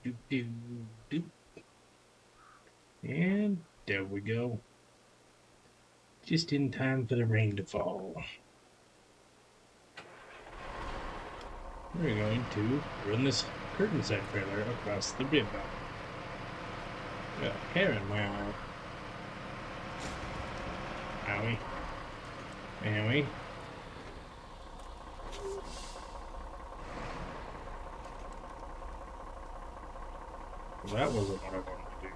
do, do, do. And there we go. Just in time for the rain to fall. We're going to run this curtain set trailer across the river. Got a heron, wow. Owie. Owie. Well, that wasn't what I wanted to do.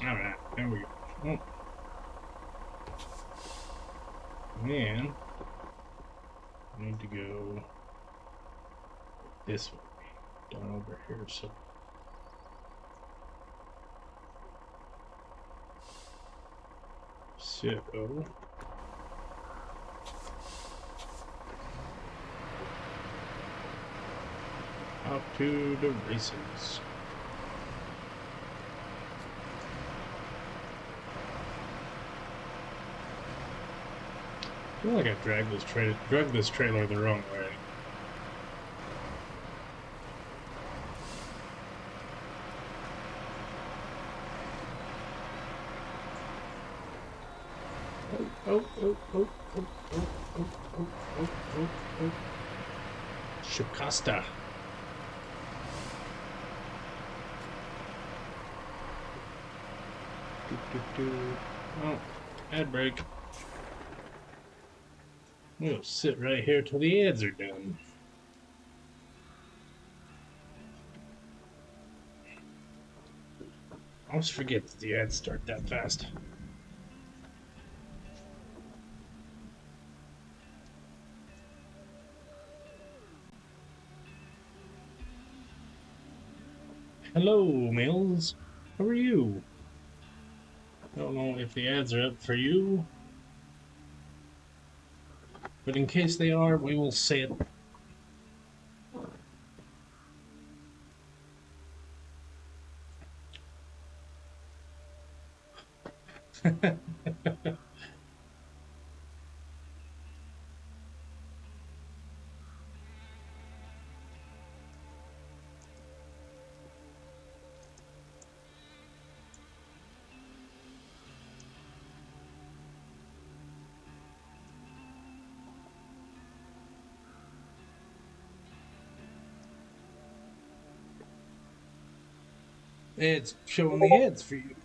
Alright, there we go. Oh. And I need to go this way. Down over here, so. Out to the races. I feel like I dragged this trailer the wrong way. Oh. Shikasta. Oh, ad break. We'll sit right here till the ads are done. I always forget that the ads start that fast. Hello, Mills. How are you? I don't know if the ads are up for you, but in case they are, we will say it. It's showing the ads for you.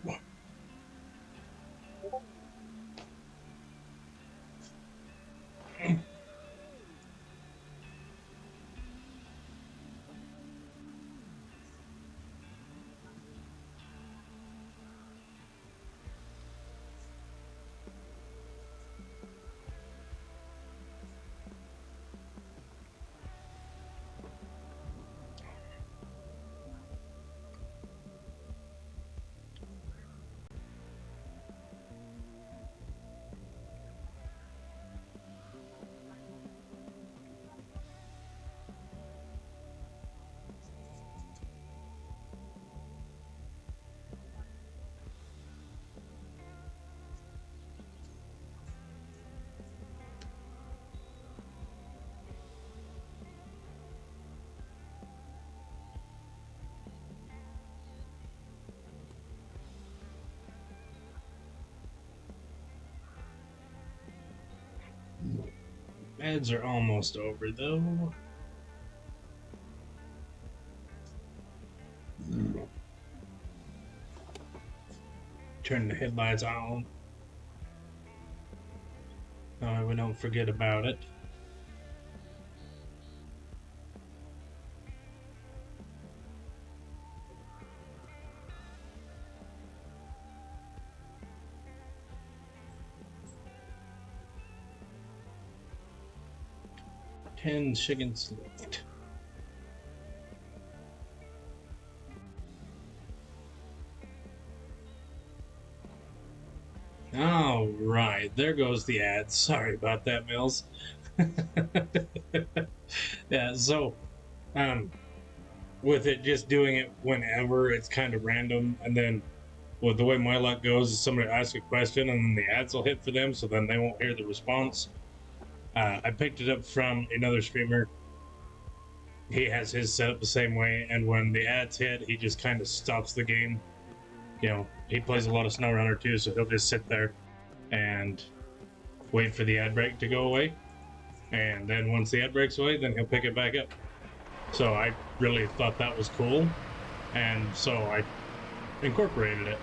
Ads are almost over, though. Turn the headlights on. That way we don't forget about it. Ten chickens left. All right, there goes the ad. Sorry about that, Mills. Yeah, so, with it just doing it whenever, it's kind of random. And then with the way my luck goes is somebody asks a question and then the ads will hit for them, so then they won't hear the response. I picked it up from another streamer. He has his set up the same way, and when the ads hit, he just kind of stops the game. You know, he plays a lot of SnowRunner too, so he'll just sit there and wait for the ad break to go away. And then once the ad breaks away, then he'll pick it back up. So I really thought that was cool, and so I incorporated it.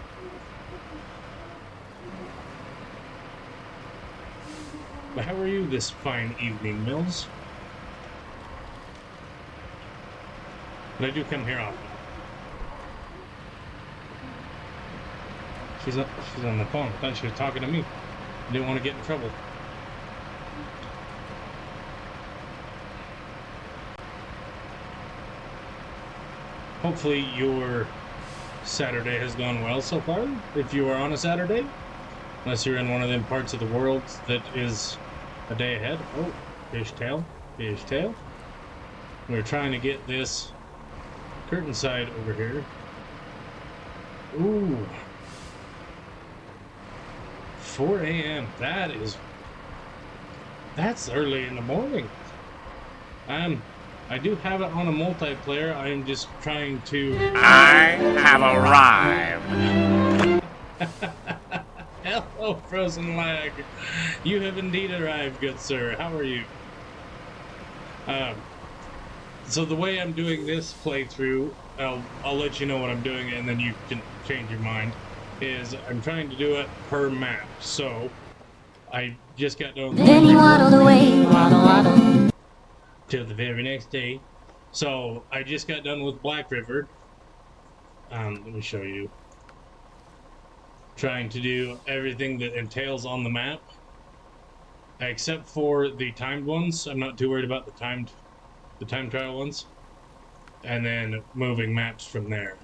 But how are you this fine evening, Mills? But I do come here often. She's on the phone. I thought she was talking to me. I didn't want to get in trouble. Hopefully your Saturday has gone well so far, if you are on a Saturday. Unless you're in one of them parts of the world that is a day ahead. Oh, fishtail, fishtail. We're trying to get this curtain side over here. Ooh. 4 a.m. That's early in the morning. I do have it on a multiplayer. I am just trying to... I have arrived. Hello, Frozen Lag. You have indeed arrived, good sir. How are you? So the way I'm doing this playthrough, I'll let you know what I'm doing, and then you can change your mind, is I'm trying to do it per map. So I just got done... Then he waddled away, waddle, waddle. Till the very next day. So I just got done with Black River. Let me show you. Trying to do everything that entails on the map, except for the timed ones. I'm not too worried about the time trial ones. And then moving maps from there.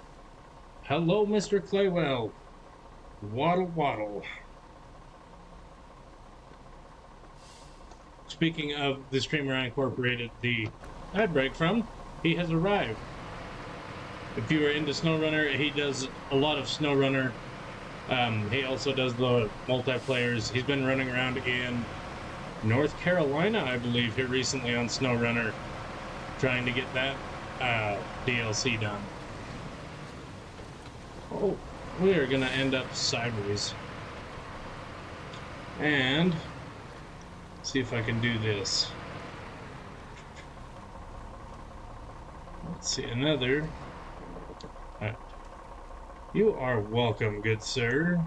Hello, Mr. Claywell. Waddle, waddle. Speaking of the streamer I incorporated the ad break from, he has arrived. If you are into SnowRunner, he does a lot of SnowRunner. He also does the multiplayers. He's been running around in North Carolina, I believe, here recently on SnowRunner, trying to get that DLC done. Oh, we are going to end up sideways. And... see if I can do this. Let's see, another. You are welcome, good sir.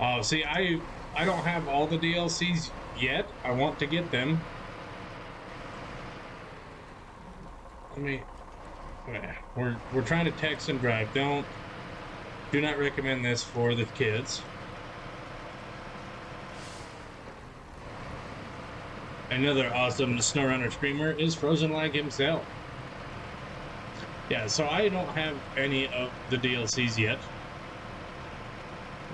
Oh, see, I don't have all the DLCs yet. I want to get them. We're trying to text and drive. Do not recommend this for the kids. Another awesome SnowRunner streamer is Frozen Lag himself. Yeah, so I don't have any of the DLCs yet.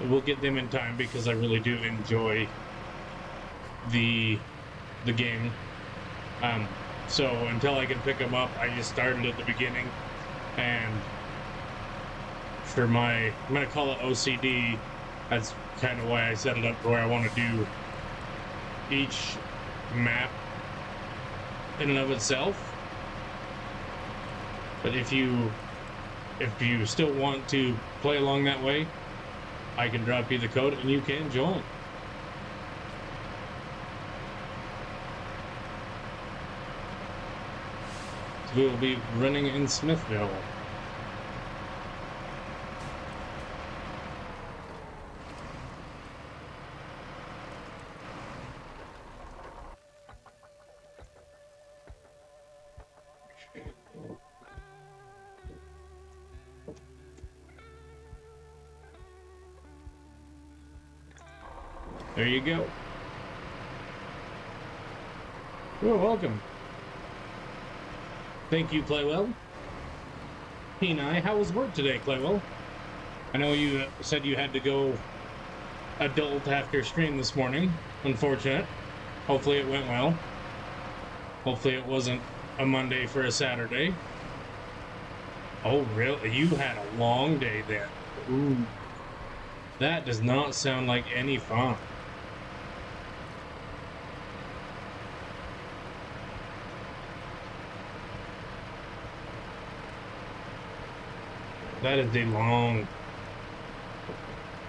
We'll get them in time because I really do enjoy the game. So until I can pick them up, I just started at the beginning. And for my, I'm going to call it OCD, that's kind of why I set it up to where I want to do each map in and of itself. But if you still want to play along that way, I can drop you the code and you can join. So we will be running in Smithville. There you go. You're welcome. Thank you, Claywell. Peni, how was work today, Claywell? I know you said you had to go adult after stream this morning. Unfortunate. Hopefully it went well. Hopefully it wasn't a Monday for a Saturday. Oh, really? You had a long day then. Ooh. That does not sound like any fun. That is a long...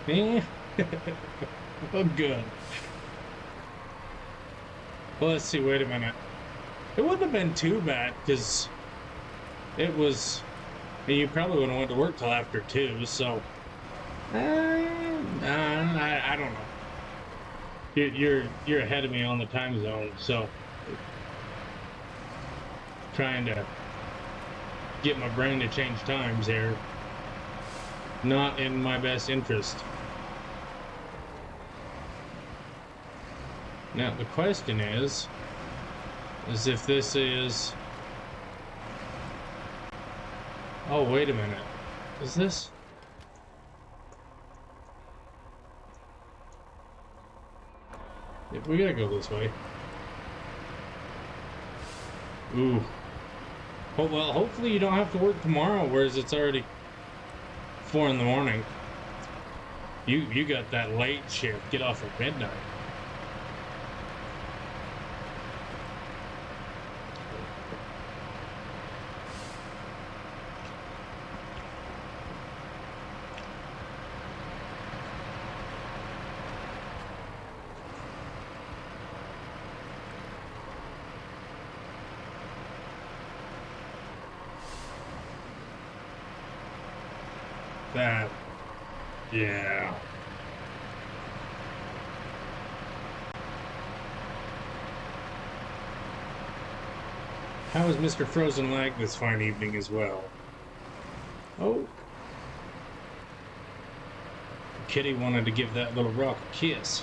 Eh. Oh, good. Well, let's see. Wait a minute. It wouldn't have been too bad because it was... You probably wouldn't have went to work till after 2, so... I don't know. You're ahead of me on the time zone, so... Trying to get my brain to change times here. Not in my best interest. Now, the question is if this is... Oh, wait a minute. Is this... Yeah, we gotta go this way. Ooh. Oh, well, hopefully you don't have to work tomorrow, whereas it's already 4 in the morning. You got that late shift. Get off at midnight. That, yeah. How is Mr. Frozen Lag this fine evening as well? Oh. Kitty wanted to give that little rock a kiss.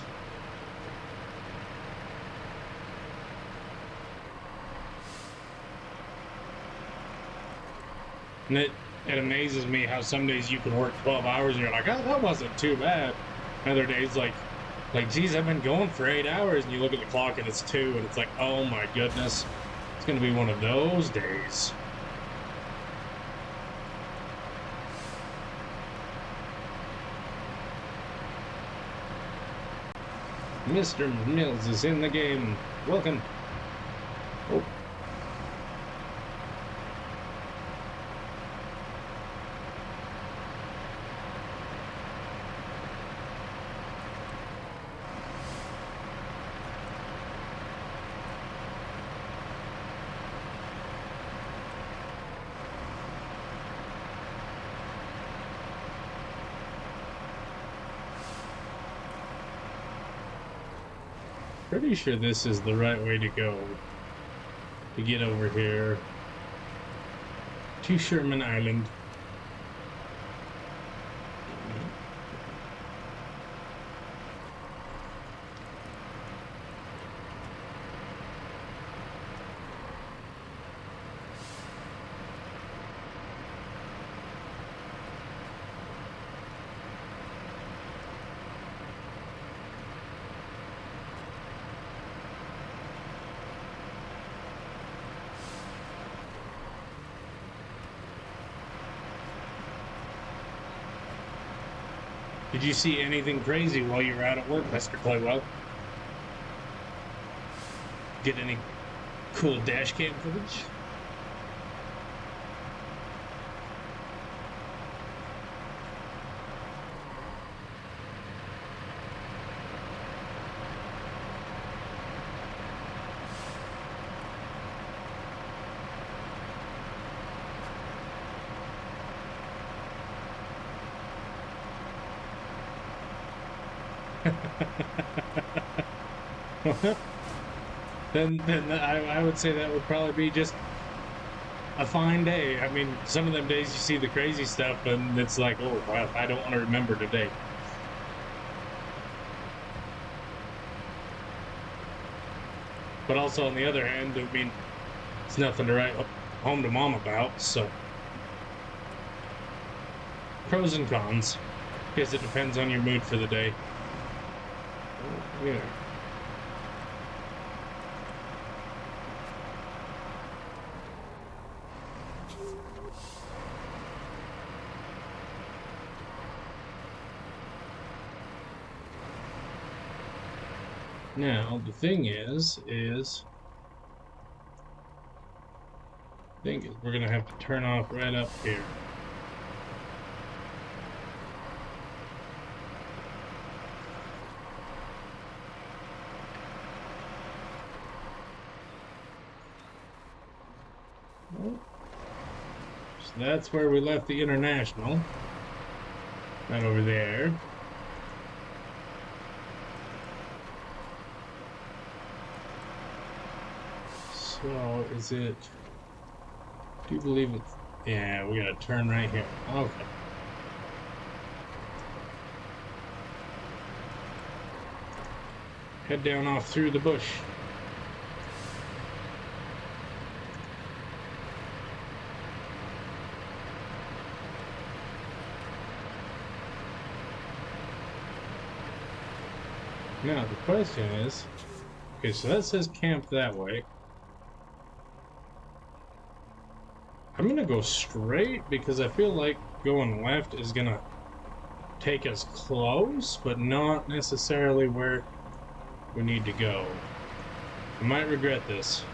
And it amazes me how some days you can work 12 hours and you're like, oh, that wasn't too bad. Other days, like, geez, I've been going for 8 hours, and you look at the clock and it's 2, and it's like, oh my goodness, it's gonna be one of those days. Mr. Mills is in the game. Welcome. Oh. Pretty sure this is the right way to go to get over here to Sherman Island. Did you see anything crazy while you were out at work, Mr. Claywell? Get any cool dash cam footage? then I would say that would probably be just a fine day. I mean, some of them days you see the crazy stuff and it's like, oh, wow, I don't want to remember today. But also on the other hand, I mean, it's nothing to write home to mom about, so. Pros and cons. Guess it depends on your mood for the day. Yeah. Now, the thing is we're gonna have to turn off right up here. So that's where we left the International. Right over there. So, is it... Do you believe it's... Yeah, we gotta turn right here. Okay. Head down off through the bush. Now, the question is... Okay, so that says camp that way. I'm gonna go straight because I feel like going left is gonna take us close, but not necessarily where we need to go. I might regret this.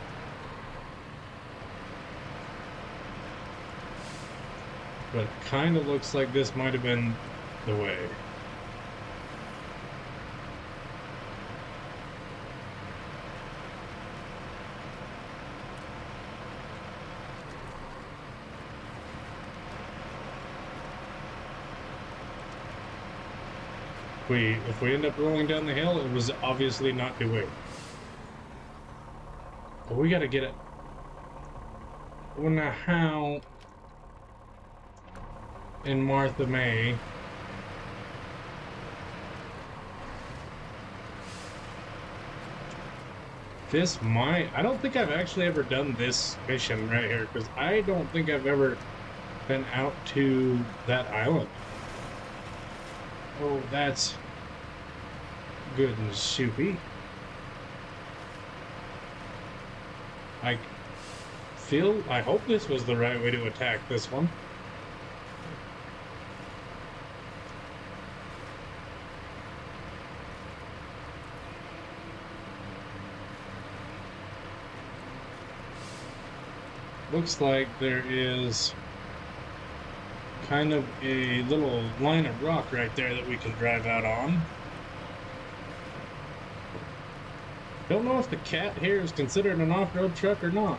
But it kind of looks like this might have been the way. If we end up rolling down the hill, it was obviously not the way. But we gotta get it. I wonder how in Martha May this might... I don't think I've actually ever done this mission right here, because I don't think I've ever been out to that island. Oh, that's good and soupy. I hope this was the right way to attack this one. Looks like there is kind of a little line of rock right there that we can drive out on. Don't know if the Cat here is considered an off-road truck or not.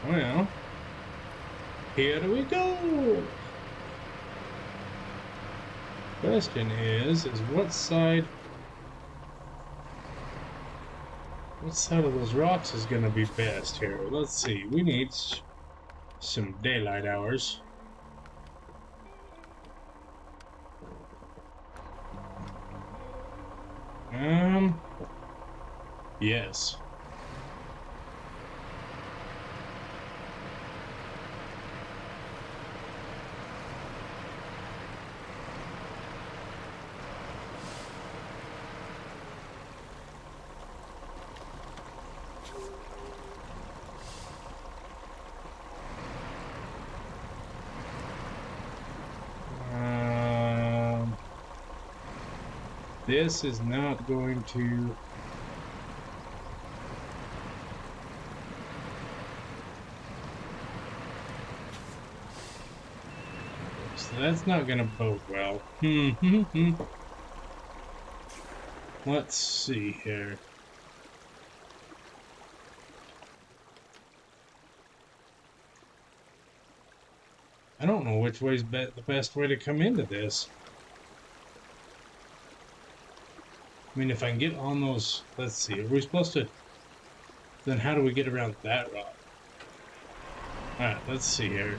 Well, here we go. Question is what side of those rocks is going to be best here? Let's see. We need some daylight hours. Yes. This is not going to... So that's not going to bode well. Let's see here. I don't know which way's the best way to come into this. I mean, if I can get on those... Let's see, are we supposed to... Then how do we get around that rock? Alright, let's see here.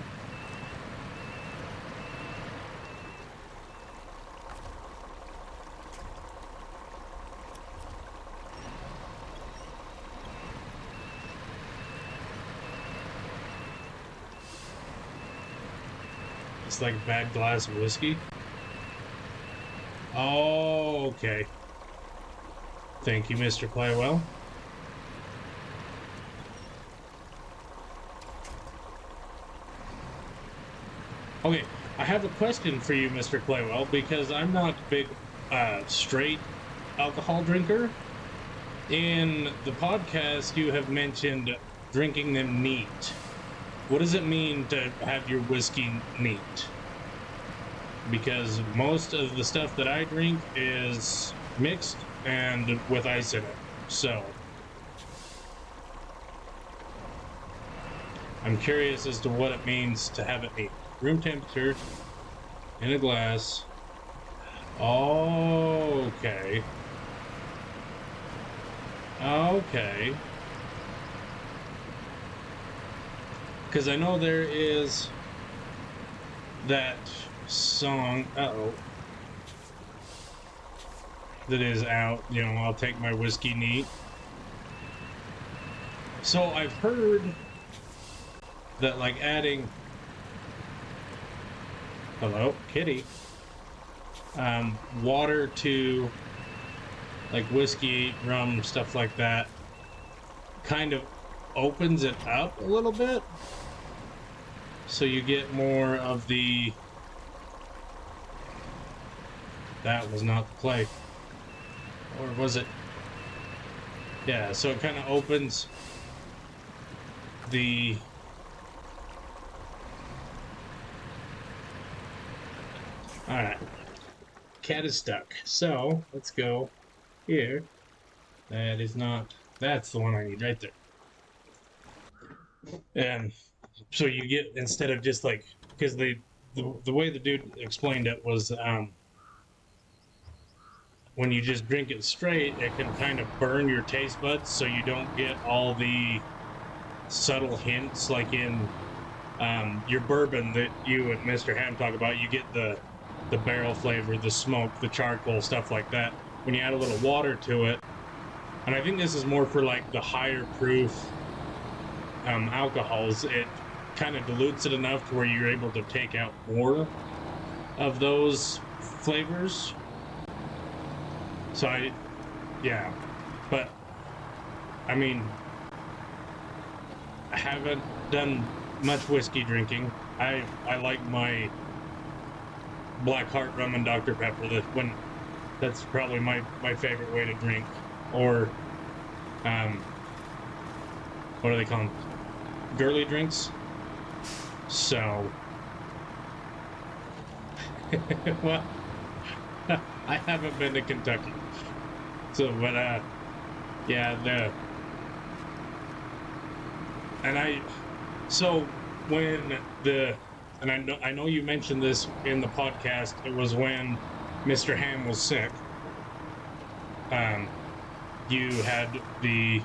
It's like a bad glass of whiskey. Oh, okay. Thank you, Mr. Claywell. Okay, I have a question for you, Mr. Claywell, because I'm not a big straight alcohol drinker. In the podcast, you have mentioned drinking them neat. What does it mean to have your whiskey neat? Because most of the stuff that I drink is mixed and with ice in it. So I'm curious as to what it means to have it neat. Room temperature in a glass. Okay. Okay. Because I know there is that song, that is out, I'll take my whiskey neat. So I've heard that, like, adding, hello, kitty, water to, like, whiskey, rum, stuff like that, kind of opens it up a little bit. So you get more of the... That was not the play. Or was it? Yeah, so it kind of opens the... Alright. Cat is stuck. So, let's go here. That is not... That's the one I need right there. And so you get, instead of just like... Because the way the dude explained it was... when you just drink it straight, it can kind of burn your taste buds, so you don't get all the subtle hints, like in your bourbon that you and Mr. Ham talk about. You get the barrel flavor, the smoke, the charcoal, stuff like that. When you add a little water to it, and I think this is more for like the higher proof alcohols, it kind of dilutes it enough to where you're able to take out more of those flavors. So yeah, but I mean, I haven't done much whiskey drinking. I like my Black Heart rum and Dr. Pepper. That's probably my favorite way to drink. Or what do they call them? Girly drinks. So well, I haven't been to Kentucky. So, but, yeah, so when and I know you mentioned this in the podcast, it was when Mr. Ham was sick. You had I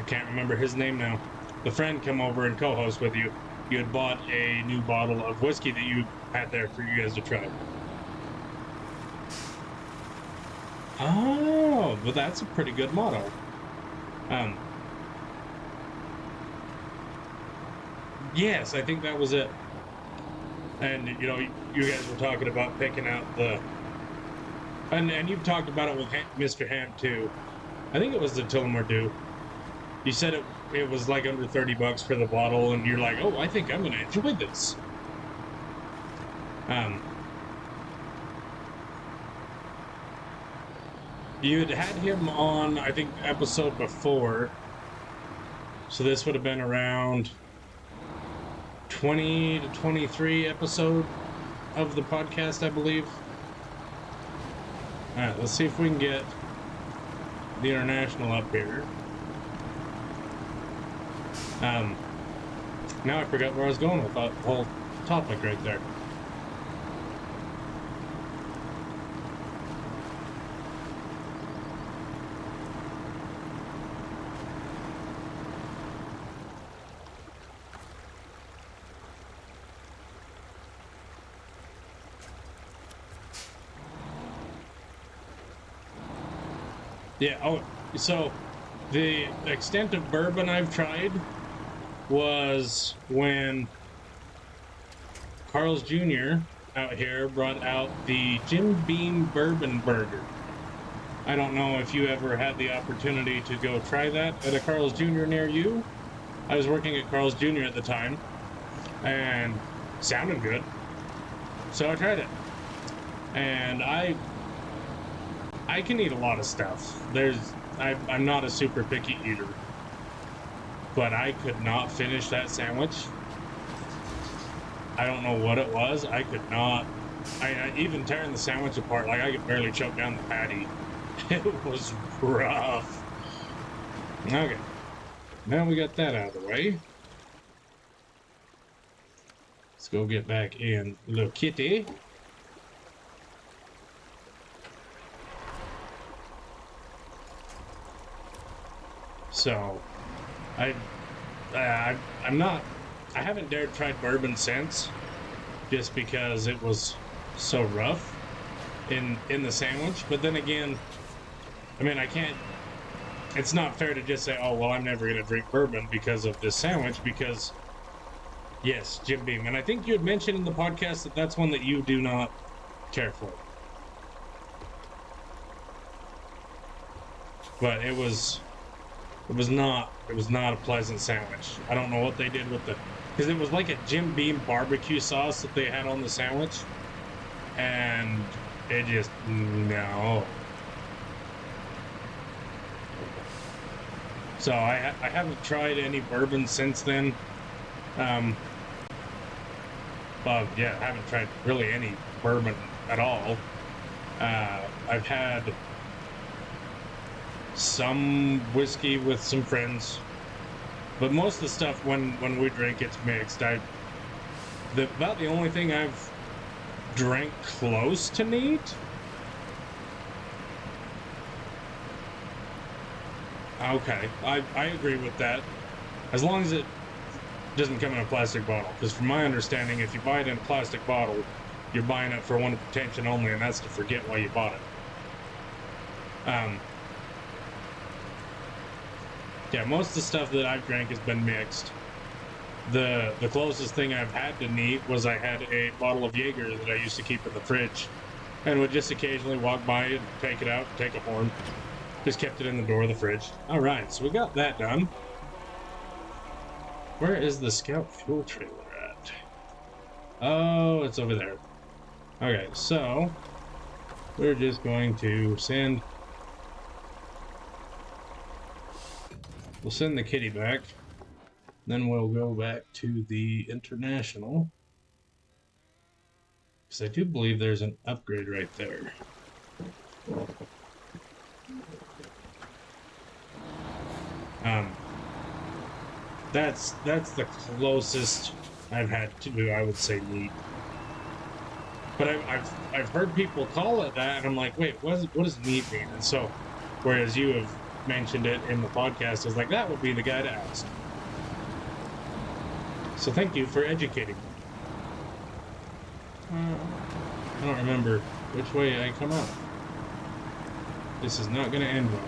can't remember his name now, the friend come over and co-host with you. You had bought a new bottle of whiskey that you had there for you guys to try. Oh, well, that's a pretty good motto. Yes, I think that was it. And, you guys were talking about picking out and you've talked about it with Mr. Ham, too. I think it was the Tullamore Dew. You said it was like under $30 for the bottle, and you're like, oh, I think I'm going to enjoy this. You had him on, I think, episode before. So this would have been around 20 to 23 episode of the podcast, I believe. All right, let's see if we can get the international up here. Now I forgot where I was going with that whole topic right there. Yeah, oh, so the extent of bourbon I've tried was when Carl's Jr. out here brought out the Jim Beam Bourbon Burger. I don't know if you ever had the opportunity to go try that at a Carl's Jr. near you. I was working at Carl's Jr. at the time, and sounded good. So I tried it. And I can eat a lot of stuff. I'm not a super picky eater, but I could not finish that sandwich. I don't know what it was. I could not. I even tearing the sandwich apart, like I could barely choke down the patty. It was rough. Okay, now we got that out of the way. Let's go get back in little kitty. So, I'm not. I haven't dared try bourbon since, just because it was so rough in the sandwich. But then again, I mean, I can't. It's not fair to just say, "Oh, well, I'm never gonna drink bourbon because of this sandwich." Because yes, Jim Beam, and I think you had mentioned in the podcast that that's one that you do not care for. But it was not a pleasant sandwich. I don't know what they did with because it was like a Jim Beam barbecue sauce that they had on the sandwich, and it just no. So I haven't tried any bourbon since then. But yeah, I haven't tried really any bourbon at all. I've had some whiskey with some friends, but most of the stuff when we drink, it's mixed. About the only thing I've drank close to neat. Okay, I agree with that, as long as it doesn't come in a plastic bottle. Because from my understanding, if you buy it in a plastic bottle, you're buying it for one intention only, and that's to forget why you bought it. Yeah, most of the stuff that I've drank has been mixed. The closest thing I've had to neat was I had a bottle of Jaeger that I used to keep in the fridge, and would just occasionally walk by it, take it out, take a horn. Just kept it in the door of the fridge. All right, so we got that done. Where is the Scout fuel trailer at? Oh, it's over there. Okay, so we're just going to send. We'll send the kitty back. Then we'll go back to the International. Because I do believe there's an upgrade right there. That's the closest I've had to, I would say, neat. But I've heard people call it that, and I'm like, wait, what does neat mean? And so, whereas you have mentioned it in the podcast, I was like, that would be the guy to ask. So thank you for educating me. I don't remember which way I come out. This is not going to end well.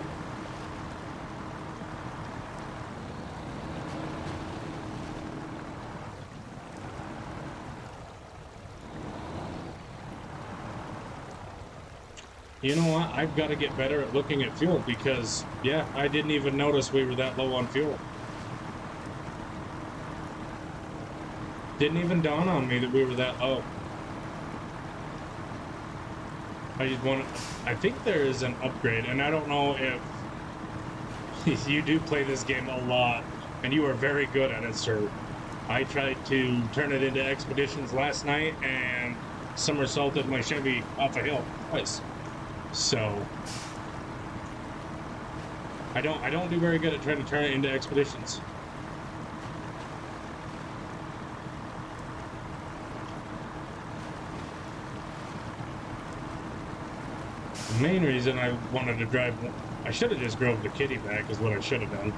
You know what? I've got to get better at looking at fuel because, yeah, I didn't even notice we were that low on fuel. Didn't even dawn on me that we were that low. I think there is an upgrade, and I don't know if you do play this game a lot, and you are very good at it, sir. I tried to turn it into expeditions last night and somersaulted my Chevy off a hill twice. So I don't do very good at trying to turn it into expeditions. The main reason I wanted to drive, I should have just drove the kitty back is what I should have done.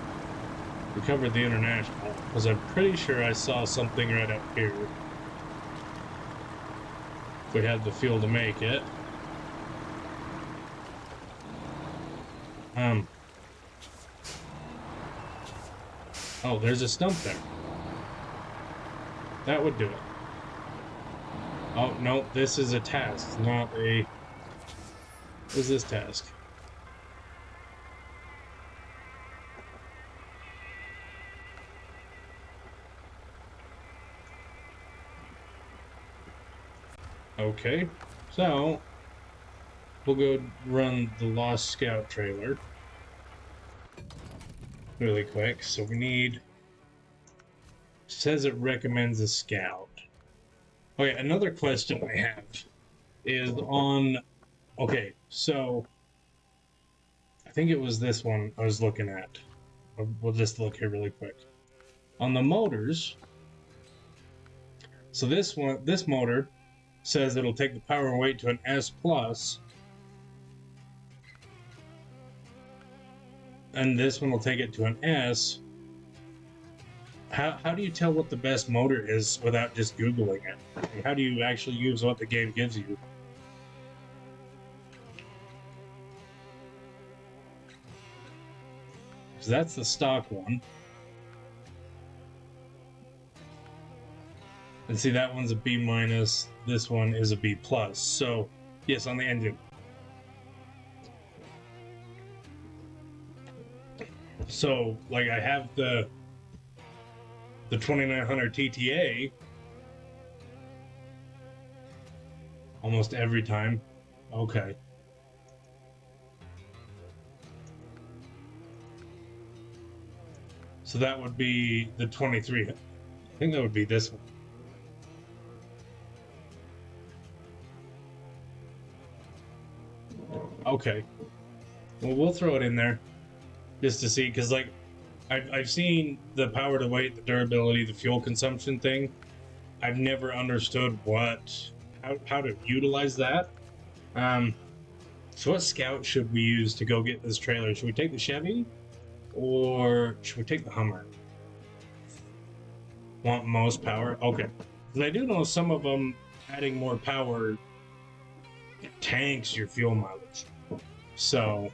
We covered the International, because I'm pretty sure I saw something right up here. If we had the fuel to make it. Oh, there's a stump there. That would do it. Oh, no, this is a task, not a... What is this task? Okay, so we'll go run the Lost Scout trailer really quick. So we need, says it recommends a scout. Okay, another question I have is on, okay, so I think it was this one I was looking at. We'll just look here really quick. On the motors, so this motor says it'll take the power and weight to an S plus, and this one will take it to an S. How do you tell what the best motor is without just Googling it? Like, how do you actually use what the game gives you? Because that's the stock one. And see, that one's a B minus. This one is a B plus. So, yes, on the engine. So, like, I have the 2900 TTA almost every time. Okay. So that would be the 23. I think that would be this one. Okay. Well, we'll throw it in there just to see, because like I've seen the power to weight, the durability, the fuel consumption thing. I've never understood how to utilize that. Um, so what scout should we use to go get this trailer? Should we take the Chevy or should we take the Hummer? Want most power? Okay. Because I do know some of them adding more power tanks your fuel mileage. So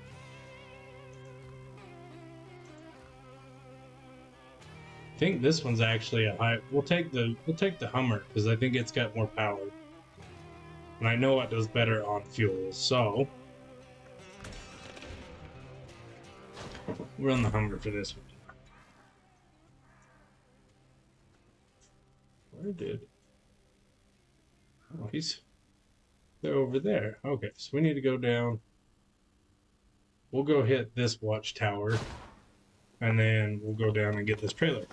I think this one's actually a high. We'll take the Hummer because I think it's got more power, and I know it does better on fuel. So we'll run the Hummer for this one. Where did? Oh, they're over there. Okay, so we need to go down. We'll go hit this watchtower, and then we'll go down and get this trailer.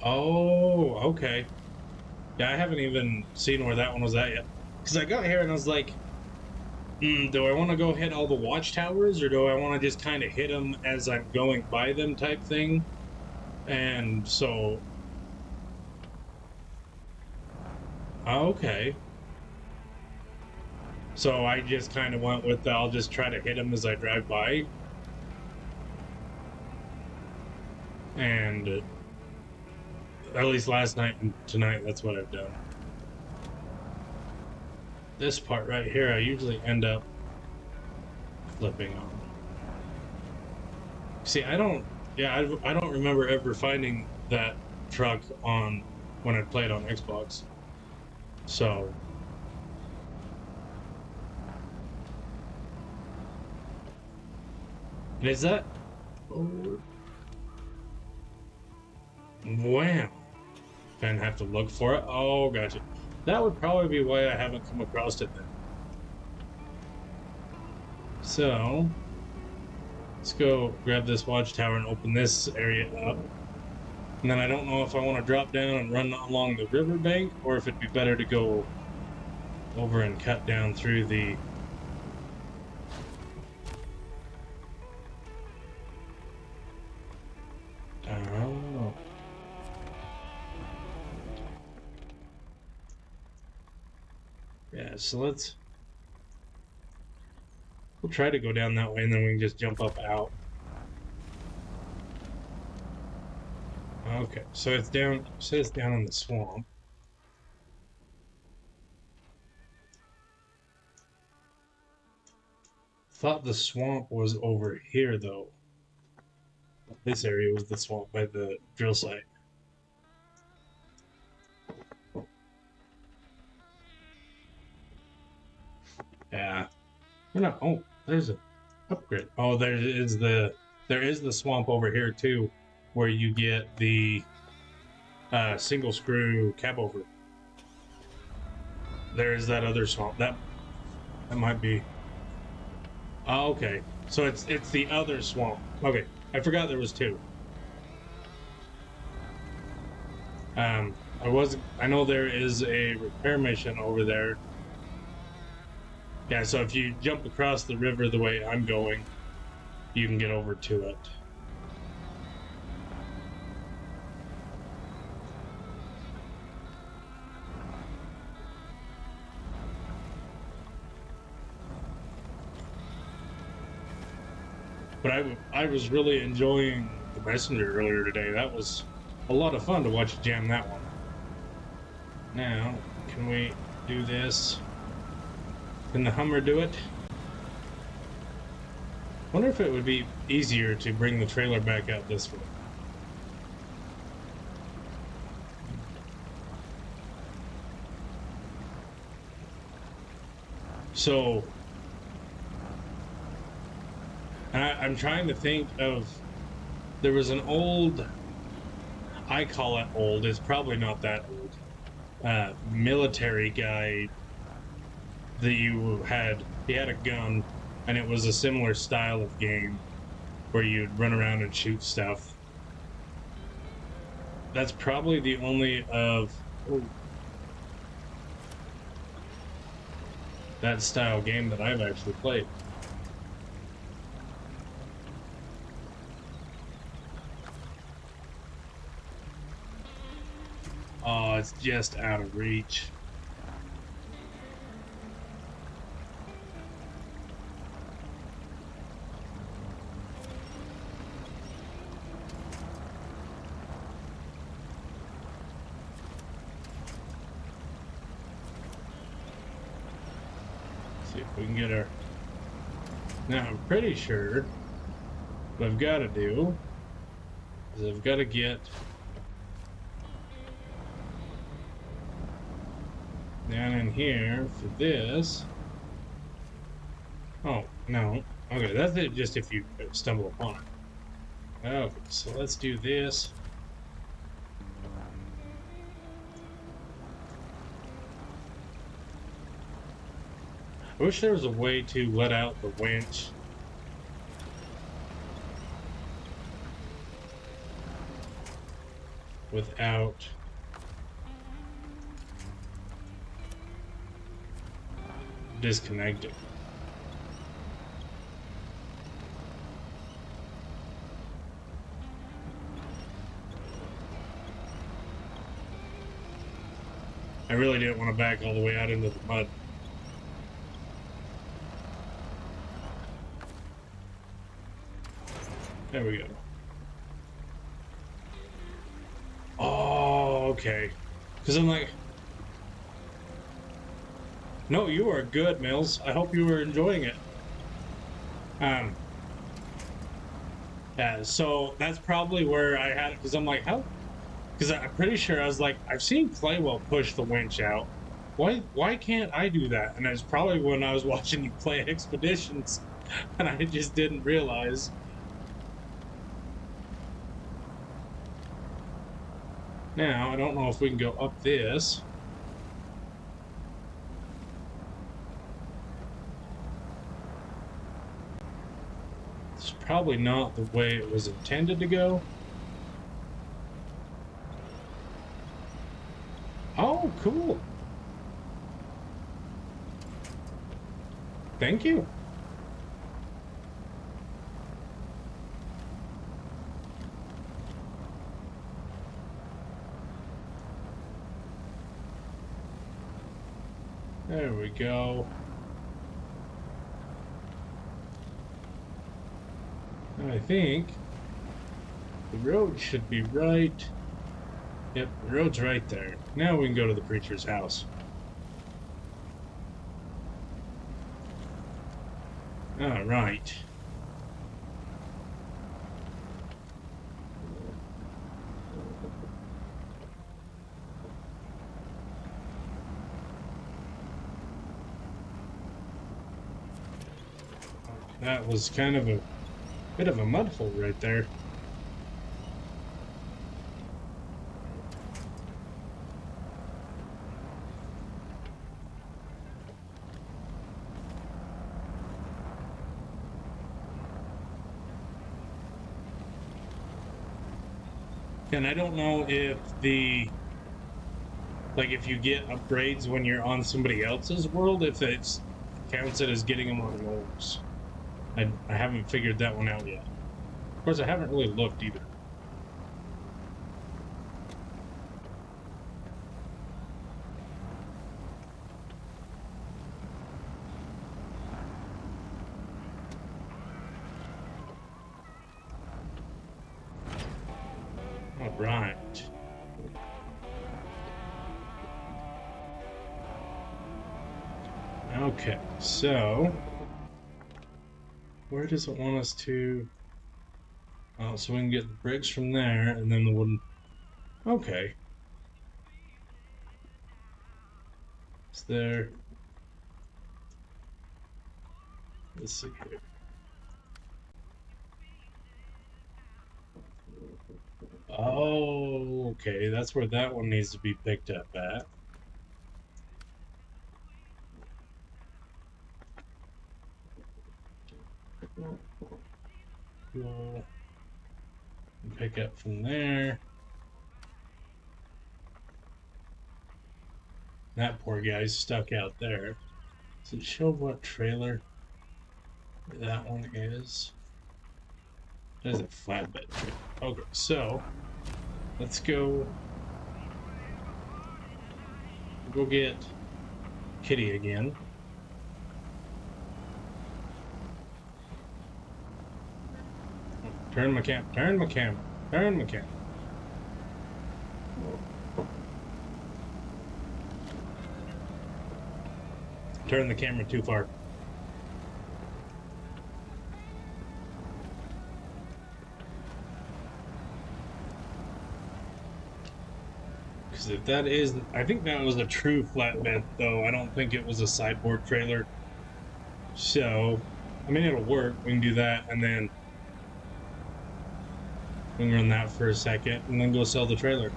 Oh, okay. Yeah, I haven't even seen where that one was at yet. Because I got here and I was like, do I want to go hit all the watchtowers or do I want to just kind of hit them as I'm going by them type thing? And so, okay. So I just kind of went with I'll just try to hit them as I drive by. And at least last night and tonight, that's what I've done. This part right here, I usually end up flipping on. See, I don't remember ever finding that truck on when I played on Xbox. So is that? Oh, wow. And have to look for it. Oh, gotcha. That would probably be why I haven't come across it then. So let's go grab this watchtower and open this area up. And then I don't know if I want to drop down and run along the riverbank or if it'd be better to go over and cut down through the. Oh. Yeah, so we'll try to go down that way and then we can just jump up out. Okay, so it says down in the swamp. Thought the swamp was over here though. This area was the swamp by the drill site. Yeah. No. Oh, there's a upgrade. Oh, there is the swamp over here too, where you get the single screw cab over. There's that other swamp. That might be. Oh, okay. So it's the other swamp. Okay, I forgot there was two. I know there is a repair mission over there. Yeah, so if you jump across the river the way I'm going, you can get over to it. But I was really enjoying the messenger earlier today. That was a lot of fun to watch you jam that one. Now, can we do this? Can the Hummer do it? Wonder if it would be easier to bring the trailer back out this way. So, I'm trying to think of. There was an old. I call it old. It's probably not that old. Military guy that you had. He had a gun, and it was a similar style of game where you'd run around and shoot stuff. That's probably the only of that style game that I've actually played. Oh, it's just out of reach. See if we can get her. Now, I'm pretty sure what I've got to do is I've got to get down in here for this. Oh, no. Okay, that's it just if you stumble upon it. Okay, so let's do this. I wish there was a way to let out the winch. Without disconnecting. I really didn't want to back all the way out into the mud. There we go. Oh, okay. Because I'm like, no, you are good, Mills. I hope you were enjoying it. Yeah, so that's probably where I had it, because I'm like, how? Because I'm pretty sure I was like, I've seen Claywell push the winch out. Why can't I do that? And it's probably when I was watching you play Expeditions, and I just didn't realize. Now, I don't know if we can go up this. It's probably not the way it was intended to go. Oh, cool. Thank you. There we go. I think the road should be right. Yep, the road's right there. Now we can go to the preacher's house. All right. That was kind of a bit of a mud hole right there. And I don't know if if you get upgrades when you're on somebody else's world, if it counts it as getting them on yours. I haven't figured that one out yet. Of course, I haven't really looked either. All right. Okay, so where does it want us to? Oh, so we can get the bricks from there, and then the wooden. Okay. Is there? Let's see here. Oh, okay. That's where that one needs to be picked up at. Cool. Pick up from there. That poor guy's stuck out there. Does it show what trailer that one is? That is a flatbed trailer. Okay, so let's go get Kitty again. Turn my cam. Turn my cam. Turn my cam. Turn the camera too far. Because if that is, I think that was a true flatbed, though. I don't think it was a sideboard trailer. So, I mean, it'll work. We can do that, and then we can run that for a second, and then go sell the trailer.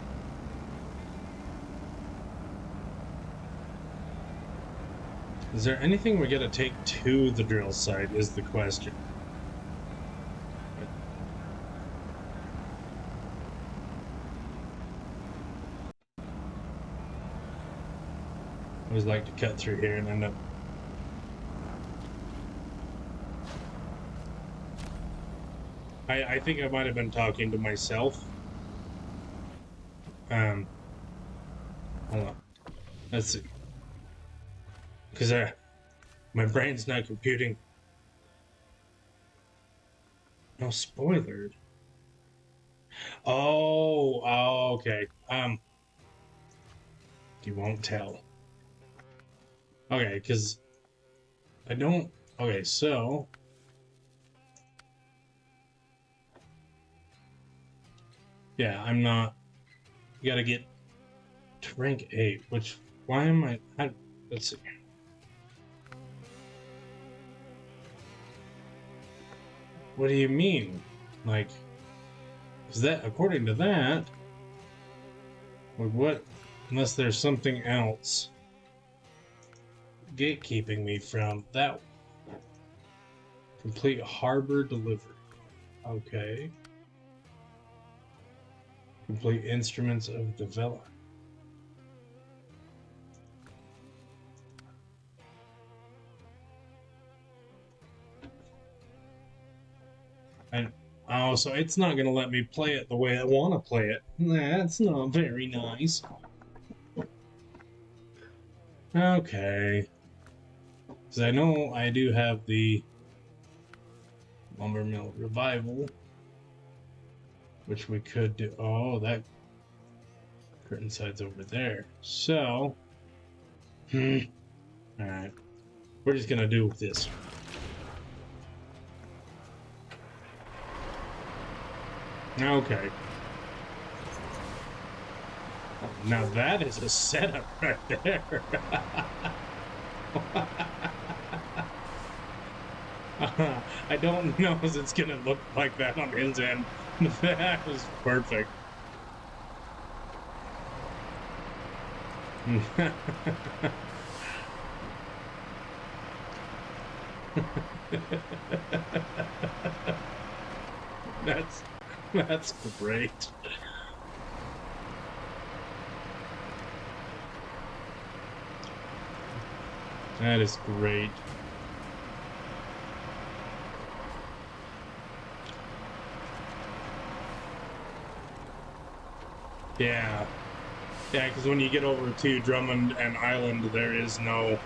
Is there anything we gotta take to the drill site is the question. I always like to cut through here and end up. I think I might have been talking to myself. Hold on. Let's see. Because my brain's not computing. No spoilers. Oh, okay. You won't tell. Okay, because I don't. Okay, so yeah, I'm not. You gotta get to rank 8. Which why am I? Let's see. What do you mean? Like, is that according to that? Or what? Unless there's something else gatekeeping me from that. Complete harbor delivery. Okay. Complete instruments of development. And oh, so it's not going to let me play it the way I want to play it. That's not very nice. Okay. Because I know I do have the lumber mill revival, which we could do. Oh, that curtain side's over there. So, alright. We're just going to do this. Okay. Now that is a setup right there. I don't know if it's gonna look like that on his end. That was perfect. that's that's great. That is great. Yeah. Yeah, because when you get over to Drummond and Island, there is no.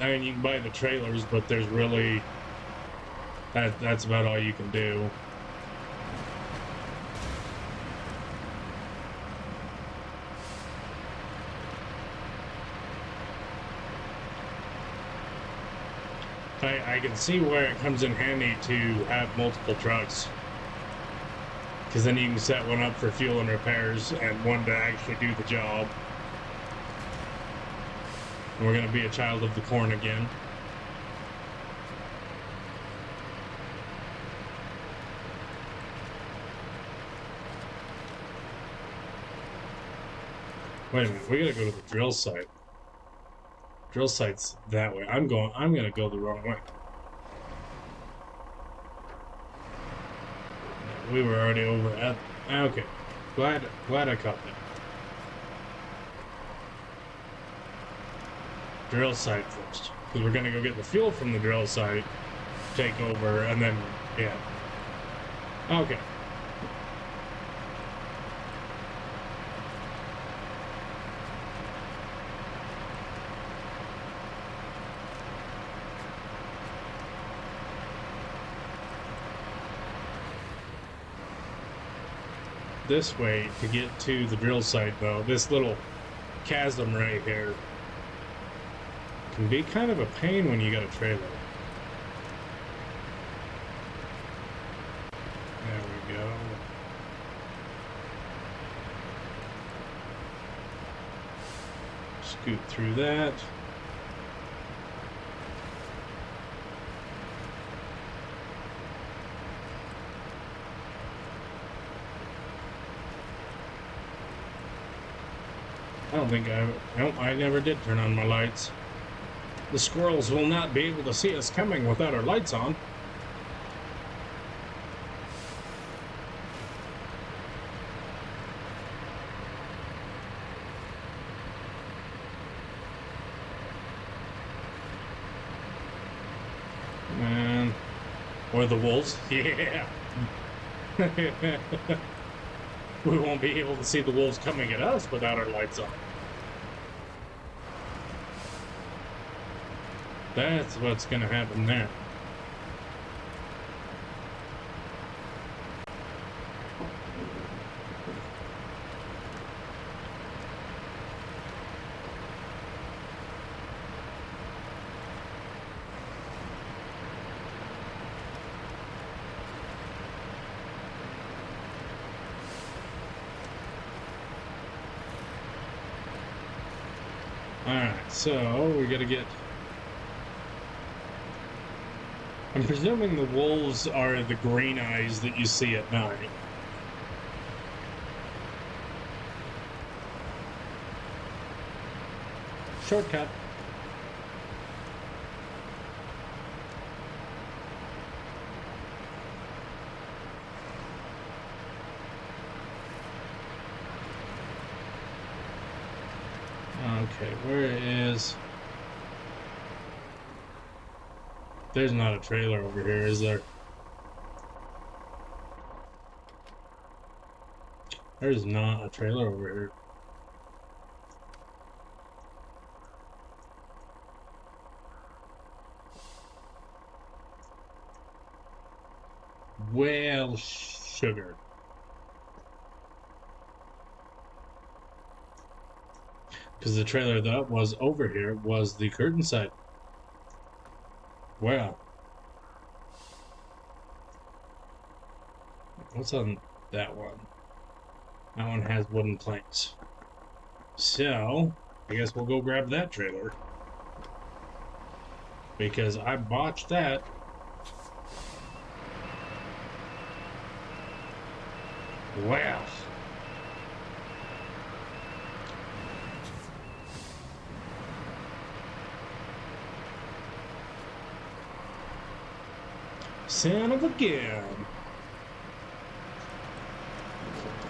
I mean, you can buy the trailers, but there's really that's about all you can do. I can see where it comes in handy to have multiple trucks. Because then you can set one up for fuel and repairs and one to actually do the job. And we're going to be a child of the corn again. Wait a minute, we got to go to the drill site. Drill site's that way. I'm going to go the wrong way. We were already over at. Okay, glad I caught that. Drill site first, because we're gonna go get the fuel from the drill site, take over, and then yeah. Okay. This way to get to the drill site, though, this little chasm right here can be kind of a pain when you got a trailer. There we go. Scoot through that. I don't think nope, I never did turn on my lights. The squirrels will not be able to see us coming without our lights on. Man. Or the wolves. Yeah. We won't be able to see the wolves coming at us without our lights on. That's what's going to happen there. Alright, so we got to get... I'm presuming the wolves are the green eyes that you see at night. Shortcut. Okay, where is... There's not a trailer over here, is there? There's not a trailer over here. Well, sugar. Because the trailer that was over here was the curtain side. Well, what's on that one? That one has wooden planks. So, I guess we'll go grab that trailer. Because I botched that. Well. Son of a gun.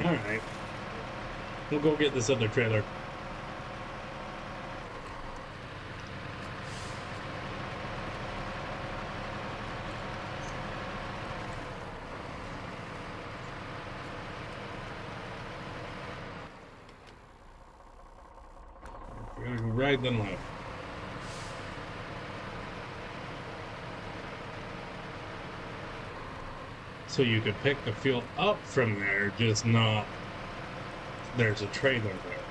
Alright. We'll go get this other trailer. We're gonna go right then left. So you could pick the fuel up from there, just not there's a trailer there.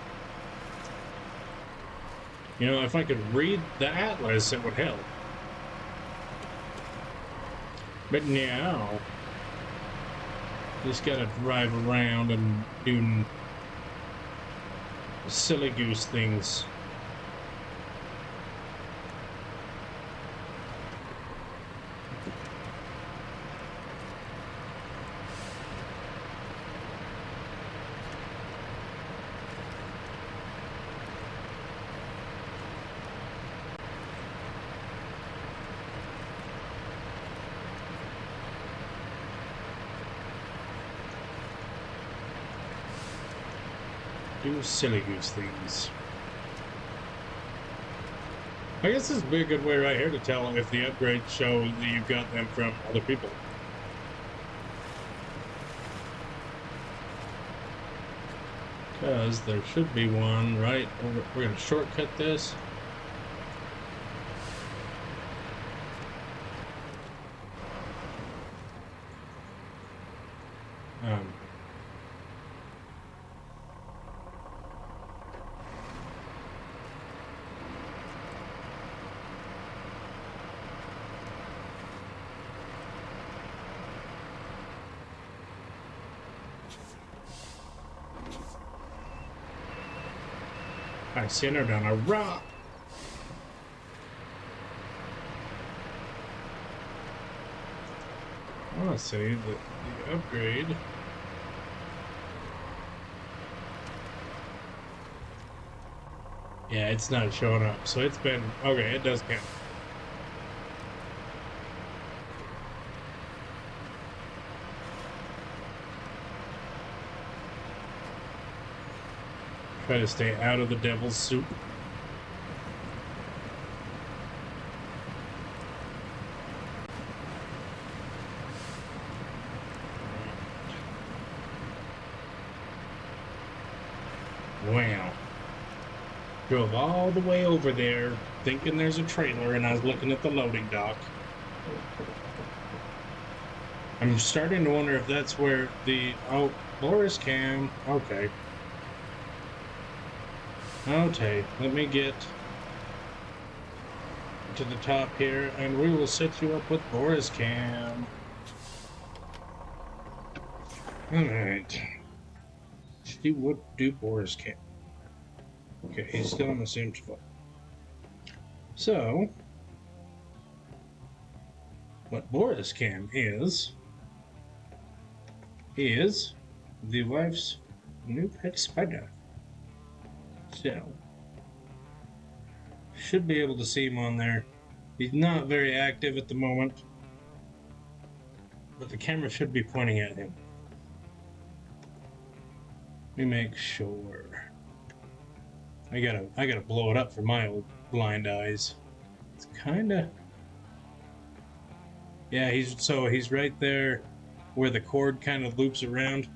You know, if I could read the atlas, it would help. But now, just gotta drive around and do silly goose things. Do silly goose things. I guess this would be a good way right here to tell if the upgrades show that you've got them from other people. Because there should be one right over. We're going to shortcut this. I centered on a rock. I want to say that the upgrade. Yeah, it's not showing up, so it's been okay. It does count. Try to stay out of the devil's soup. Wow. Drove all the way over there thinking there's a trailer, and I was looking at the loading dock. I'm starting to wonder if that's where the... Oh, Boris cam. Okay. Okay, let me get to the top here, and we will set you up with Boris cam. Alright. She would do Boris cam. Okay, he's still on the same spot. So, what Boris cam is the wife's new pet spider. So, should be able to see him on there. He's not very active at the moment, but the camera should be pointing at him. Let me make sure. I gotta blow it up for my old blind eyes. It's kinda... Yeah, he's right there where the cord kind of loops around.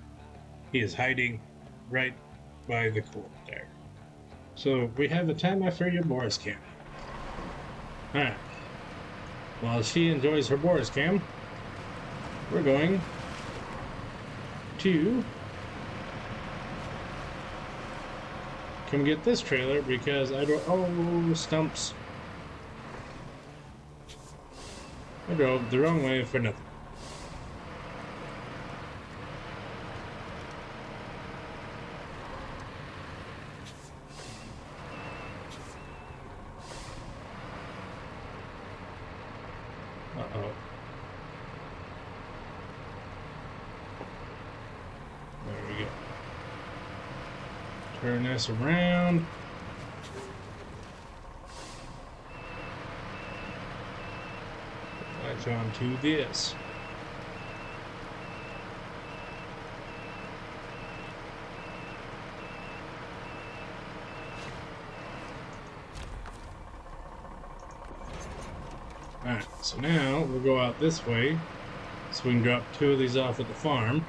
He is hiding right by the cord there. So we have the timer for your Boris cam. Alright. While she enjoys her Boris cam, we're going to come get this trailer because I don't... Oh, stumps. I drove the wrong way for nothing. Uh-oh. Turn this around. Latch on to this. Alright, so now we'll go out this way so we can drop 2 of these off at the farm.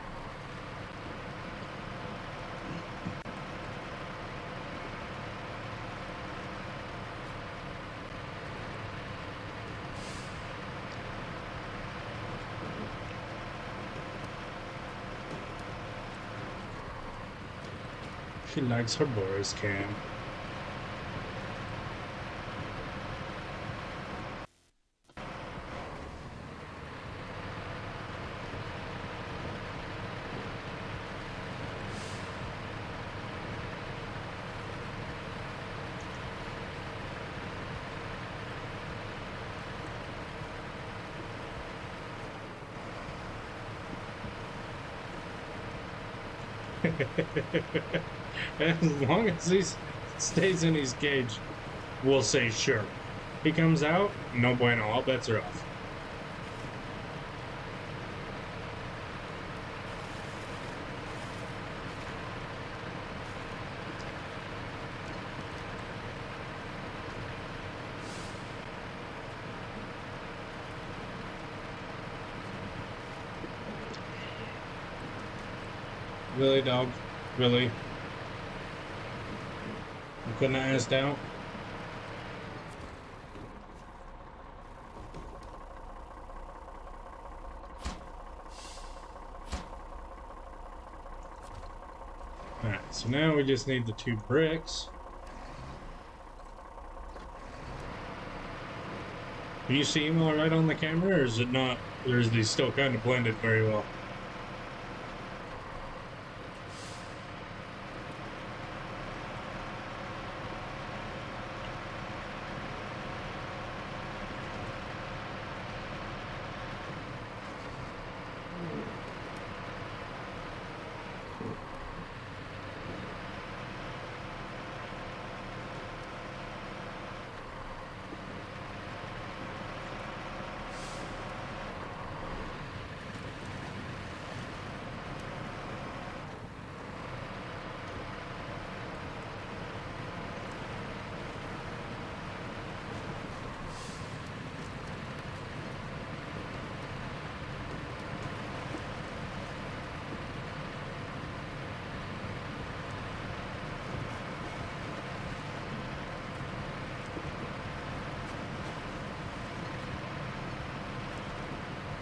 She likes her Boris cam. As long as he stays in his cage, we'll say sure. He comes out, no bueno, all bets are off. Really, dog? Really? You couldn't have asked out? Alright, so now we just need the 2 bricks. Can you see him all right on the camera, or is it not? Or is he still kind of blended very well?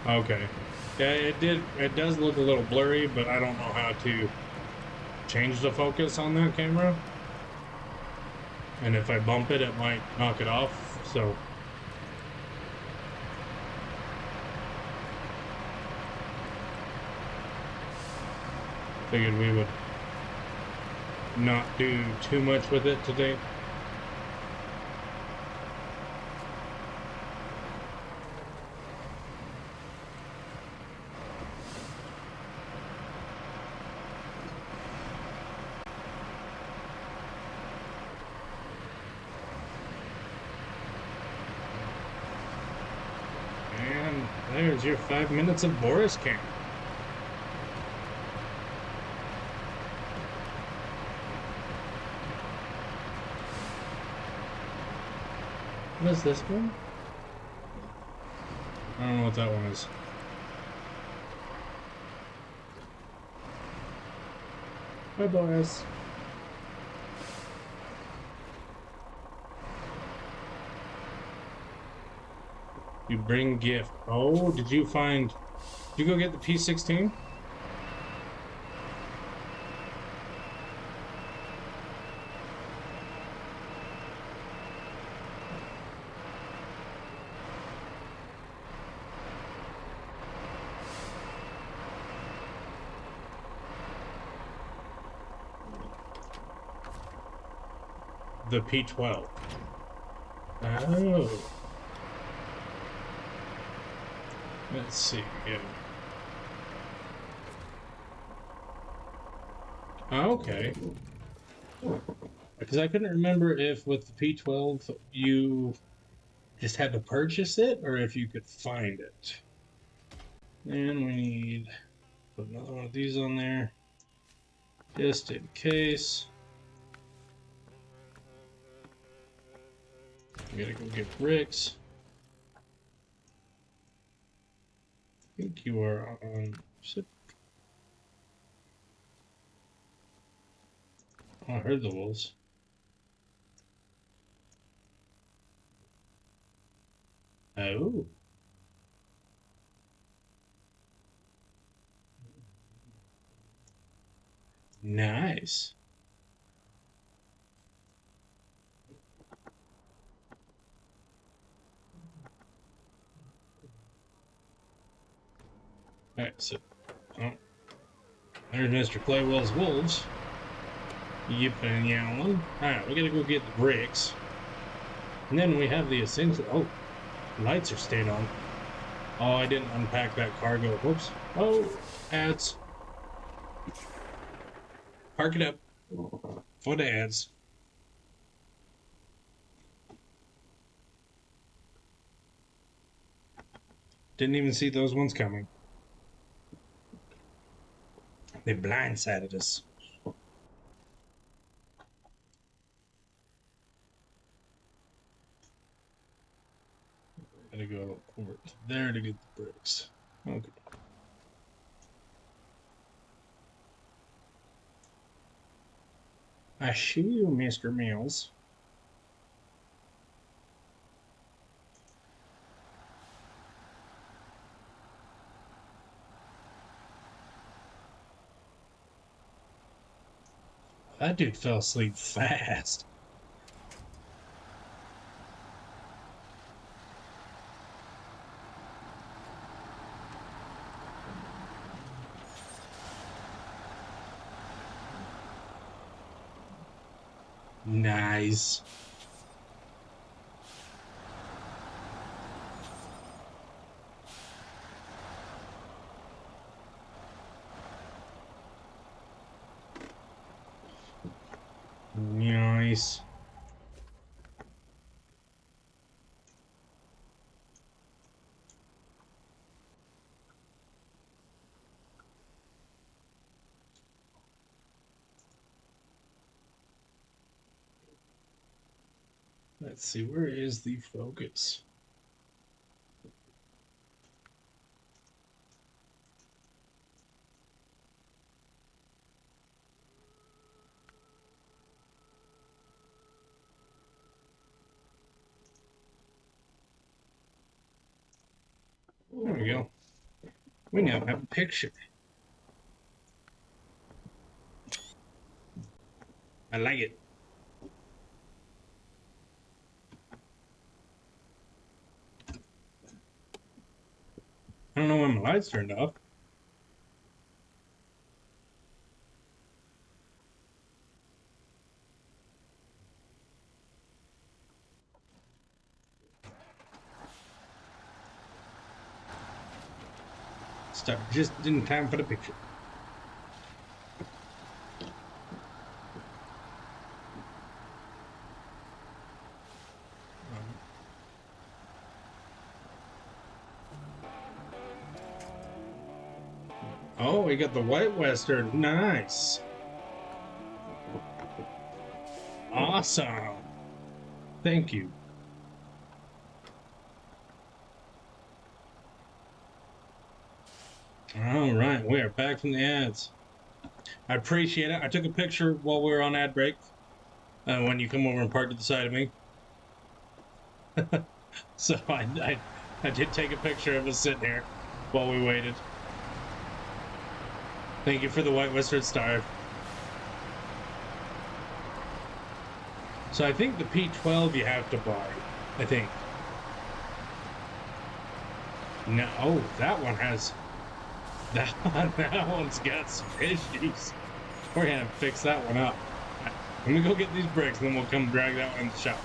Okay. Yeah, it does look a little blurry, but I don't know how to change the focus on that camera. And if I bump it, it might knock it off, so. Figured we would not do too much with it today. There's your 5 minutes of Boris camp. What is this one? I don't know what that one is. Hi, Boris. You bring gift. Oh, did you go get the P16? The P12. Oh. Let's see here. Oh, okay. Because I couldn't remember if with the P12 you just had to purchase it or if you could find it. And we need put another one of these on there just in case. We gotta go get bricks. I think you are on. Oh, I heard the wolves. Oh. Nice. Alright, so oh, there's Mr. Claywell's wolves. Yipping and yowling. Alright, we gotta go get the bricks. And then we have the essential. Oh, lights are stayed on. Oh, I didn't unpack that cargo. Whoops. Oh, ads. Park it up for the ads. Didn't even see those ones coming. They blindsided us. Gotta go over to there to get the bricks. Okay. I see you, Mr. Mills. That dude fell asleep fast. Nice. Nice. Let's see, where is the focus? There we go. We now have a picture. I like it. I don't know when my lights turned off. Start just in time for the picture. Oh, we got the White Western. Nice. Awesome. Thank you. All right, we are back from the ads. I appreciate it. I took a picture while we were on ad break. When you come over and park to the side of me. So I did take a picture of us sitting here while we waited. Thank you for the White Western Star. So I think the P12 you have to buy. I think. No, oh, that one has. That one's got some issues. We're gonna fix that one up. Let me go get these bricks, and then we'll come drag that one in the shop.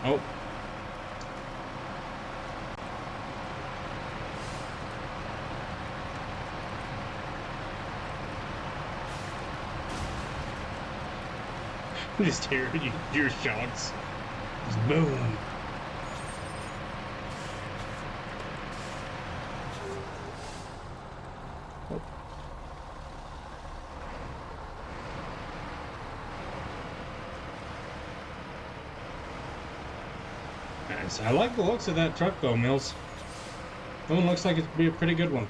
Oh. Just hear your shots. Just boom. Nice. I like the looks of that truck though, Mills. That one looks like it'd be a pretty good one.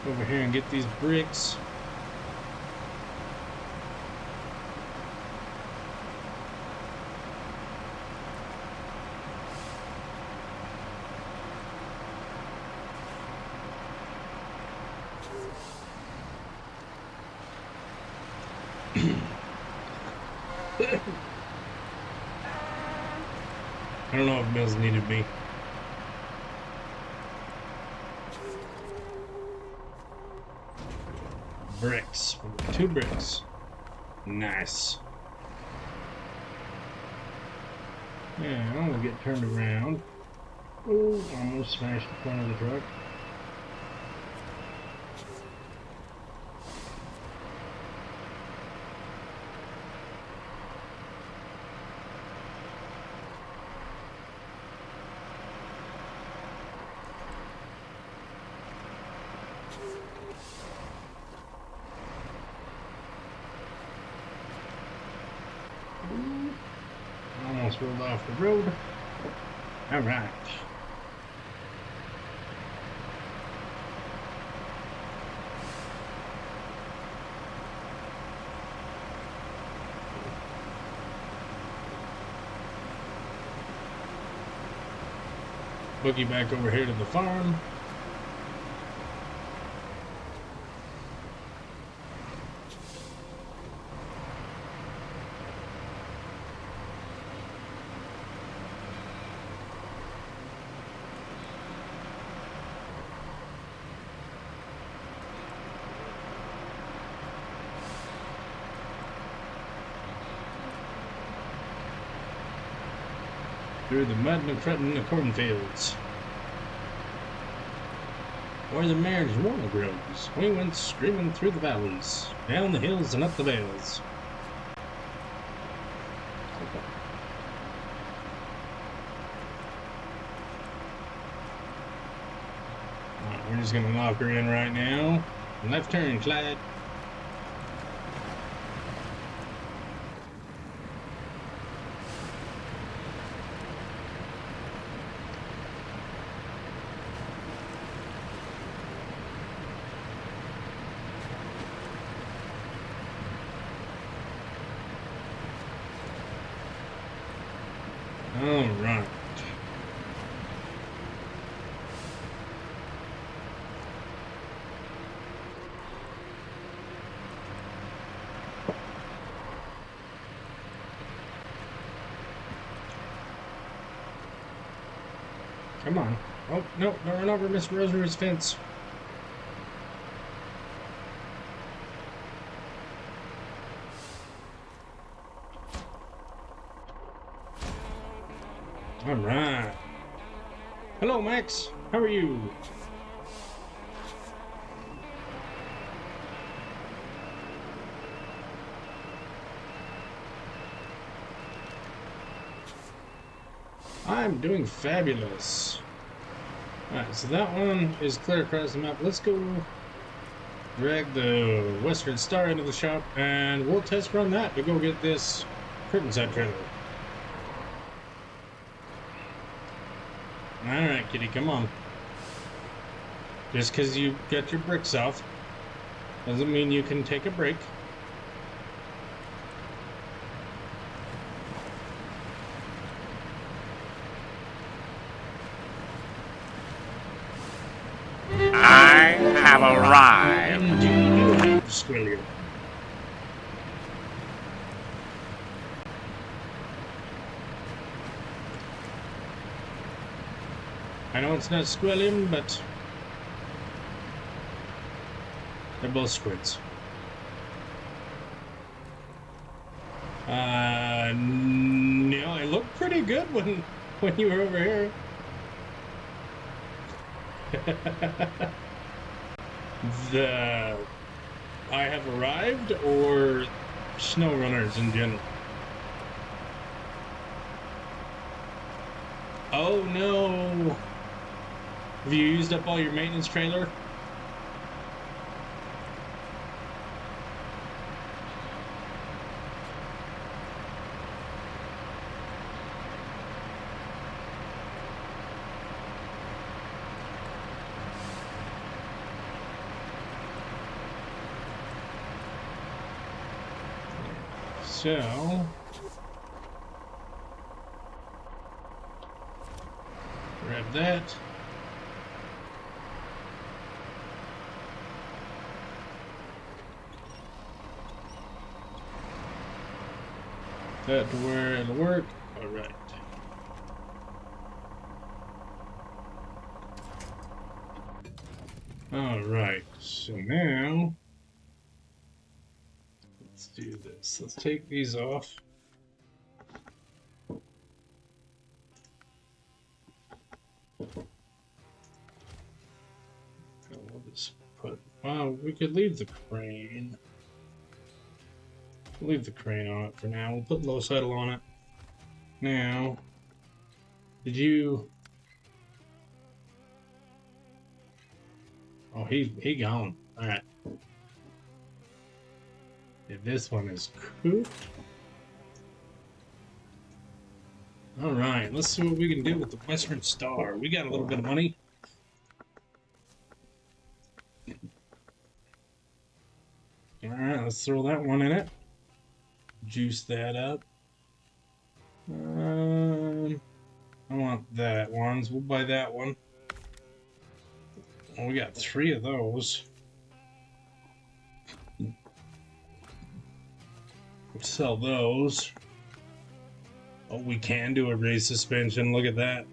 Over here and get these bricks. I don't know if Mills needed me. Bricks. 2 bricks. Nice. Yeah, I'm gonna get turned around. Ooh, almost smashed the front of the truck. Almost rolled off the road. All right. Boogie back over here to the farm. Through the mud and the cornfields, where the marijuana grows, we went screaming through the valleys, down the hills and up the vales. Right, we're just gonna lock her in right now. Left turn, Clyde. All right. Come on. Oh, no, don't run over Miss Rosemary's fence. All right. Hello, Max. How are you? I'm doing fabulous. Alright, so that one is clear across the map. Let's go drag the Western Star into the shop and we'll test run that to go get this curtain side trailer. Alright, kitty, come on. Just because you get your bricks off doesn't mean you can take a break. I have arrived. And you have Squilliam. I know it's not Squilliam, but they're both squids. No, it looked pretty good when you were over here. I have arrived, or snow runners in general. Oh no! Have you used up all your maintenance trailer? So, grab that. That to where it'll work. All right. All right. So now, let's do this. Let's take these off. We'll just put. Well, we could leave the crane. We'll leave the crane on it for now. We'll put low settle on it. Now, did you? Oh, he gone. All right. Yeah, this one is cooked. All right, let's see what we can do with the Western Star. We got a little bit of money. All right, let's throw that one in it. Juice that up. I want that one, so we'll buy that one. Oh, we got 3 of those. Sell those. Oh, we can do a raised suspension. Look at that.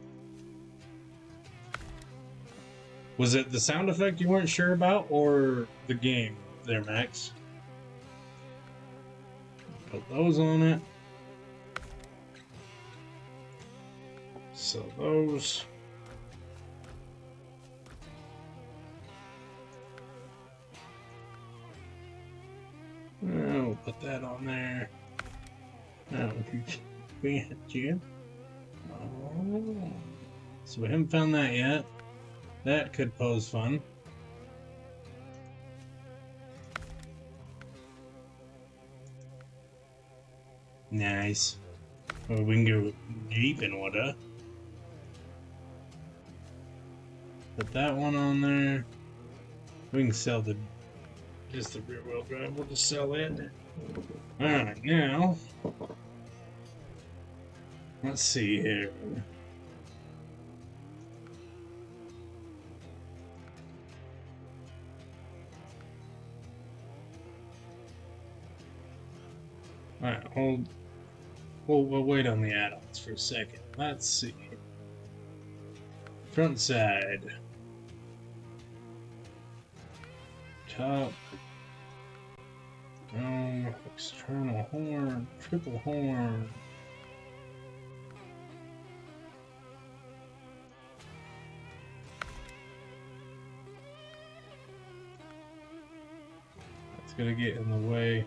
Was it the sound effect you weren't sure about, or the game there, Max? Put those on it. Sell those. We'll put that on there. Oh, Jim. Oh. So we haven't found that yet. That could pose fun. Nice. Well, we can go jeeping with her. Put that one on there. We can sell just the rear wheel drive. We'll just sell it. Alright, now let's see here. Alright, we'll wait on the add-ons for a second. Let's see. Front side. Top. External horn. Triple horn. That's gonna get in the way.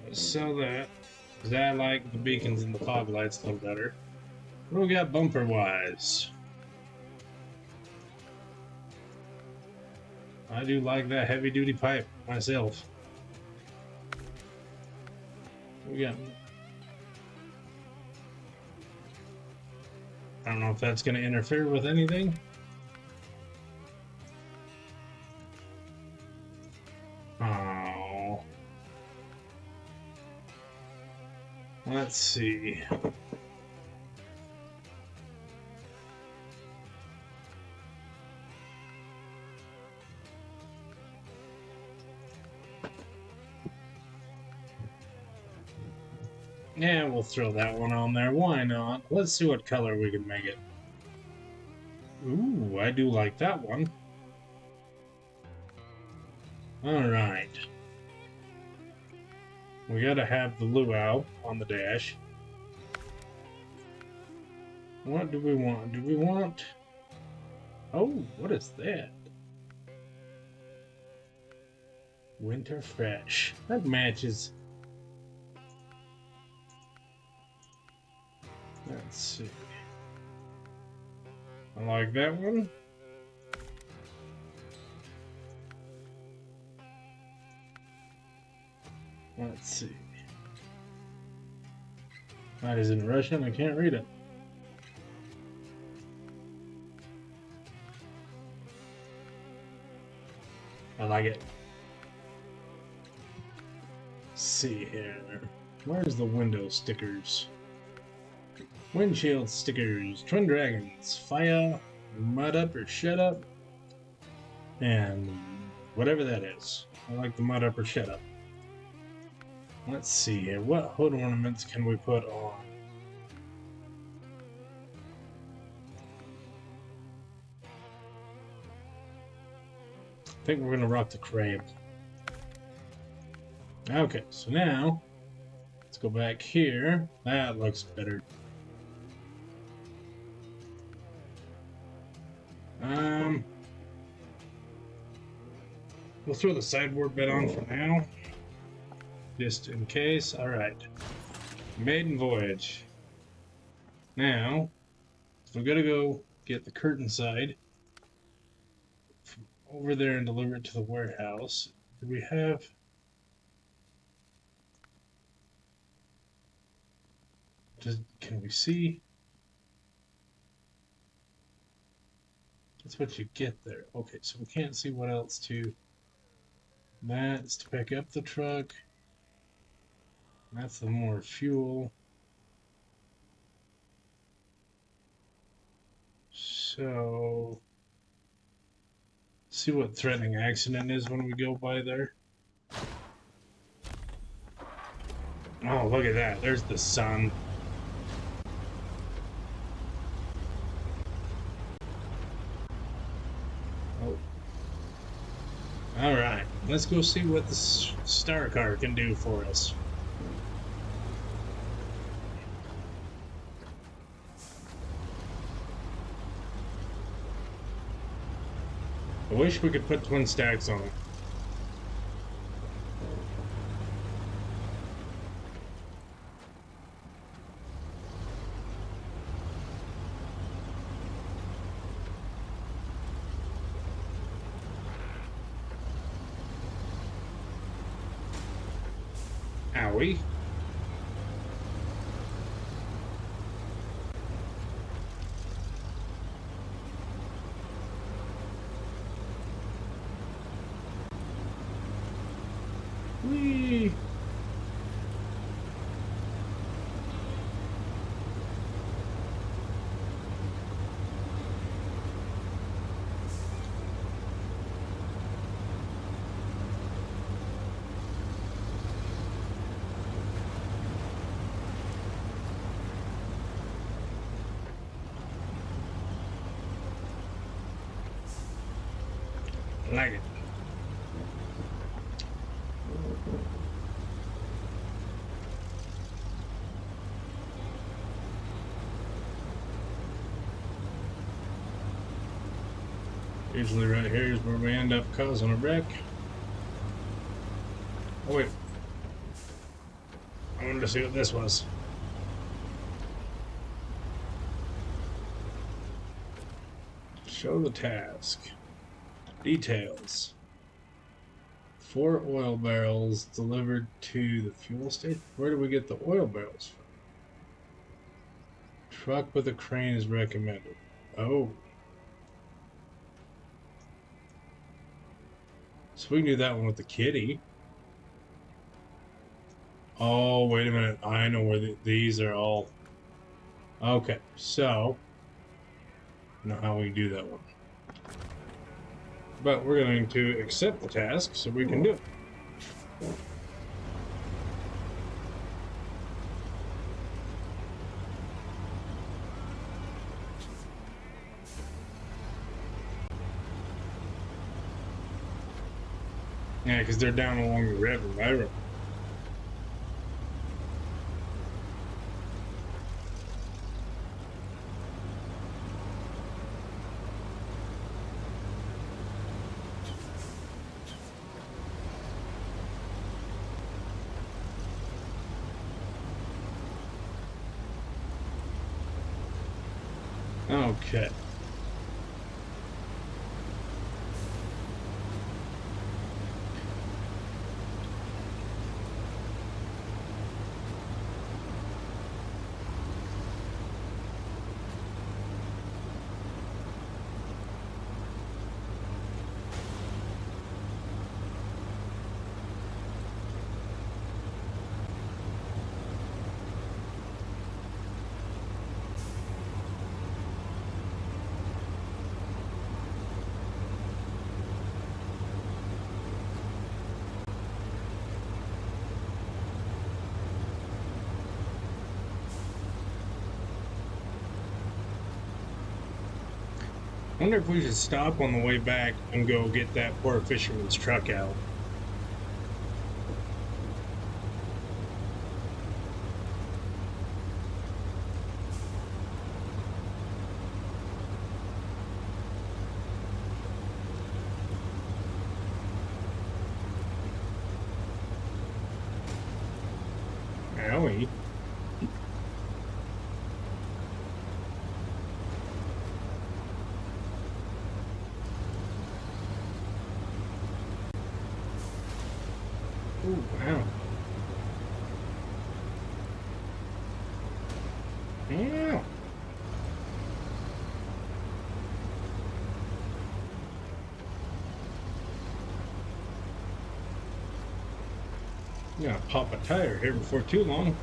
Let's sell that. Because I like the beacons and the fog lights a little better. What do we got bumper wise? I do like that heavy duty pipe myself. We got. I don't know if that's going to interfere with anything. Let's see. Yeah, we'll throw that one on there. Why not? Let's see what color we can make it. Ooh, I do like that one. Alright. We gotta have the luau on the dash. What do we want? Do we want... Oh, what is that? Winter Fresh. That matches. Let's see. I like that one. Let's see. That is in Russian. I can't read it. I like it. Let's see here. Where's the window stickers? Windshield stickers. Twin Dragons. Fire. Mud up or shut up. And whatever that is. I like the mud up or shut up. Let's see here. What hood ornaments can we put on? I think we're going to rock the crab. Okay, so now let's go back here. That looks better. We'll throw the sideboard bed on for now, just in case. All right, maiden voyage. Now, we're gonna go get the curtain side from over there and deliver it to the warehouse. Do we have? Can we see? That's what you get there. Okay, so we can't see what else to. That's to pick up the truck. That's the more fuel. So, see what threatening accident is when we go by there. Oh, look at that. There's the sun. Oh. Alright, let's go see what the star car can do for us. I wish we could put twin stacks on it. Owie. Whee! I like it. Usually right here is where we end up causing a wreck. Oh wait. I wanted to see what this was. Show the task. Details. 4 oil barrels delivered to the fuel station. Where do we get the oil barrels from? Truck with a crane is recommended. Oh. So we can do that one with the kitty. Oh, wait a minute. I know where these are all. Okay, so I know how we do that one. But we're going to accept the task so we can do it. Yeah, because they're down along the river. I remember. Okay. I wonder if we should stop on the way back and go get that poor fisherman's truck out. Owie. Ooh, wow. Yeah. Gonna pop a tire here before too long.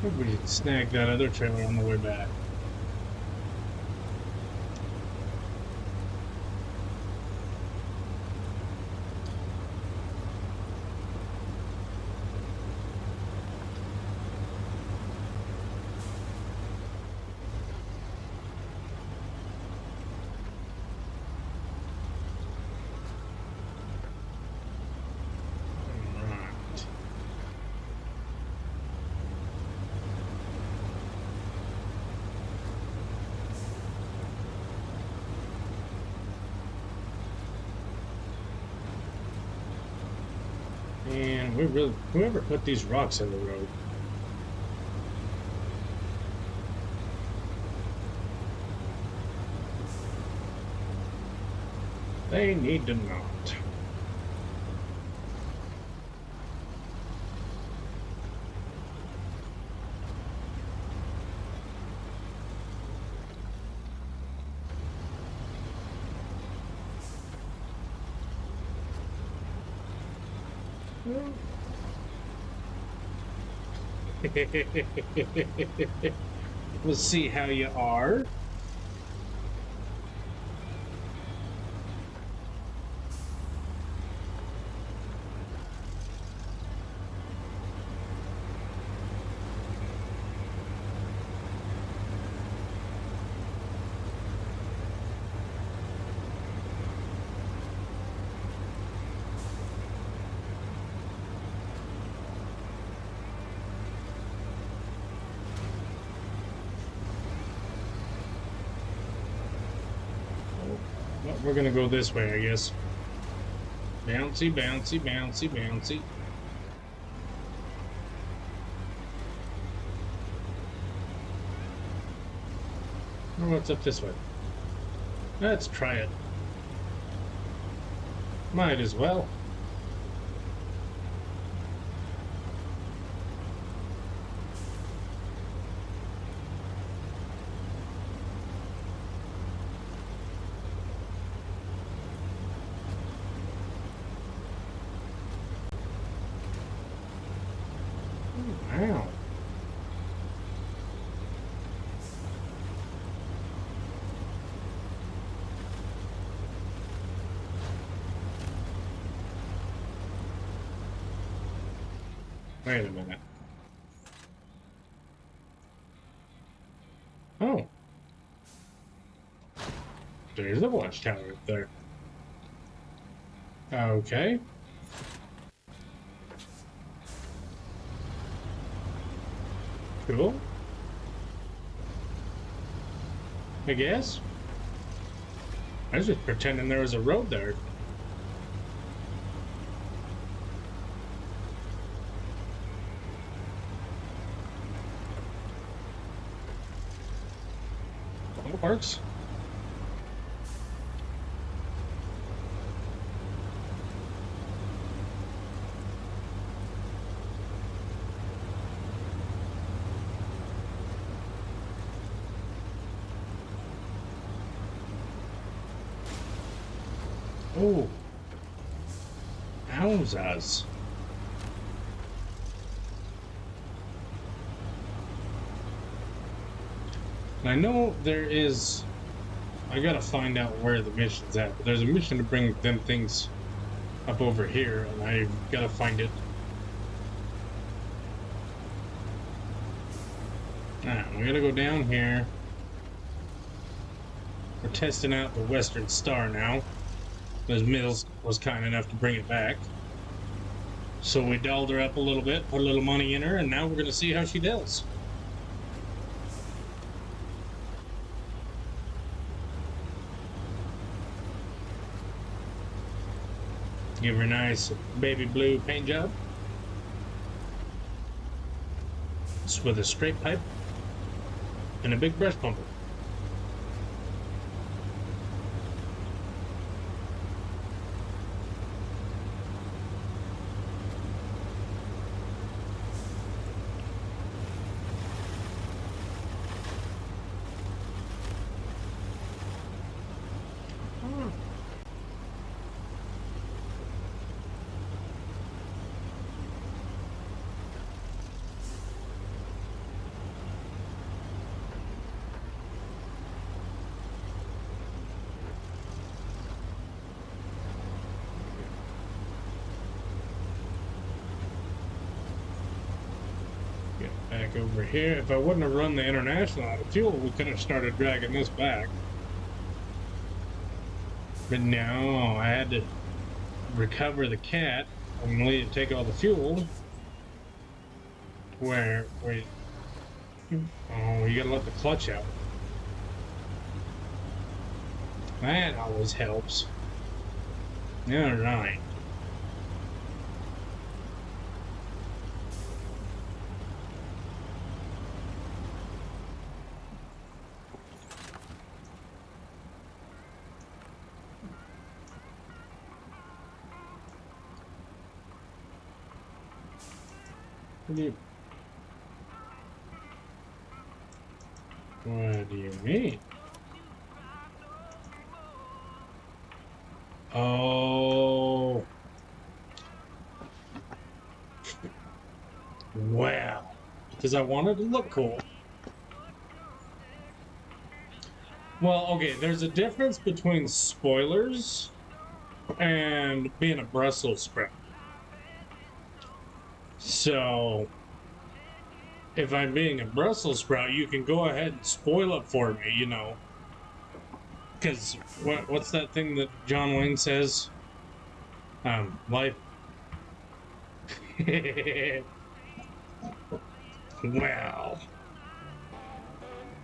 Maybe we should snag that other trailer on the way back. Right. And whoever put these rocks in the road. They need to not. We'll see how you are. we're gonna go this way, I guess. Bouncy, bouncy, bouncy, bouncy. Oh, what's up this way? Let's try it. Might as well. Wow. Wait a minute. Oh. There's a watchtower up there. Okay. Cool. I guess. I was just pretending there was a road there. It works. Oh. Wowzers. And I know there is... I gotta find out where the mission's at, but there's a mission to bring them things up over here, and I gotta find it. Alright, we gotta go down here. We're testing out the Western Star now. Because Mills was kind enough to bring it back. So we dolled her up a little bit, put a little money in her, and now we're gonna see how she does. Give her a nice baby blue paint job. Just with a straight pipe and a big brush pumper. Back over here. If I wouldn't have run the International out of fuel, we could have started dragging this back. But no, I had to recover the cat and leave it take all the fuel. Where wait. Oh, you gotta let the clutch out. That always helps. Alright. What do you mean? Oh. Well, because I wanted to look cool. Well, okay, there's a difference between spoilers and being a Brussels sprout. So, if I'm being a Brussels sprout, you can go ahead and spoil it for me, you know. Because what's that thing that John Wayne says? Life. Well.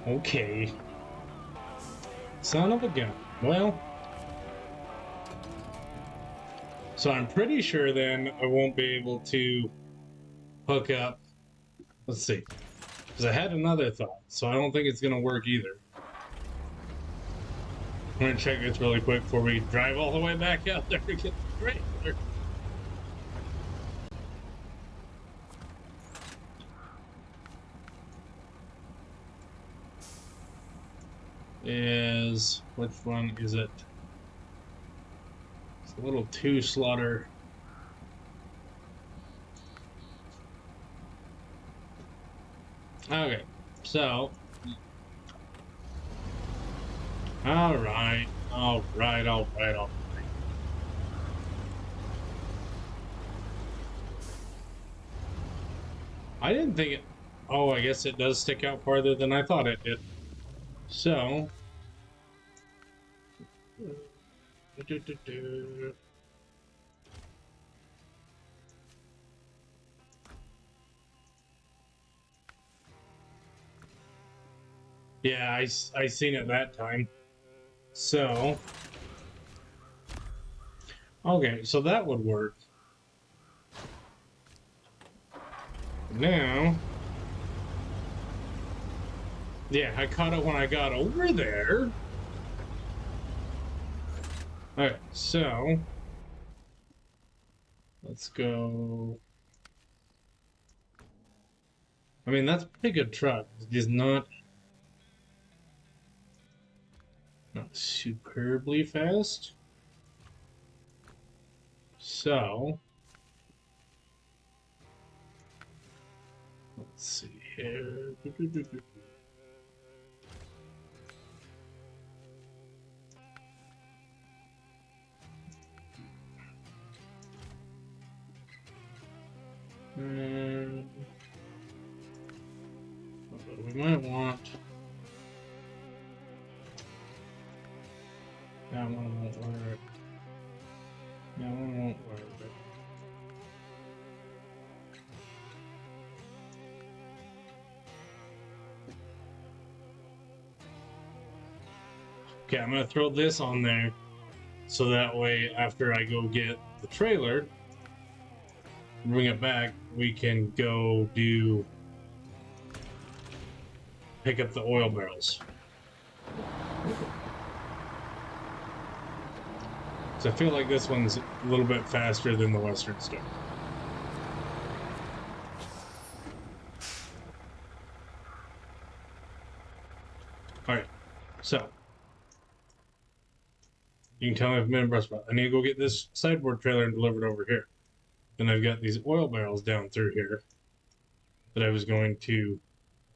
Okay. Son of a gun. Well, So I'm pretty sure then I won't be able to hook up. Let's see. Because I had another thought, so I don't think it's going to work either. I'm going to check this really quick before we drive all the way back out there to get the trailer. Which one is it? It's a little two slaughter. Okay, so all right. I didn't think it. Oh, I guess it does stick out farther than I thought it did. So. Yeah, I seen it that time. So. Okay, so that would work. Now. Yeah, I caught it when I got over there. Alright, so. Let's go. I mean, that's a pretty good truck. It's not superbly fast. So. Let's see here. We might want that one won't work. That one won't work. Okay, I'm gonna throw this on there so that way after I go get the trailer, bring it back, we can go pick up the oil barrels. So I feel like this one's a little bit faster than the Western Star. Alright, so you can tell me if I'm in a brush spot. I need to go get this sideboard trailer and deliver it over here. Then I've got these oil barrels down through here that I was going to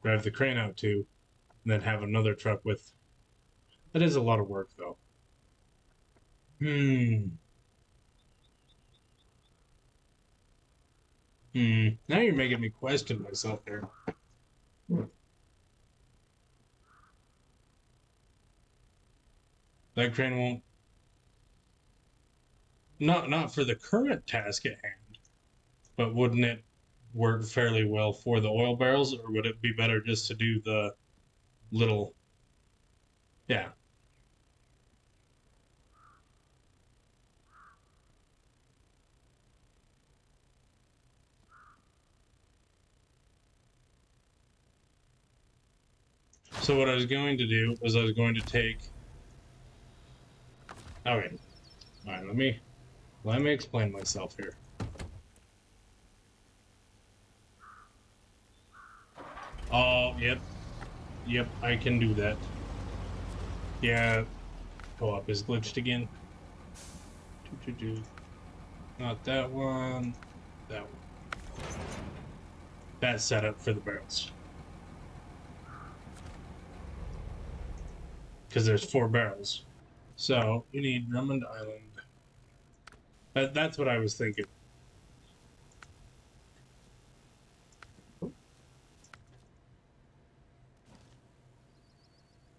drive the crane out to, and then have another truck with. That is a lot of work, though. Now you're making me question myself here. That crane won't. Not for the current task at hand, but wouldn't it work fairly well for the oil barrels, or would it be better just to do the little? Yeah. So what I was going to do was I was going to take. Okay. All right. Let me explain myself here. Oh, yep. I can do that. Yeah. Co-op is glitched again. Not that one. That one. That's set up for the barrels. Because there's 4 barrels. So you need Drummond Island. That's what I was thinking.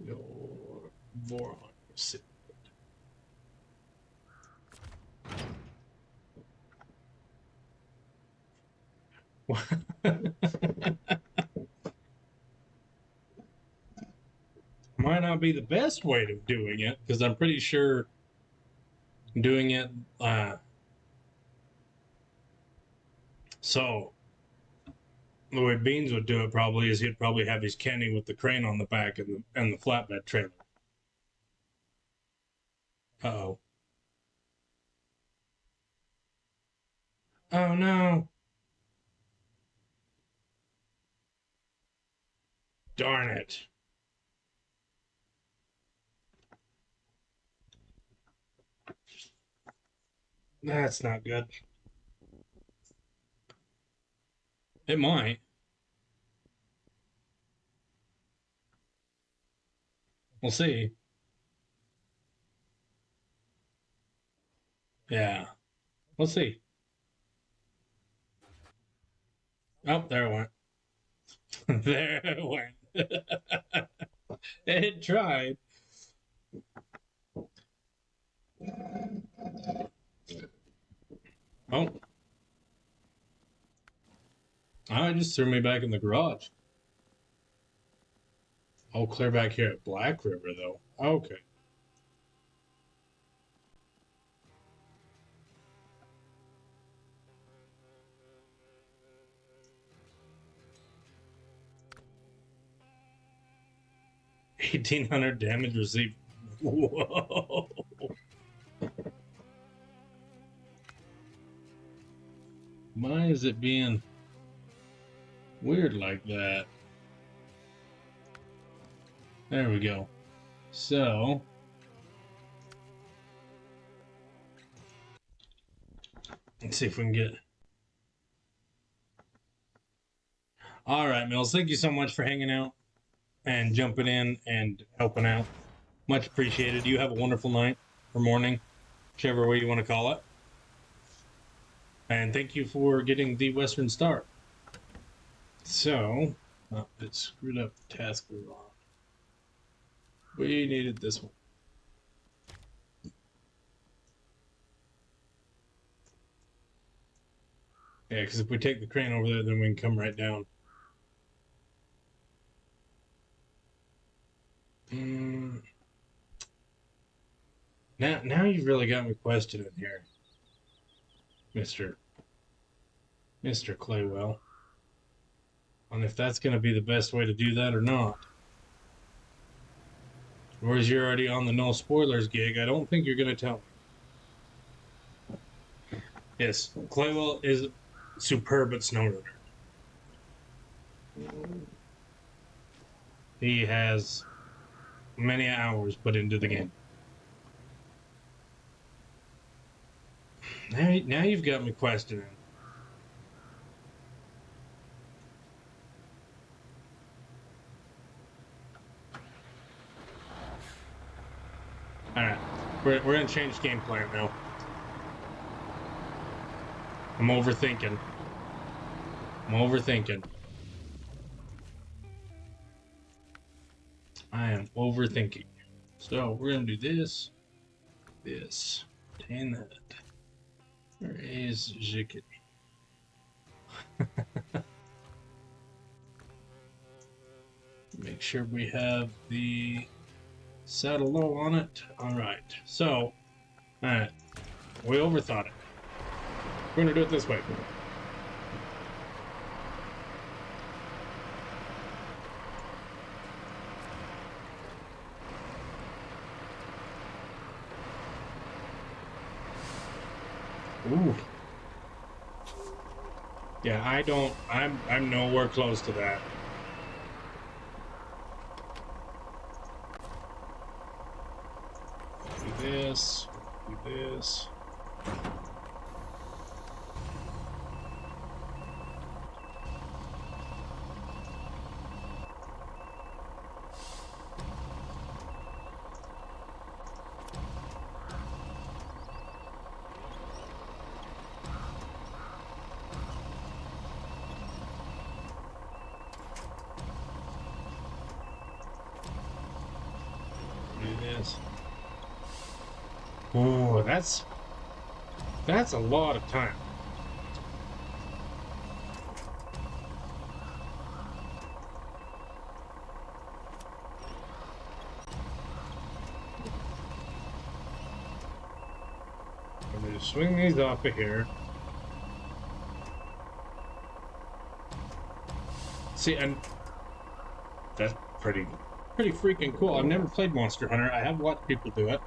Your Voron sit. Might not be the best way of doing it, because I'm pretty sure doing it So the way Beans would do it probably is he'd probably have his Kenny with the crane on the back and the flatbed trailer. Uh-oh. Oh no. Darn it. That's not good. It might. We'll see. Yeah. We'll see. Oh, there it went. There it went. It tried. Oh. Oh, it just threw me back in the garage. Oh, clear back here at Black River, though. Okay. $1,800 damage received. Whoa. Why is it being weird like that? There we go. So, let's see if we can get. All right, Mills. Thank you so much for hanging out and jumping in and helping out. Much appreciated. You have a wonderful night or morning, whichever way you want to call it. And thank you for getting the Western Star. So, oh, it screwed up the task we were on. We needed this one. Yeah, because if we take the crane over there, then we can come right down. Now you've really got me questioning here, Mr. Claywell, on if that's going to be the best way to do that or not. Whereas you're already on the no spoilers gig, I don't think you're going to tell me. Yes, Claywell is superb at SnowRunner. He has many hours put into the game. Now you've got me questioning. Alright, we're going to change game plan now. I'm overthinking. I am overthinking. So we're going to do this, and that. Where is Jickety? Make sure we have the saddle low on it. Alright, so, alright, we overthought it. We're going to do it this way. Ooh. Yeah, I'm nowhere close to that. Do this. Oh, that's a lot of time. I'm going to swing these off of here. See, and that's pretty freaking cool. I've never played Monster Hunter. I have watched people do it.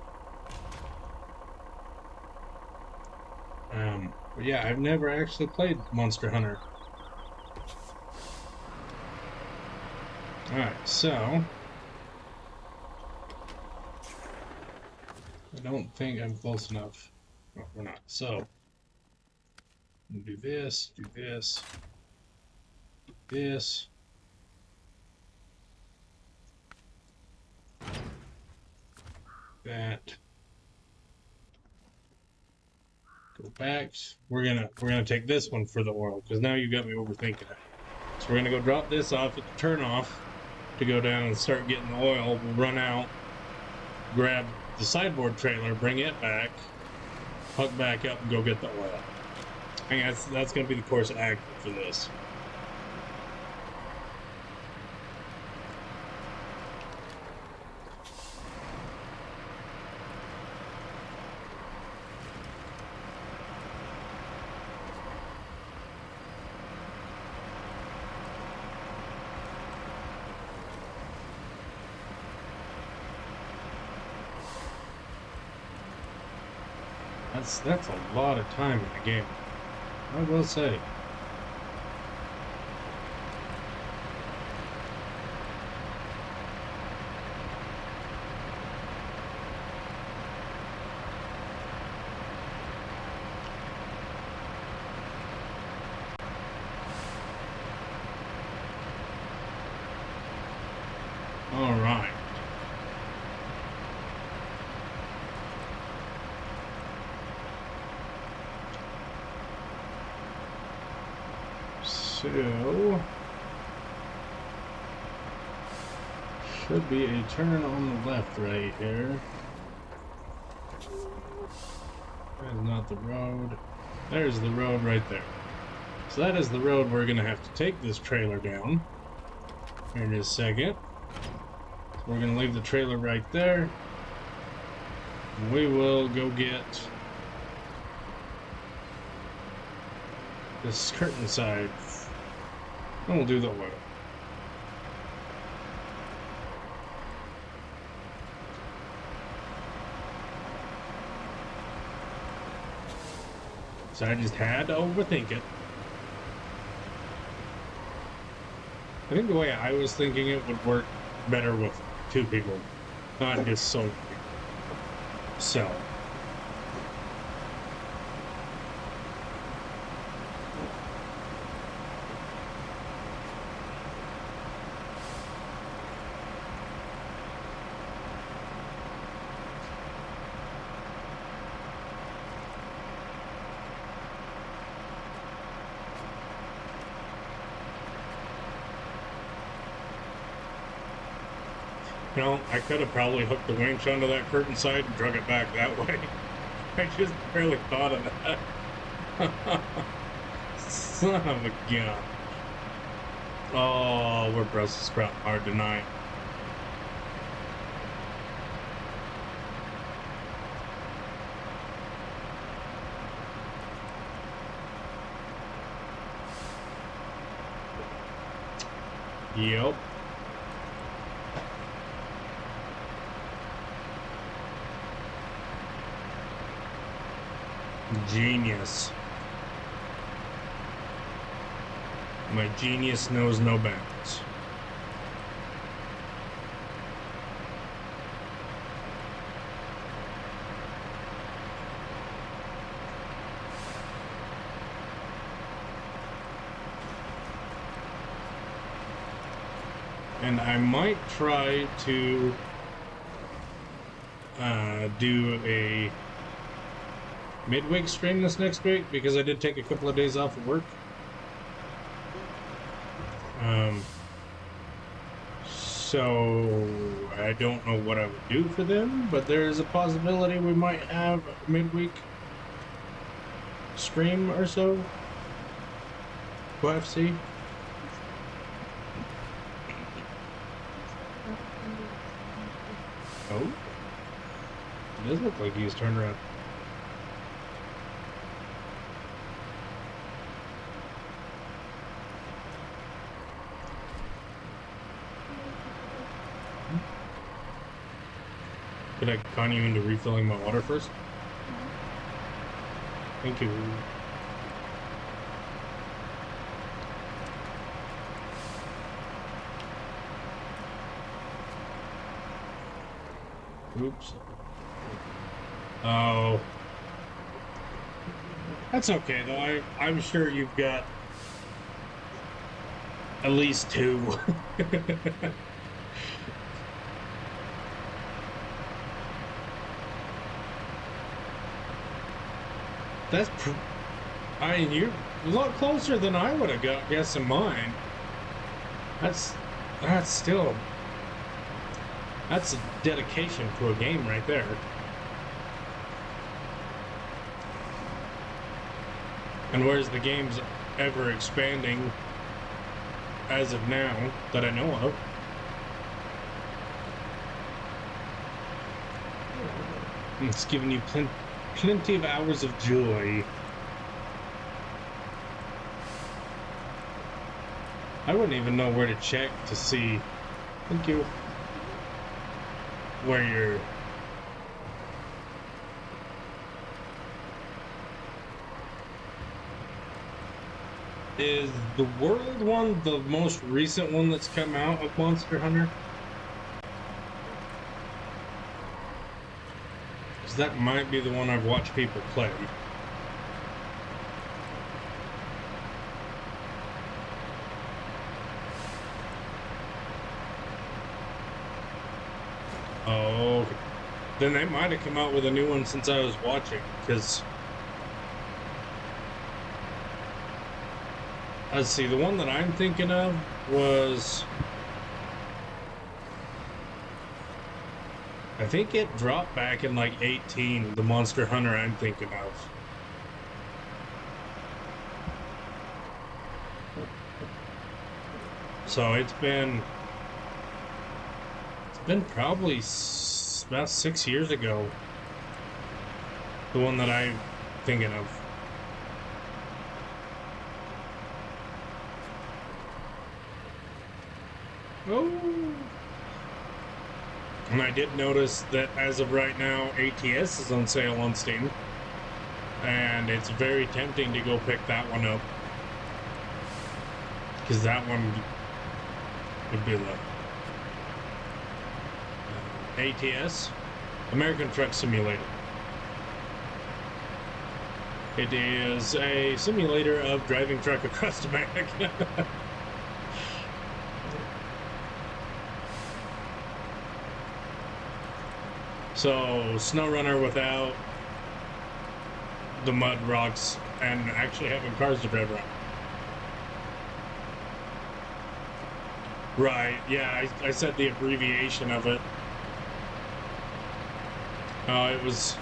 But yeah, I've never actually played Monster Hunter. Alright, so I don't think I'm close enough. No, we're not. So do this, do this, do this. That. Go back. We're gonna take this one for the oil, because now you got me overthinking it. So we're gonna go drop this off at the turn off to go down and start getting the oil. We'll run out, grab the sideboard trailer, bring it back, hook back up, and go get the oil. I think that's gonna be the course of action for this. That's a lot of time in the game, I will say. All right. So, should be a turn on the left right here. That is not the road. There's the road right there. So that is the road we're gonna have to take this trailer down here in a second. So we're gonna leave the trailer right there. We will go get this curtain side, and we'll do the oil. So I just had to overthink it. I think the way I was thinking it would work better with 2 people, not just solo people. So. You know, I could have probably hooked the winch onto that curtain side and drug it back that way. I just barely thought of that. Son of a gun. Oh, we're Brussels sprout hard tonight. Yep. Genius. My genius knows no bounds. And I might try to do a midweek stream this next week, because I did take a couple of days off of work. So I don't know what I would do for them, but there is a possibility we might have a midweek stream or so. We'll have to see. Oh, it does look like he's turned around. Could I con you into refilling my water first? Thank you. Oops. Oh. That's okay, though. I'm sure you've got at least two. I mean, you're a lot closer than I would have got guessing mine. That's still... That's a dedication to a game right there. And whereas the game's ever expanding as of now, that I know of. It's giving you plenty of hours of joy. I wouldn't even know where to check to see. Thank you. Where you're... Is the World one the most recent one that's come out of Monster Hunter? Because that might be the one I've watched people play. Oh, then they might have come out with a new one since I was watching, because... Let's see, the one that I'm thinking of was... I think it dropped back in like 18, the Monster Hunter I'm thinking of. So it's been probably about 6 years ago. The one that I'm thinking of. Oh. And I did notice that as of right now, ATS is on sale on Steam. And it's very tempting to go pick that one up. Because that one would be the ATS, American Truck Simulator. It is a simulator of driving truck across America. So, SnowRunner without the mud rocks and actually having cars to drive around. Right, yeah, I said the abbreviation of it. It was...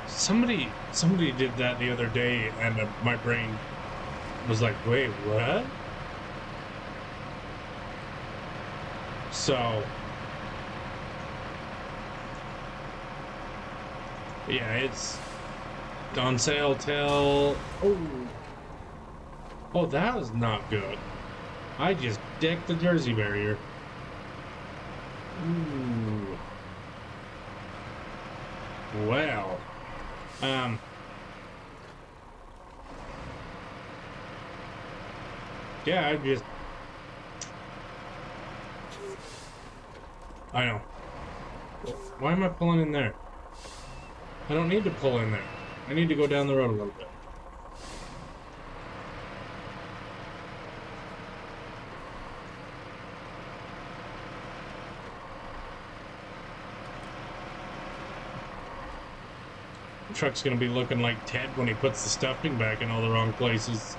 Somebody did that the other day, and my brain was like, wait, what? So... Yeah, it's on sale till... Oh, that was not good. I just decked the Jersey barrier. Ooh. Well. Yeah, I know. Why am I pulling in there? I don't need to pull in there. I need to go down the road a little bit. The truck's gonna be looking like Ted when he puts the stuffing back in all the wrong places.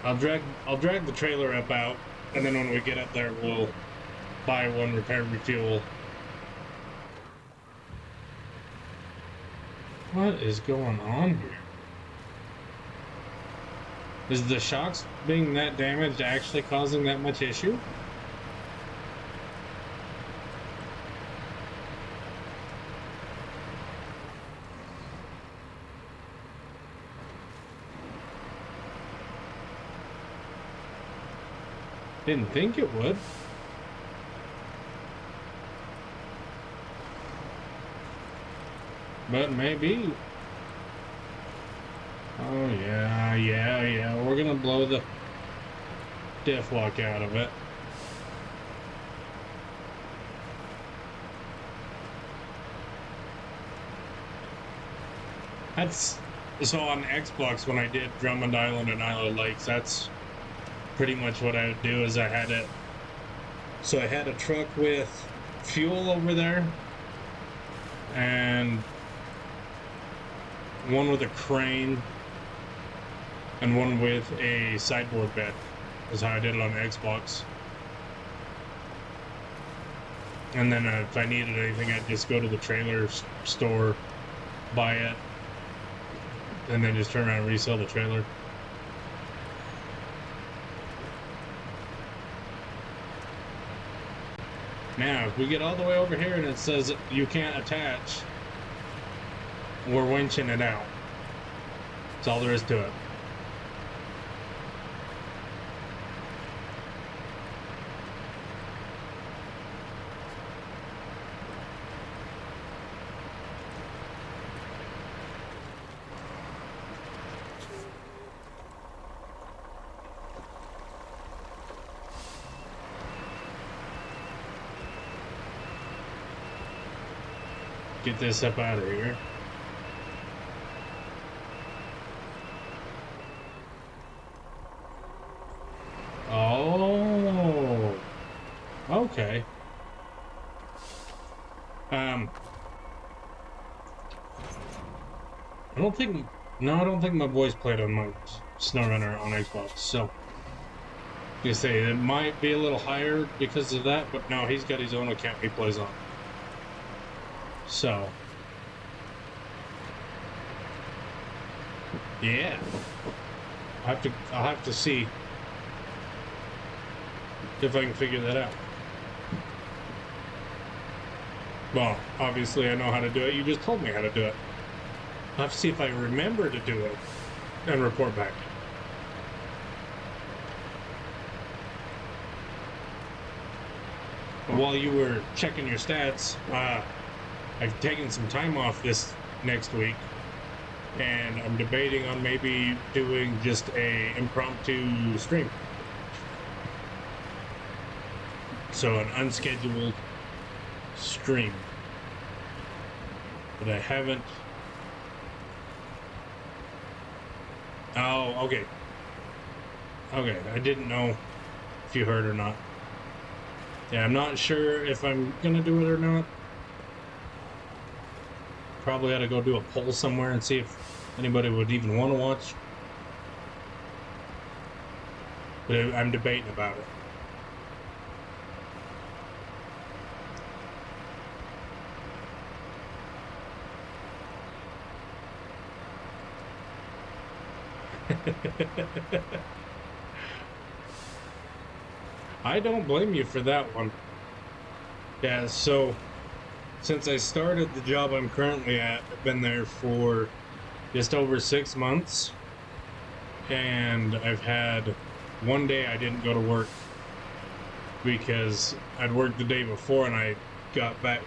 I'll drag the trailer up out, and then when we get up there, we'll buy one, repair, refuel. What is going on here? Is the shocks being that damaged actually causing that much issue? Didn't think it would. But maybe. Oh, yeah. We're gonna blow the diff lock out of it. That's so on Xbox when I did Drummond Island and Isle Lakes, that's pretty much what I would do is I had a truck with fuel over there and one with a crane and one with a sideboard bed is how I did it on Xbox. And then if I needed anything, I'd just go to the trailer store, buy it, and then just turn around and resell the trailer. Now, if we get all the way over here and it says you can't attach, we're winching it out. That's all there is to it. Get this up out of here. Oh, okay. I don't think my boys played on my SnowRunner on Xbox, so you say it might be a little higher because of that, but no, he's got his own account he plays on. So, yeah, I'll have to see if I can figure that out. Well, obviously I know how to do it. You just told me how to do it. I'll have to see if I remember to do it and report back. While you were checking your stats, I've taken some time off this next week, and I'm debating on maybe doing just a impromptu stream. So an unscheduled stream. But I haven't... Oh, okay. Okay, I didn't know if you heard or not. Yeah, I'm not sure if I'm gonna do it or not. Probably ought to go do a poll somewhere and see if anybody would even want to watch. But I'm debating about it. I don't blame you for that one. Yeah, so since I started the job I'm currently at, I've been there for just over 6 months, and I've had one day I didn't go to work because I'd worked the day before and I got back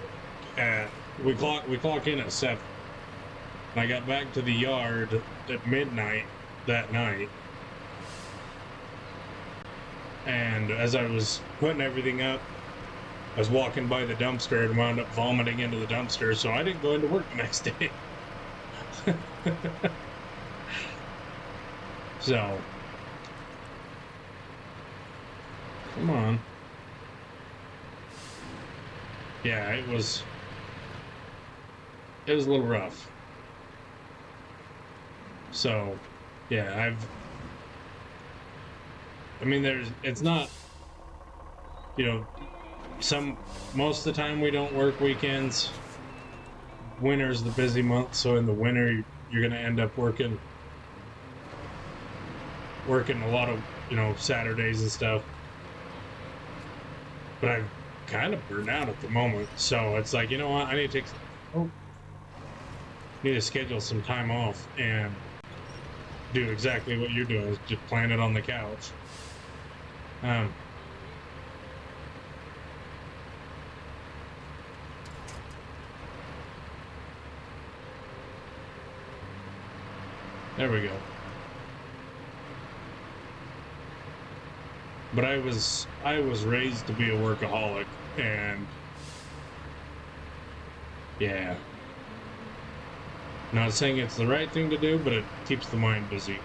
at we clock in at 7. And I got back to the yard at midnight that night. And as I was putting everything up, I was walking by the dumpster and wound up vomiting into the dumpster, so I didn't go into work the next day. So, come on. Yeah, it was a little rough. So, yeah, it's not, most of the time we don't work weekends. Winter's the busy month, so in the winter you're gonna end up working a lot of, Saturdays and stuff. But I'm kind of burnt out at the moment, so it's like, you know what, I need to schedule some time off and do exactly what you're doing, is just plan it on the couch. There we go. But I was raised to be a workaholic, and yeah. Not saying it's the right thing to do, but it keeps the mind busy.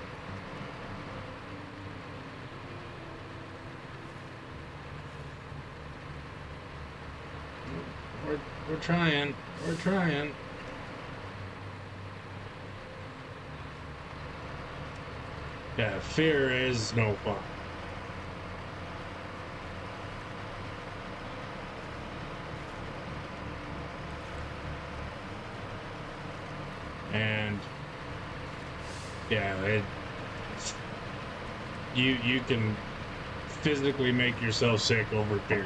We're trying. We're trying. Yeah, fear is no fun. And yeah, you can physically make yourself sick over fear.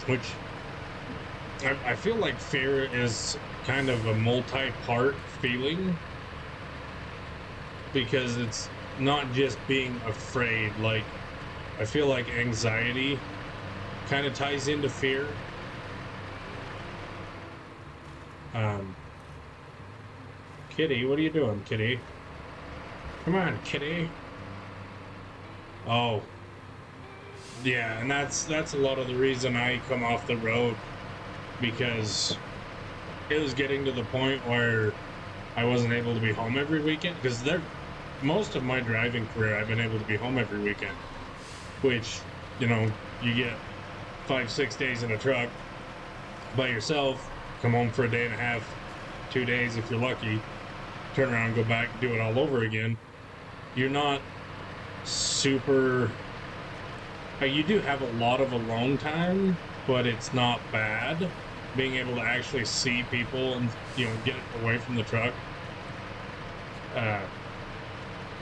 Which I feel like fear is kind of a multi-part feeling, because it's not just being afraid. Like, I feel like anxiety kind of ties into fear. Kitty, what are you doing, Kitty? Come on, Kitty. Oh, yeah, and that's a lot of the reason I come off the road, because it was getting to the point where I wasn't able to be home every weekend, because most of my driving career I've been able to be home every weekend, which, you know, you get 5-6 days in a truck by yourself, come home for a day and a half, 2 days if you're lucky, turn around, go back, do it all over again. You're not super, you do have a lot of alone time, but it's not bad. Being able to actually see people and, you know, get away from the truck.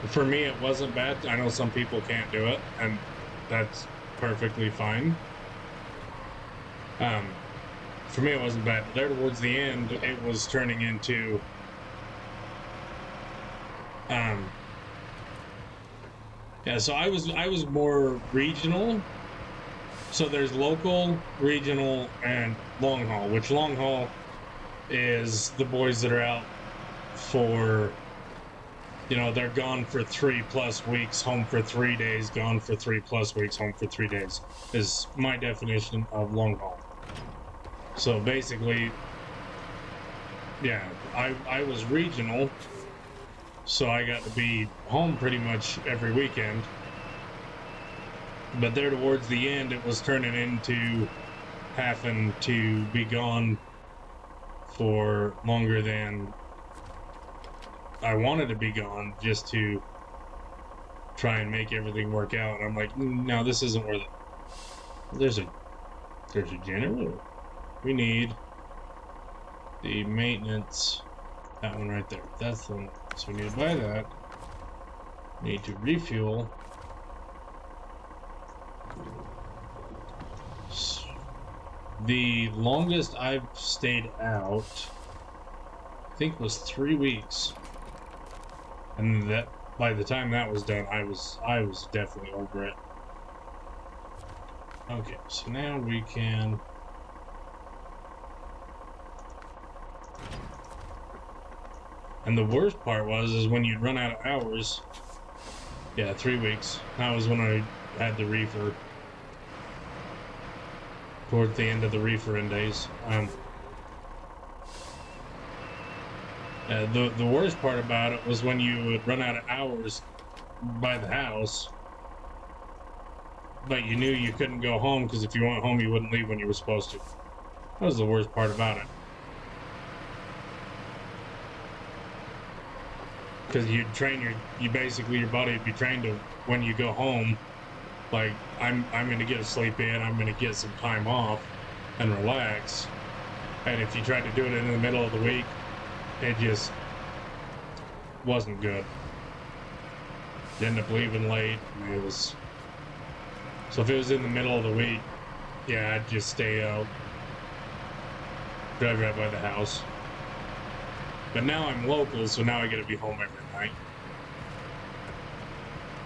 For me, it wasn't bad. I know some people can't do it, and that's perfectly fine. For me, it wasn't bad. But there towards the end, it was turning into yeah, so I was more regional. So there's local, regional, and long haul, which long haul is the boys that are out for, you know, they're gone for 3+ weeks, home for 3 days, gone for 3+ weeks, home for 3 days, is my definition of long haul. So basically, yeah, I was regional, so I got to be home pretty much every weekend. But there towards the end, it was turning into having to be gone for longer than I wanted to be gone, just to try and make everything work out. And I'm like, no, this isn't worth it. There's a generator. We need the maintenance. That one right there. That's the one. So we need to buy that. Need to refuel. The longest I've stayed out, I think, was 3 weeks, and that by the time that was done, I was definitely over it. Okay, so now we can. And the worst part is when you'd run out of hours. Yeah, 3 weeks. That was when I had the reefer. Toward the end of the reefering days. The worst part about it was when you would run out of hours by the house, but you knew you couldn't go home, because if you went home, you wouldn't leave when you were supposed to. That was the worst part about it. Because you'd train your body would be trained to, when you go home, like, I'm going to get a sleep in, I'm going to get some time off and relax. And if you tried to do it in the middle of the week, it just wasn't good. You end up leaving late. So if it was in the middle of the week, yeah, I'd just stay out, drive right by the house. But now I'm local, so now I get to be home every night,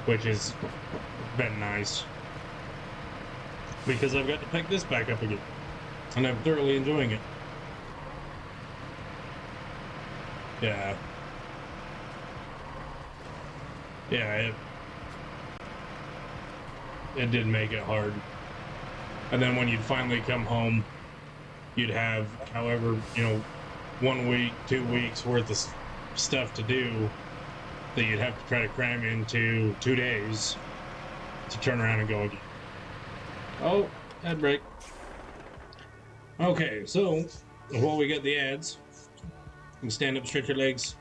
which has been nice, because I've got to pick this back up again, and I'm thoroughly enjoying it. Yeah. Yeah, it did make it hard. And then when you'd finally come home, you'd have however, 1 week, 2 weeks worth of stuff to do that you'd have to try to cram into 2 days to turn around and go again. Oh, ad break. Okay, so while we get the ads, you can stand up, stretch your legs,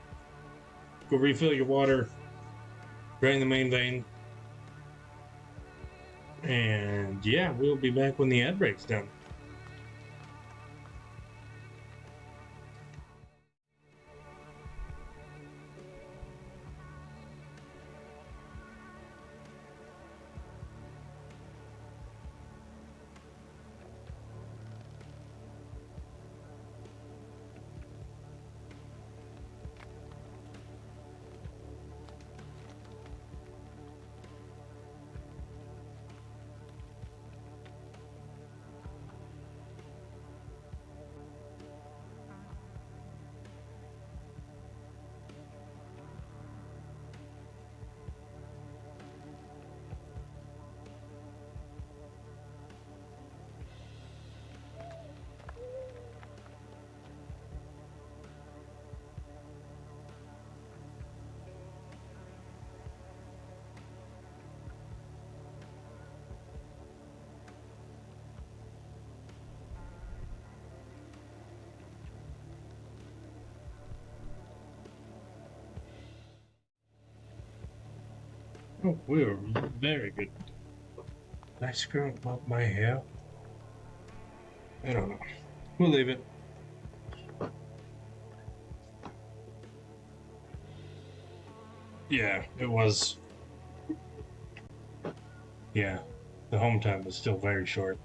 go refill your water, drain the main vein, and yeah, we'll be back when the ad break's done. Oh, we were very good. Did I screw up my hair? I don't know. We'll leave it. Yeah, it was. Yeah, the home time was still very short.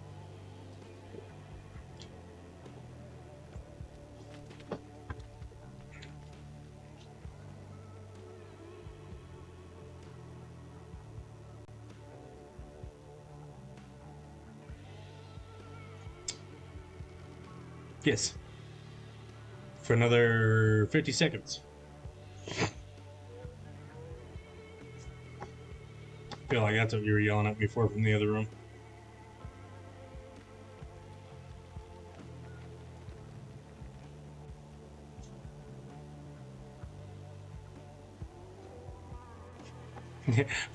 Yes. For another 50 seconds. I feel like that's what you were yelling at me for from the other room.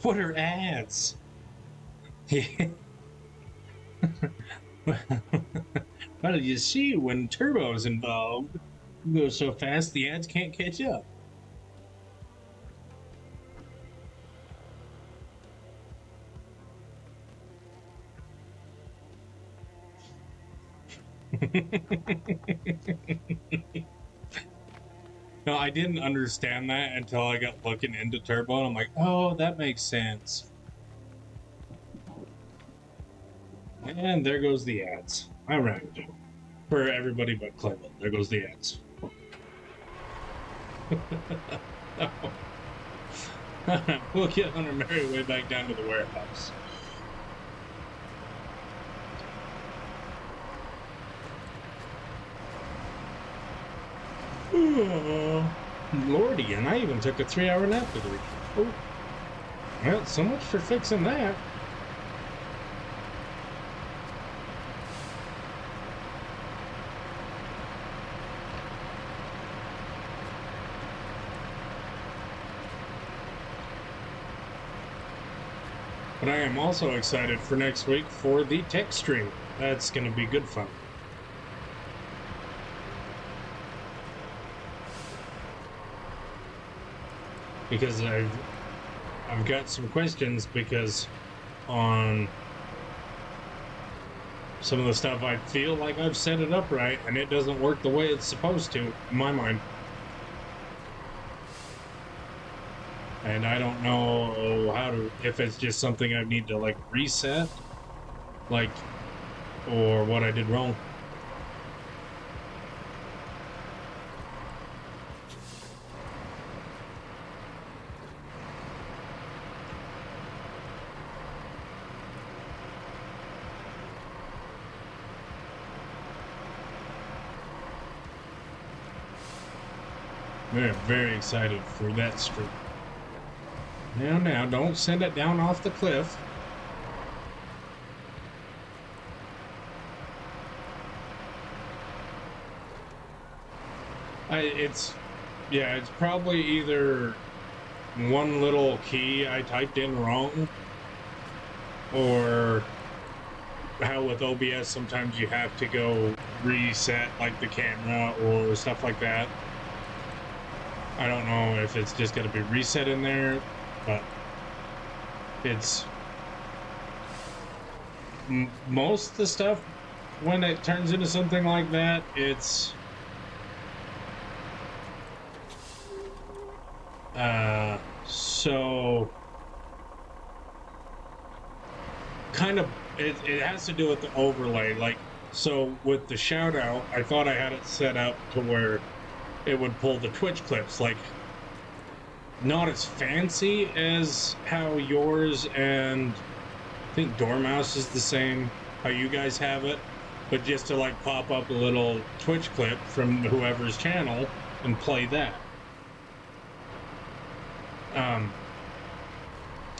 What are ads? Well, you see, when Turbo's involved, it goes so fast the ads can't catch up. No, I didn't understand that until I got looking into Turbo, and I'm like, oh, that makes sense. And there goes the ads. I ran it. For everybody but Clement. There goes the ads. We'll get on our merry way back down to the warehouse. Oh, Lordy, and I even took a 3-hour nap today. Oh, well, so much for fixing that. But I am also excited for next week for the tech stream. That's going to be good fun. Because I've got some questions because on some of the stuff I feel like I've set it up right and it doesn't work the way it's supposed to in my mind. And I don't know how to, if it's just something I need to like reset, like, or what I did wrong. We're very excited for that stream. Now, don't send it down off the cliff. It's probably either one little key I typed in wrong, or how with OBS sometimes you have to go reset like the camera or stuff like that. I don't know if it's just going to be reset in there, but it's most of the stuff when it turns into something like that, it's so kind of it has to do with the overlay. Like, so with the shout out, I thought I had it set up to where it would pull the Twitch clips, like not as fancy as how yours and I think Dormouse is the same, how you guys have it, but just to like pop up a little Twitch clip from whoever's channel and play that.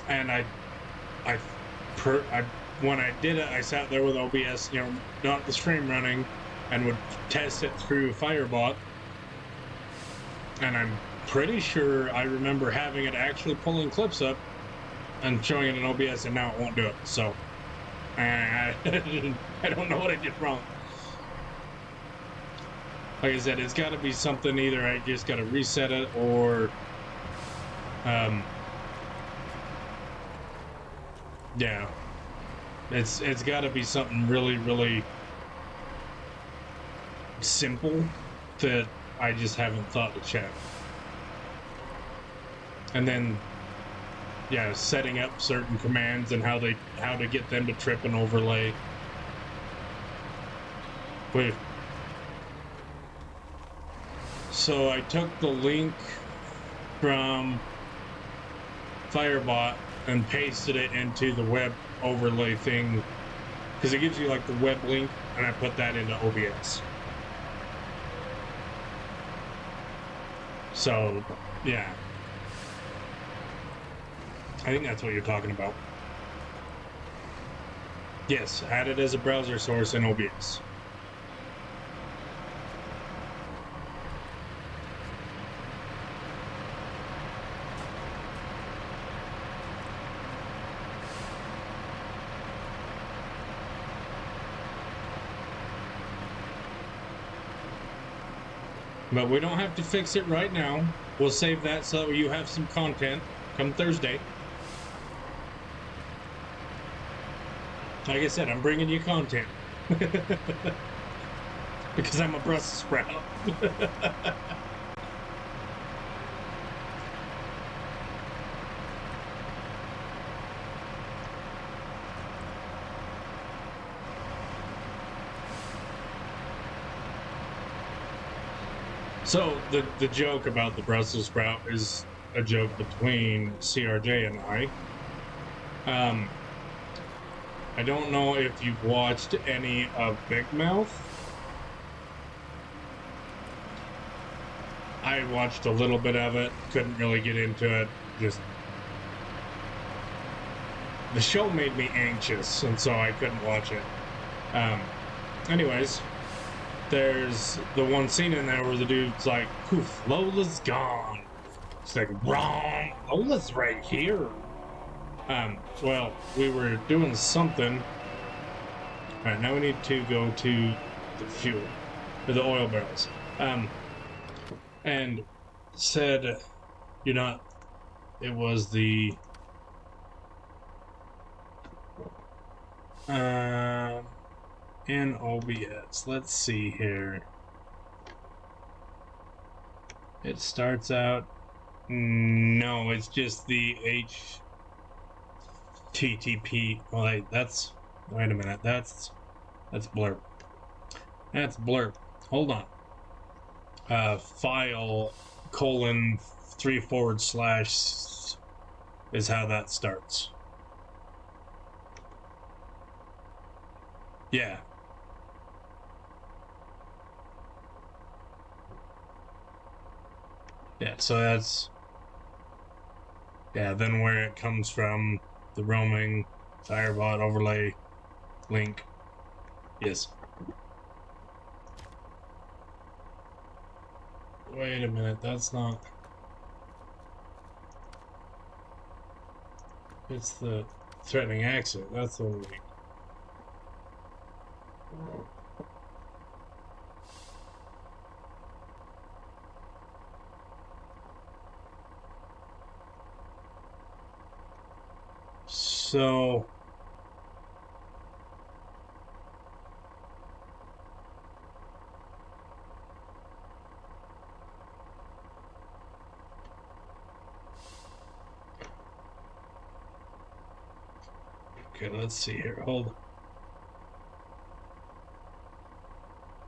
And when I did it, I sat there with OBS, not the stream running, and would test it through Firebot. And I'm pretty sure I remember having it actually pulling clips up and showing it in OBS, and now it won't do it. So I don't know what I did wrong. Like I said, it's got to be something. Either I just got to reset it, or yeah, it's got to be something really, really simple that I just haven't thought to check. And then, yeah, setting up certain commands and how to get them to trip and overlay. Wait. So I took the link from Firebot and pasted it into the web overlay thing, because it gives you like the web link, and I put that into OBS. So, yeah. I think that's what you're talking about. Yes, add it as a browser source in OBS. But we don't have to fix it right now. We'll save that so you have some content come Thursday. Like I said, I'm bringing you content. Because I'm a Brussels sprout. So the joke about the Brussels sprout is a joke between CRJ and I. I don't know if you've watched any of Big Mouth. I watched a little bit of it, couldn't really get into it. Just the show made me anxious, and so I couldn't watch it. Anyways, there's the one scene in there where the dude's like, poof, Lola's gone. It's like, wrong, Lola's right here. Well, we were doing something. All right, now we need to go to the fuel, or the oil barrels. And said, you're not, it was the, in OBS, let's see here. It starts out, no, it's just the HTTP. Oh, wait a minute, that's blurb. That's blurb. Hold on. File : 3/ is how that starts. Yeah. Yeah, so that's, yeah, then where it comes from, the roaming, Firebot overlay, link. Yes. Wait a minute, that's not. It's the threatening accident. That's the one we. So. Okay, let's see here. Hold on.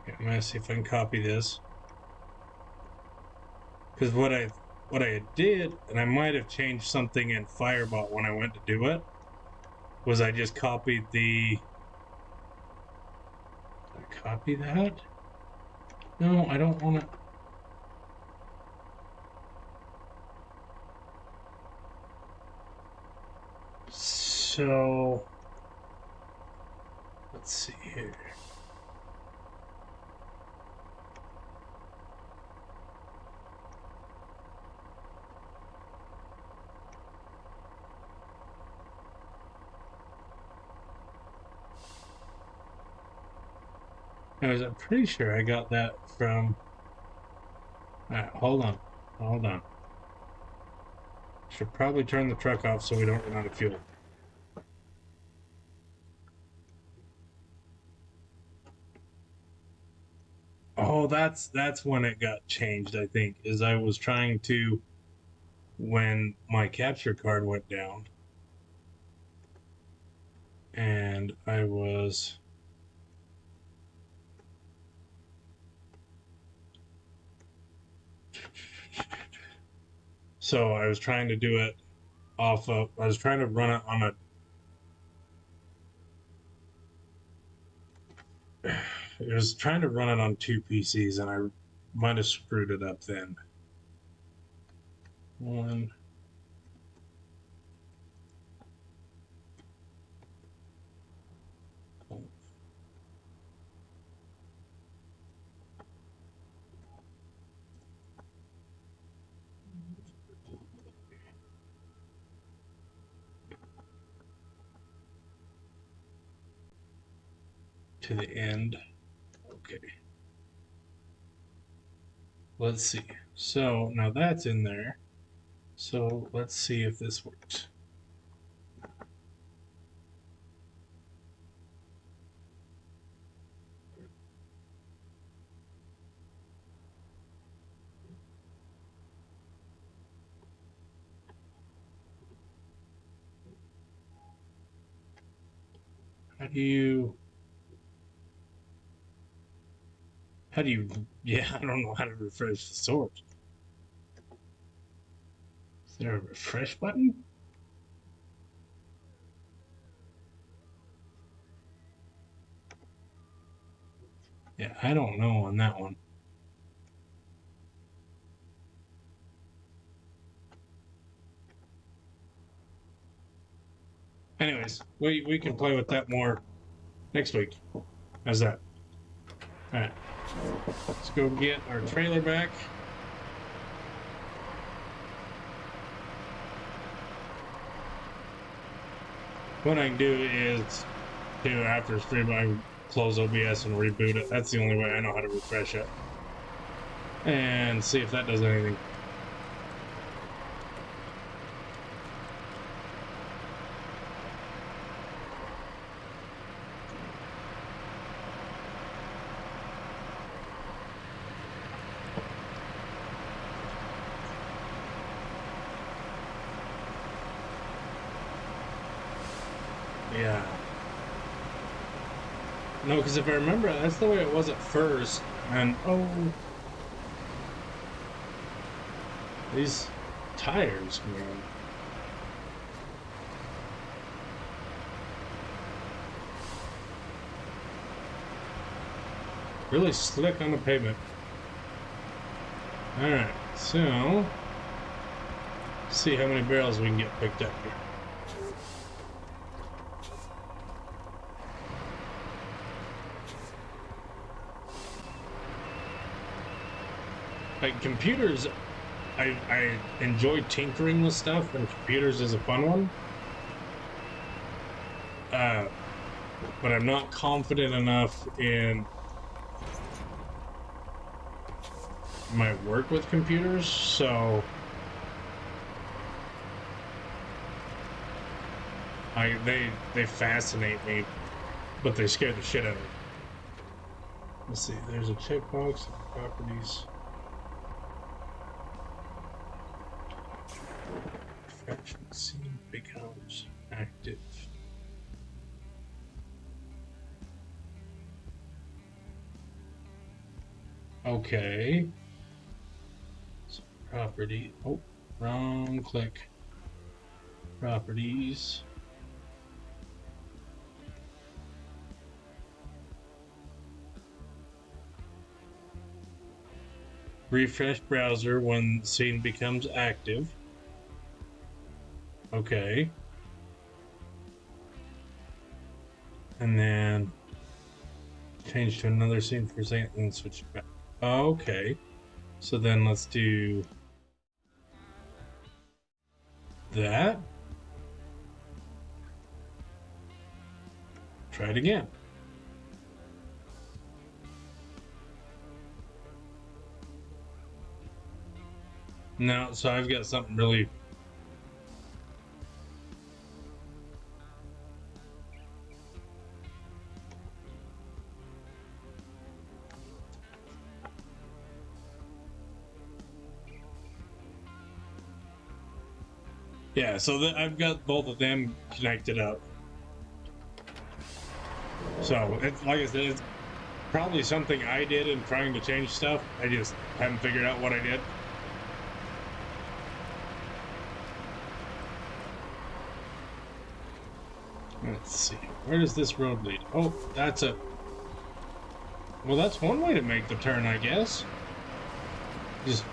Okay, I'm gonna see if I can copy this. Because what I did, and I might have changed something in Firebot when I went to do it, was I just copied the. Did I copy that? No, I don't want to. So let's see here. I'm pretty sure I got that from. Alright, hold on. Hold on. Should probably turn the truck off so we don't run out of fuel. Oh, that's when it got changed, I think, is I was trying to, when my capture card went down, and I was. So I was trying to do it off of, I was trying to run it on a, I was trying to run it on two PCs, and I might have screwed it up then. One. To the end. Okay. Let's see. So now that's in there. So let's see if this works. How do you, yeah, I don't know how to refresh the source. Is there a refresh button? Yeah, I don't know on that one. Anyways, we can play with that more next week. How's that? All right, let's go get our trailer back. What I can do is, after stream, I can close OBS and reboot it. That's the only way I know how to refresh it. And see if that does anything. Yeah. No, because if I remember, that's the way it was at first. And oh, these tires, man. Really slick on the pavement. All right, So, see how many barrels we can get picked up here. Like computers, I enjoy tinkering with stuff, and computers is a fun one. But I'm not confident enough in my work with computers, so they fascinate me, but they scare the shit out of me. Let's see, there's a checkbox, properties. Fraction scene becomes active. Okay. So property. Oh, wrong click. Properties. Refresh browser when scene becomes active. Okay. And then change to another scene for a second and switch it back. Okay. So then let's do that. Try it again. No, so I've got something really... Yeah, so I've got both of them connected up. So, it's, like I said, it's probably something I did in trying to change stuff. I just haven't figured out what I did. Let's see. Where does this road lead? Oh, that's a... Well, that's one way to make the turn, I guess. Just...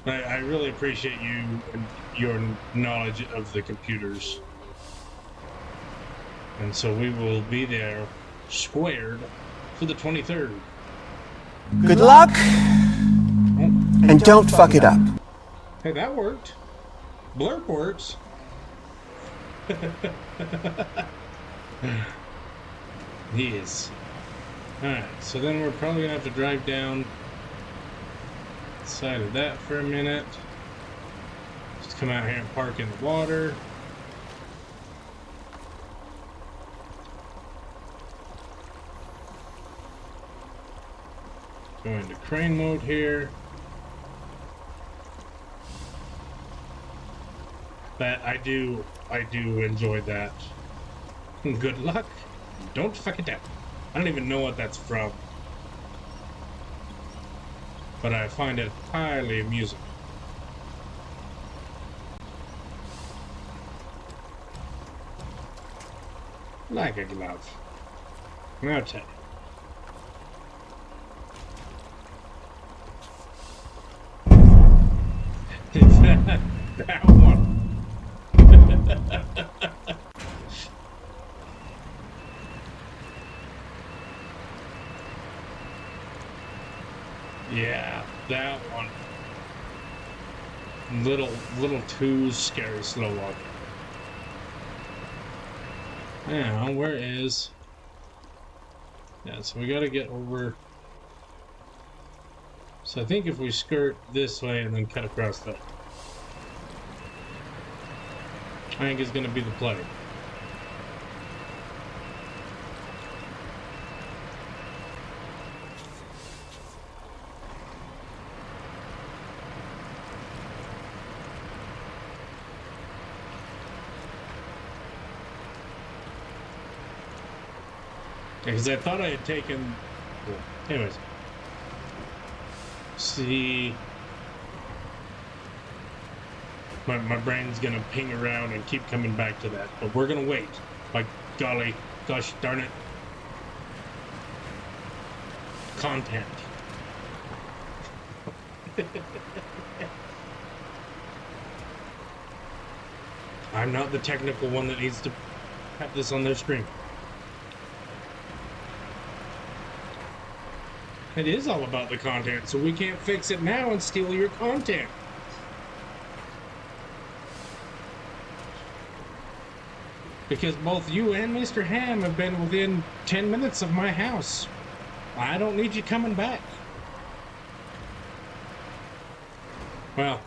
I really appreciate you and your knowledge of the computers. And so we will be there squared for the 23rd. Good luck, and don't fuck it up. Hey, that worked. Blurp works. Yes. Alright, so then we're probably gonna have to drive down the side of that for a minute. Just come out here and park in the water. Go into crane mode here. But I do enjoy that. Good luck. Don't fuck it up. I don't even know what that's from. But I find it highly amusing. Like a glove. I'll tell you. That one. Yeah, that one. Little too scary slow walk. Now, where is... Yeah, so we gotta get over... So I think if we skirt this way and then cut across that, I think is gonna be the play. Because I thought I had taken... Well, anyways. See... My brain's gonna ping around and keep coming back to that. But we're gonna wait. By golly, gosh darn it. Content. I'm not the technical one that needs to have this on their screen. It is all about the content, so we can't fix it now and steal your content. Because both you and Mr. Ham have been within 10 minutes of my house. I don't need you coming back. Well,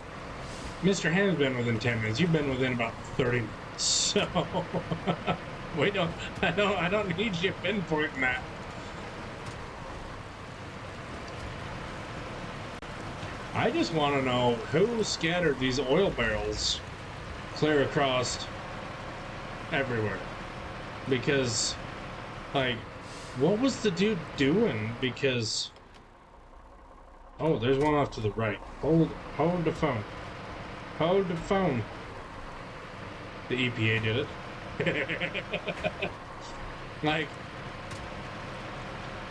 Mr. Ham's been within 10 minutes. You've been within about 30 minutes. So I don't need you pinpointing that. I just want to know who scattered these oil barrels clear across everywhere. Because, like, what was the dude doing? Because, oh, there's one off to the right. Hold the phone. Hold the phone. The EPA did it. Like,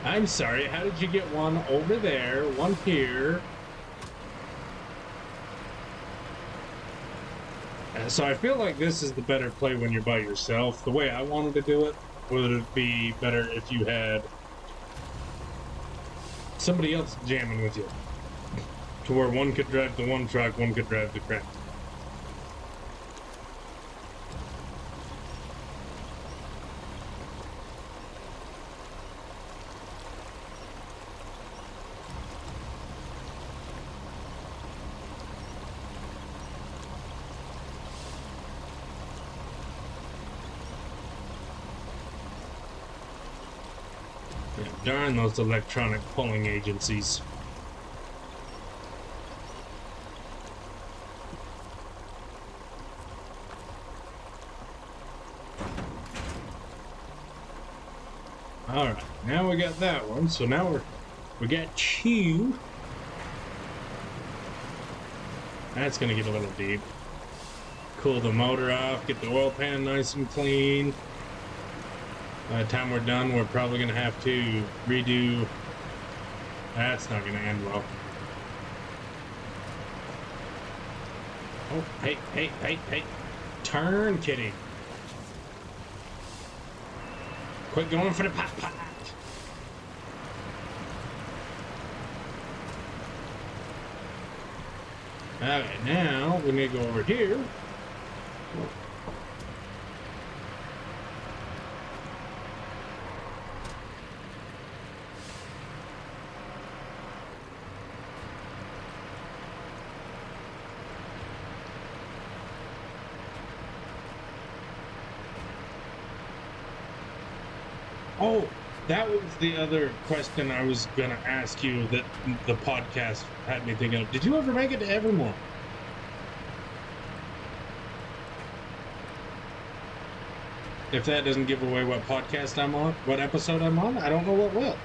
I'm sorry, how did you get one over there, one here? So I feel like this is the better play when you're by yourself. The way I wanted to do it, would it be better if you had somebody else jamming with you? To where one could drive the one truck, one could drive the crap. Darn those electronic polling agencies. Alright, now we got that one, so now we got two. That's gonna get a little deep. Cool the motor off, get the oil pan nice and clean. By the time we're done, we're probably going to have to redo. That's not going to end well. Oh, hey. Turn, kitty. Quit going for the pot. Okay, now we need to go over here. Oh, that was the other question I was going to ask you that the podcast had me thinking of. Did you ever make it to Evermore? If that doesn't give away what podcast I'm on, what episode I'm on, I don't know what will.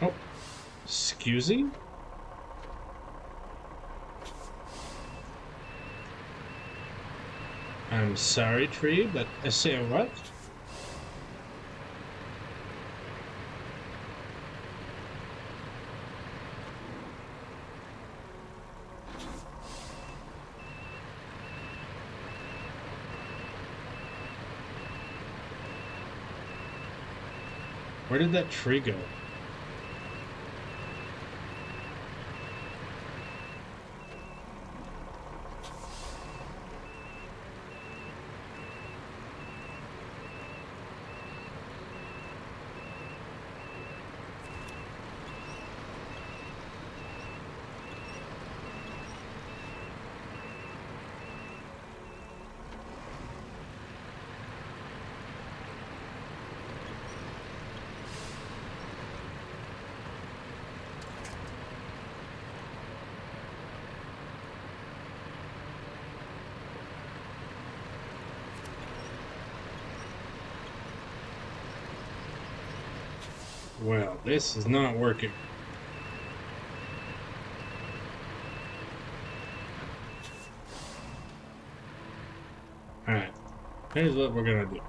Oh, excusey? I'm sorry, Tree, but I say what? Where did that tree go? Well, this is not working. Alright, here's what we're gonna do.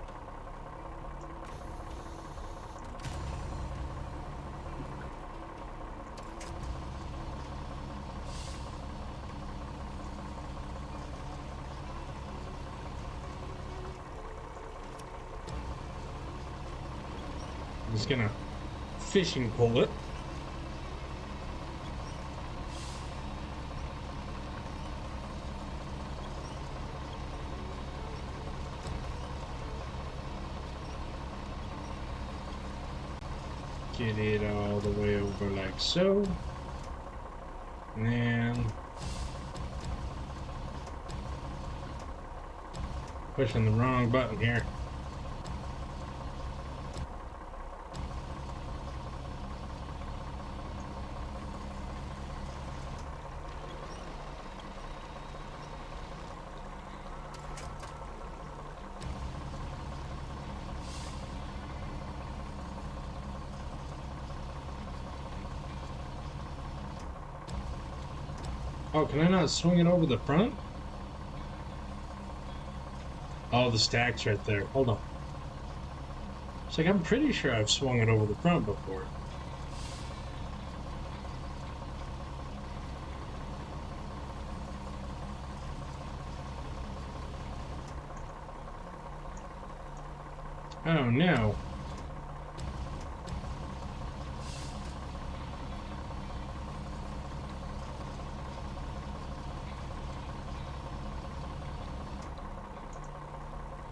just gonna fishing pole it. Get it all the way over like so. And then pushing the wrong button here. Oh, can I not swing it over the front? Oh, the stack's right there. Hold on. It's like, I'm pretty sure I've swung it over the front before. Oh, no.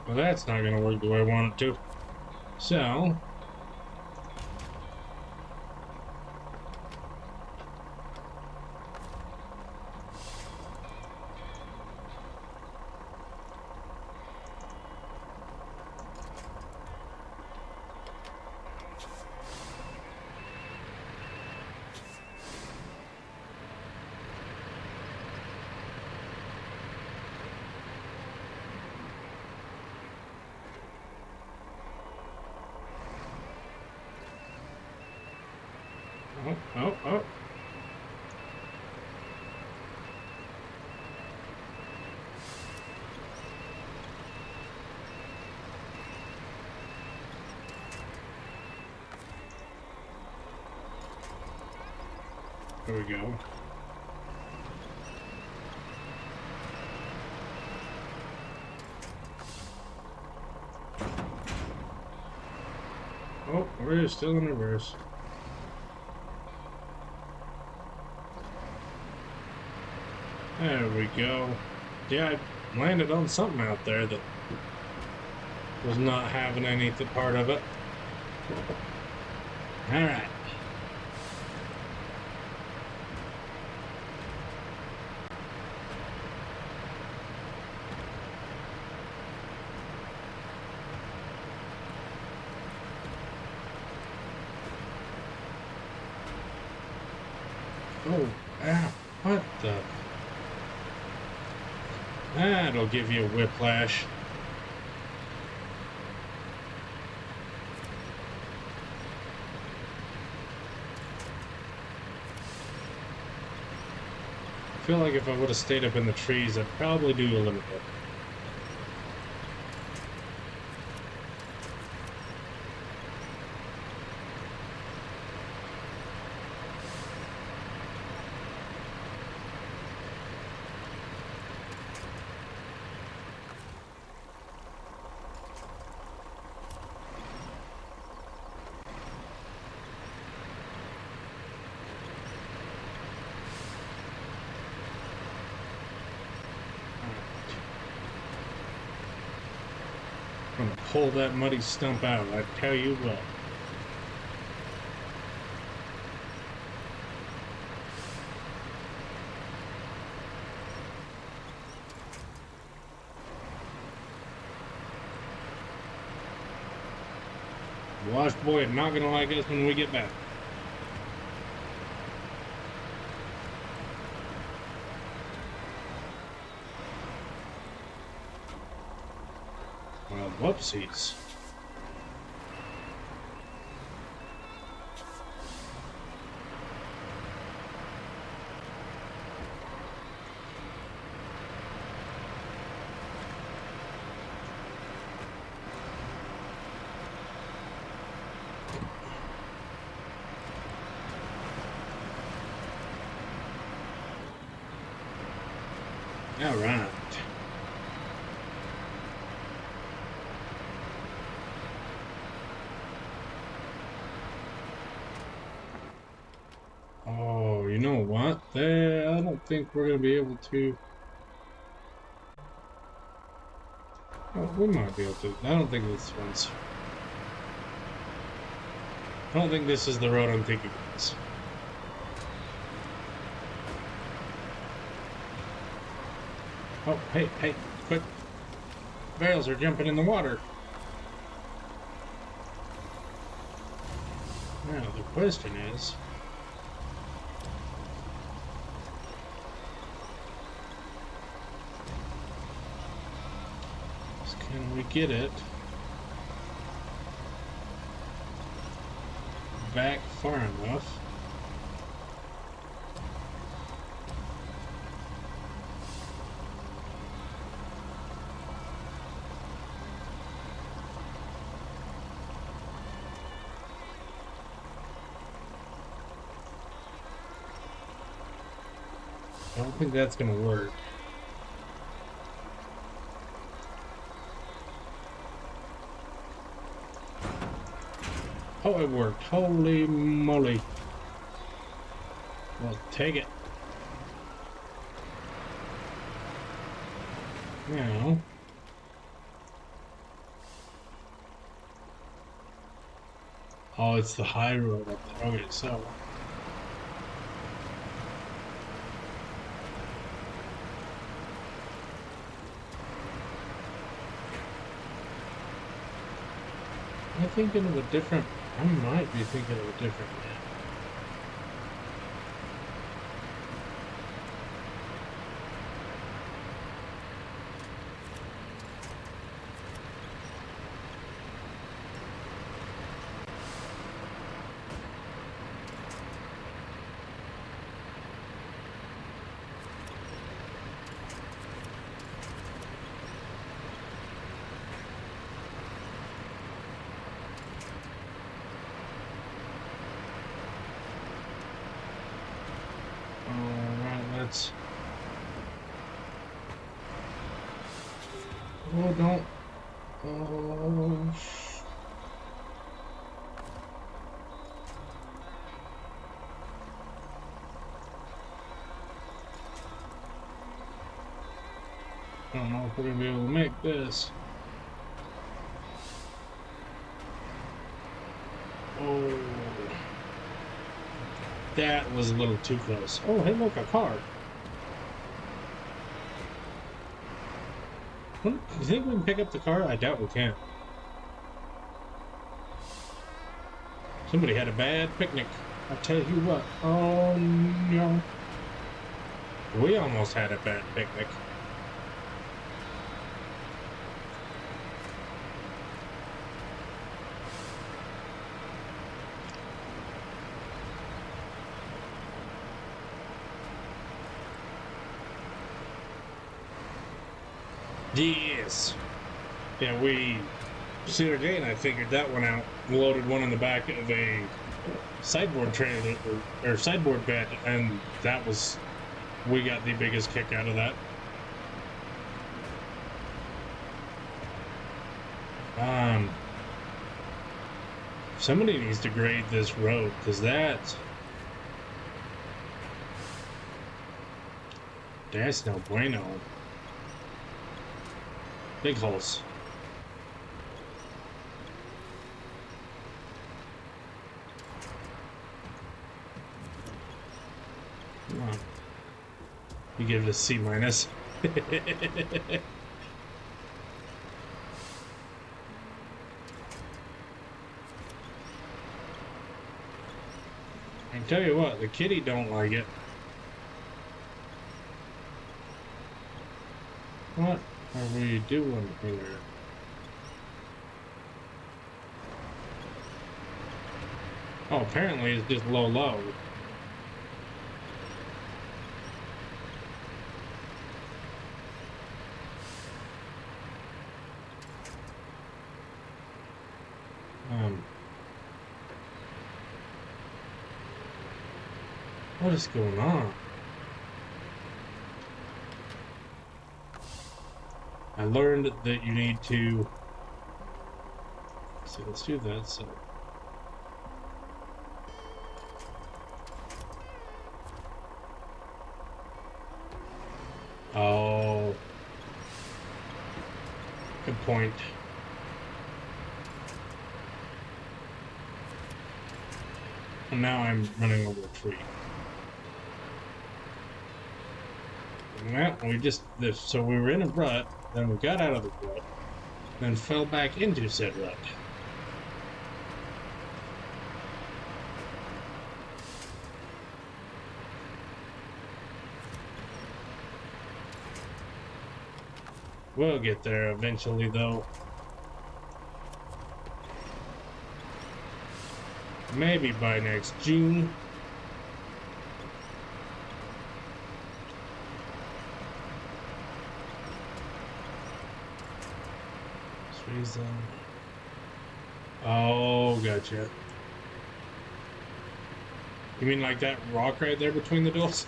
Well, that's not going to work the way I want it to. So, oh. There we go. Oh, we're still in reverse. There we go. Yeah, I landed on something out there that was not having any part of it. Alright. Oh, ow, what the? That'll give you a whiplash. I feel like if I would have stayed up in the trees, I'd probably do a little bit. I'm gonna pull that muddy stump out, I tell you what. Wash boy is not gonna like us when we get back. Well, whoopsies. All right. think we're going to be able to... Oh, we might be able to. I don't think this one's... I don't think this is the road I'm thinking it is. Oh, hey, hey, quick. Barrels are jumping in the water. Now, the question is... can we get it back far enough? I don't think that's gonna work. Oh, it worked. Holy moly. Well, take it. Now. Oh, it's the high road up there. Okay, so. I'm thinking of a different... I might be thinking of a different map. Oh, don't. Oh. I don't know if we're going to be able to make this. Oh. That was a little too close. Oh, hey, look, a car. You think we can pick up the car? I doubt we can. Somebody had a bad picnic. I tell you what. Oh, no. We almost had a bad picnic. Yes. Yeah, we... Cedar Day and I figured that one out. Loaded one in the back of a sideboard trailer, or sideboard bed, and that was... We got the biggest kick out of that. Somebody needs to grade this road, because that's no bueno. Big holes. Come on. You give it a C minus. I can tell you what, the kitty don't like it. What are we doing here? Oh, apparently it's just low. What is going on? I learned that you need to... So let's do that, so... Good point. And now I'm running over a tree. Well, so we were in a rut, then we got out of the rut, then fell back into said rut. We'll get there eventually, though. Maybe by next June. Reason. Oh, gotcha. You mean like that rock right there between the doors?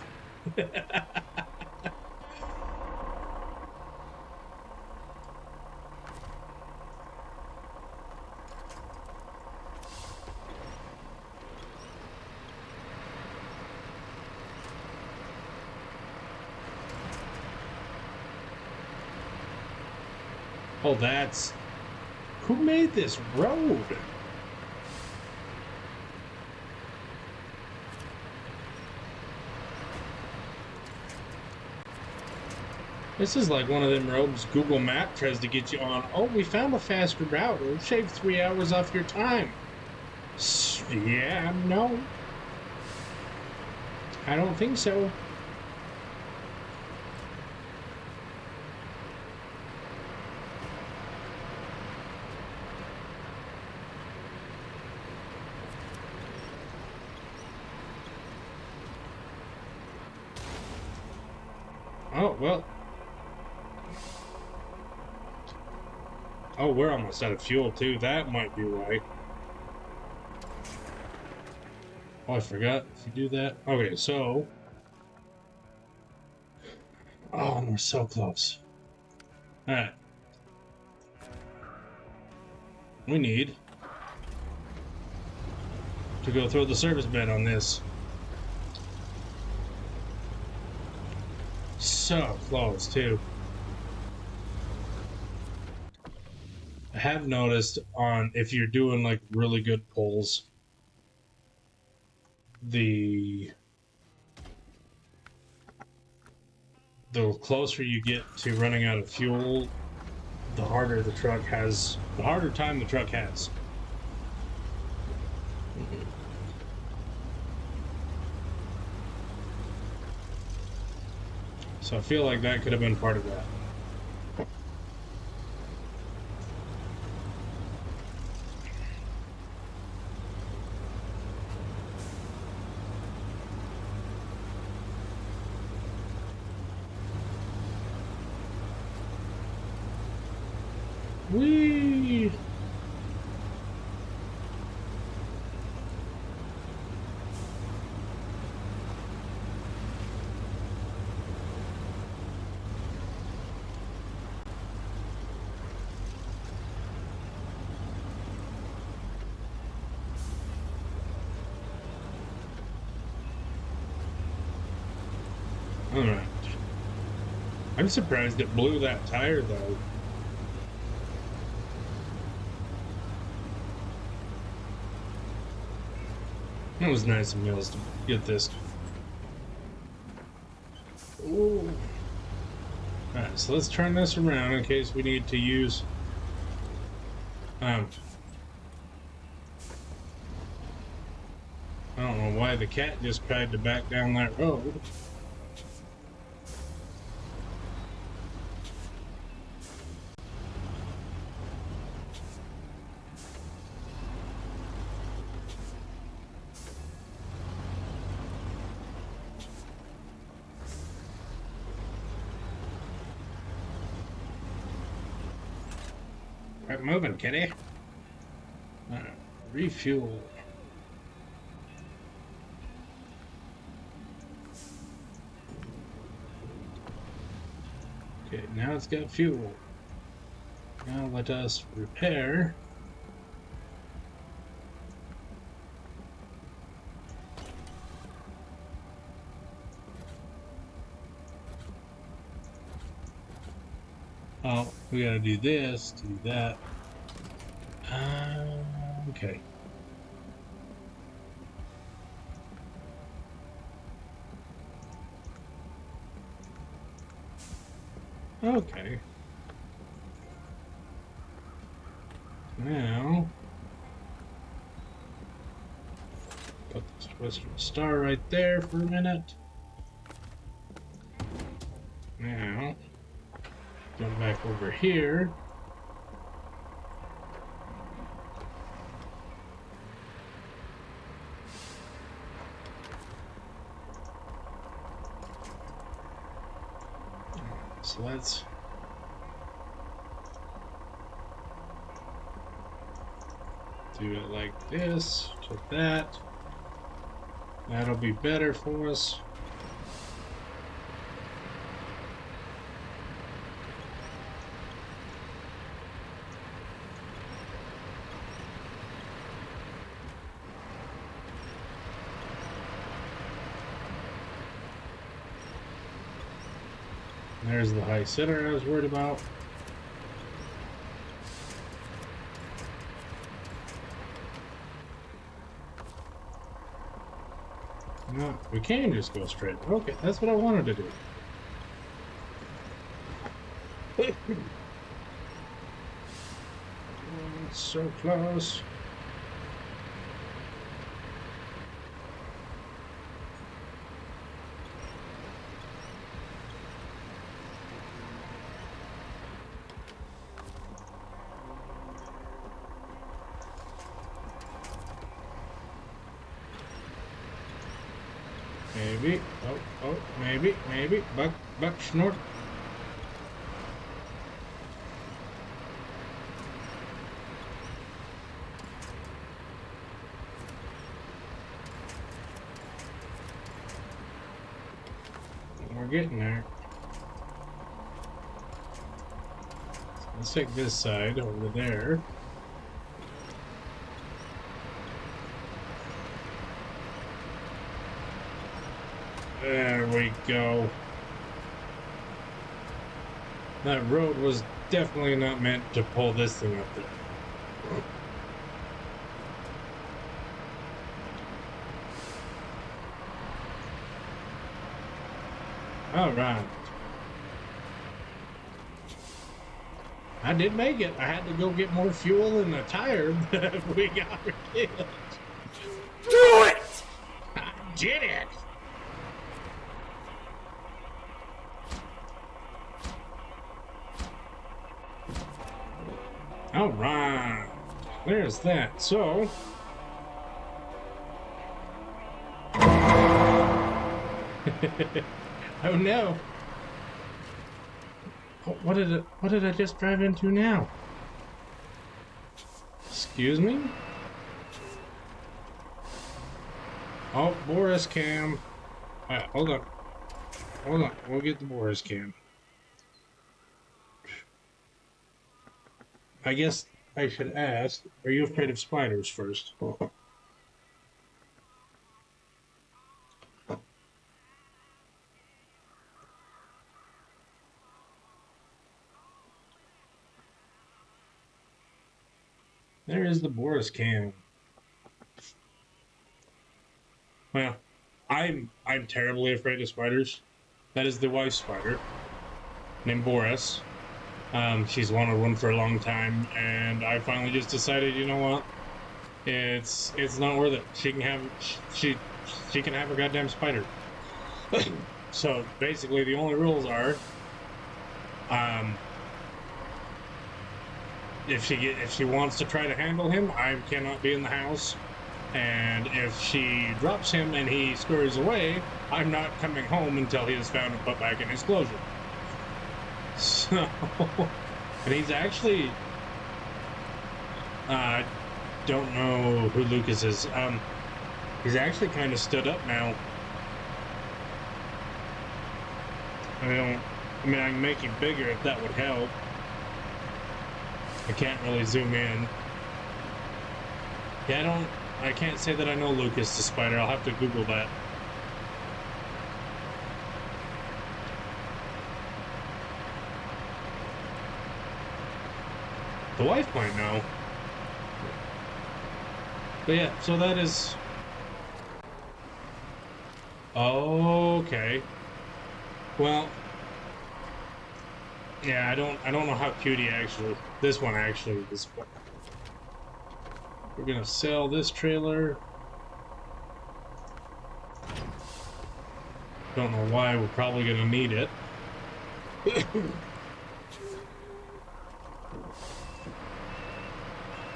Oh, that's... Who made this road? This is like one of them roads Google Map tries to get you on. Oh, we found a faster route. It'll shave 3 hours off your time. Yeah, no. I don't think so. Oh, well. Oh, we're almost out of fuel, too. That might be why. Oh, I forgot. If you do that. Okay, so... Oh, and we're so close. Alright. We need to go throw the service bed on this. So close, too. I have noticed on if you're doing like really good pulls, the closer you get to running out of fuel, the harder time the truck has. So I feel like that could have been part of that. Whee! Alright. I'm surprised it blew that tire though. It was nice of Mills to get this. Ooh. Alright, so let's turn this around in case we need to use I don't know why the cat just tried to back down that road. Quit moving, kitty. Refuel. Okay, now it's got fuel. Now let us repair. Oh, we gotta do this, do that. Okay. Okay. Now, put this Western Star right there for a minute. Now, go back over here. So let's do it like this, to that. That'll be better for us. There's the high center I was worried about. No, we can just go straight. Okay, that's what I wanted to do. It's so close. Maybe. Oh, maybe. Buck, snort. We're getting there. So let's take this side over there. There we go. That road was definitely not meant to pull this thing up there. All right. I did make it. I had to go get more fuel in the tire, but we got it. Do it! I did it. All right. There's that. So. Oh no. What did I just drive into now? Excuse me? Oh, Boris cam. Hold on. We'll get the Boris cam. I guess I should ask, are you afraid of spiders first? There is the Boris cam. Well, I'm terribly afraid of spiders. That is the wife spider, named Boris. She's wanted one for a long time, and I finally just decided, you know what? It's not worth it. She can have her goddamn spider. So basically, the only rules are, if she wants to try to handle him, I cannot be in the house. And if she drops him and he scurries away, I'm not coming home until he is found and put back in his closure. So, and he's actually, don't know who Lucas is. He's actually kind of stood up now. I can make him bigger if that would help. I can't really zoom in. Yeah, I can't say that I know Lucas the spider. I'll have to Google that. The wife might know. But yeah, so that is... Okay. Well... Yeah, I don't know how cute he actually... This one actually is, but... We're gonna sell this trailer. Don't know why, we're probably gonna need it.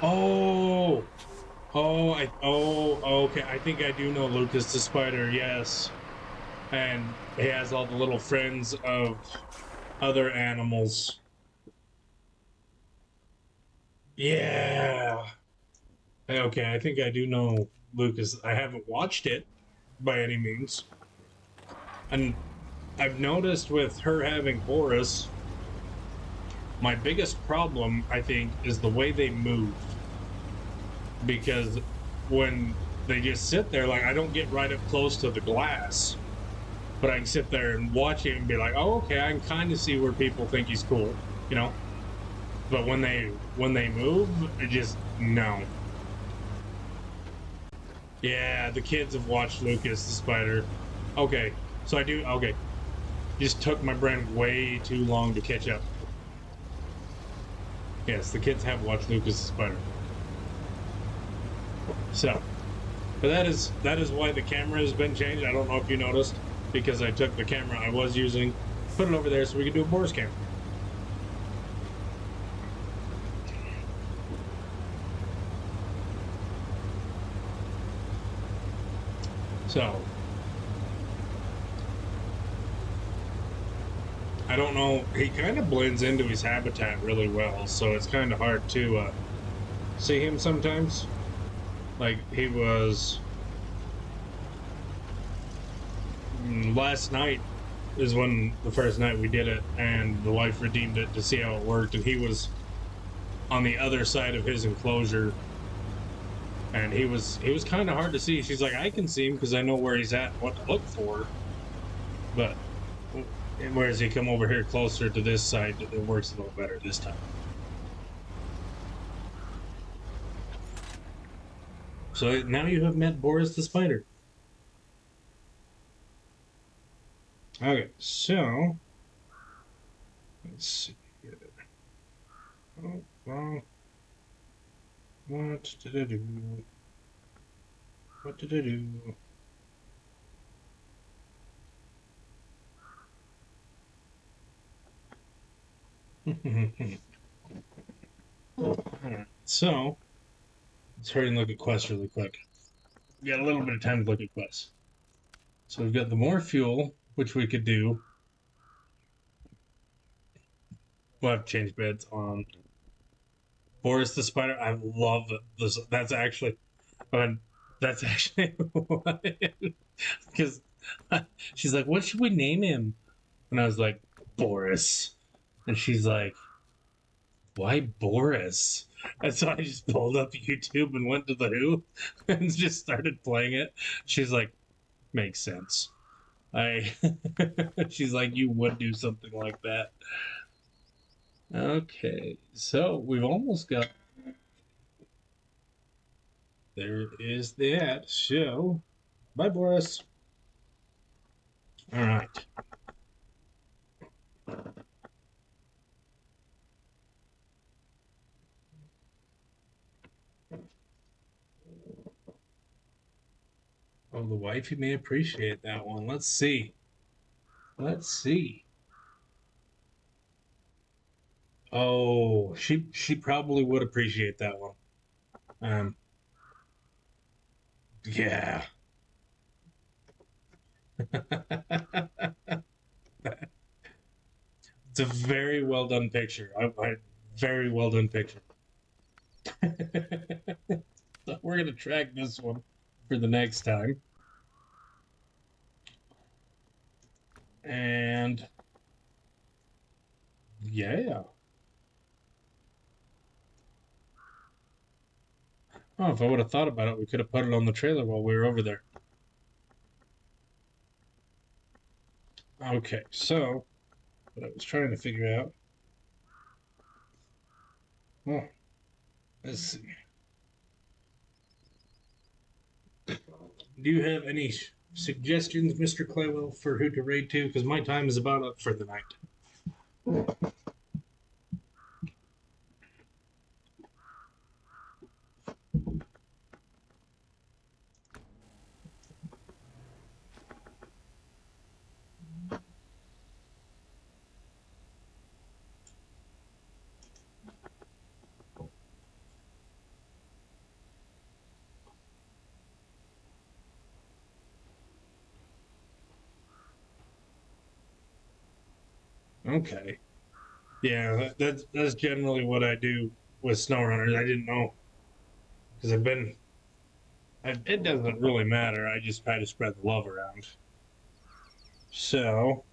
Oh! Okay, I think I do know Lucas the Spider, yes. And he has all the little friends of other animals. Yeah. Okay, I think I do know Lucas. I haven't watched it by any means. And I've noticed with her having Boris, my biggest problem, I think, is the way they move. Because when they just sit there, like, I don't get right up close to the glass, but I can sit there and watch him and be like, oh, okay, I can kind of see where people think he's cool, you know? But when they move, it just, no. Yeah, the kids have watched Lucas the Spider. Okay, so I do, okay. Just took my brain way too long to catch up. Yes, the kids have watched Lucas the Spider. So, but that is why the camera has been changed. I don't know if you noticed, because I took the camera I was using, put it over there so we could do a Boris cam. So, I don't know. He kind of blends into his habitat really well, so it's kind of hard to see him sometimes. Like, he was... Last night is when the first night we did it, and the wife redeemed it to see how it worked, and he was on the other side of his enclosure, and he was kind of hard to see. She's like, I can see him because I know where he's at and what to look for, but whereas he come over here closer to this side, it works a little better this time. So now you have met Boris the Spider. Okay, so let's see. Oh, well, what did I do? What did I do? Alright, so let's hurry and look at quests really quick. We got a little bit of time to look at quests. So we've got the more fuel, which we could do. We'll have to change beds on Boris the Spider. I love this. That's actually, that's actually because she's like, "What should we name him?" And I was like, "Boris," and she's like, "Why Boris?" And so I just pulled up YouTube and went to the Who and just started playing it. She's like, "Makes sense." I she's like, "You would do something like that." Okay, so we've almost got. There is that show. Bye, Boris. All right. Oh, the wifey may appreciate that one. Let's see. Let's see. Oh, she probably would appreciate that one. Um, yeah. It's a very well done picture. Very well done picture. So we're gonna track this one for the next time. And yeah. Oh, if I would have thought about it, we could have put it on the trailer while we were over there. Okay, so what I was trying to figure out Well, let's see. Do you have any suggestions, Mr. Claywell, for who to raid to? Because my time is about up for the night. Okay. Yeah, that's generally what I do with SnowRunners. I didn't know because it doesn't really matter. I just try to spread the love around. So,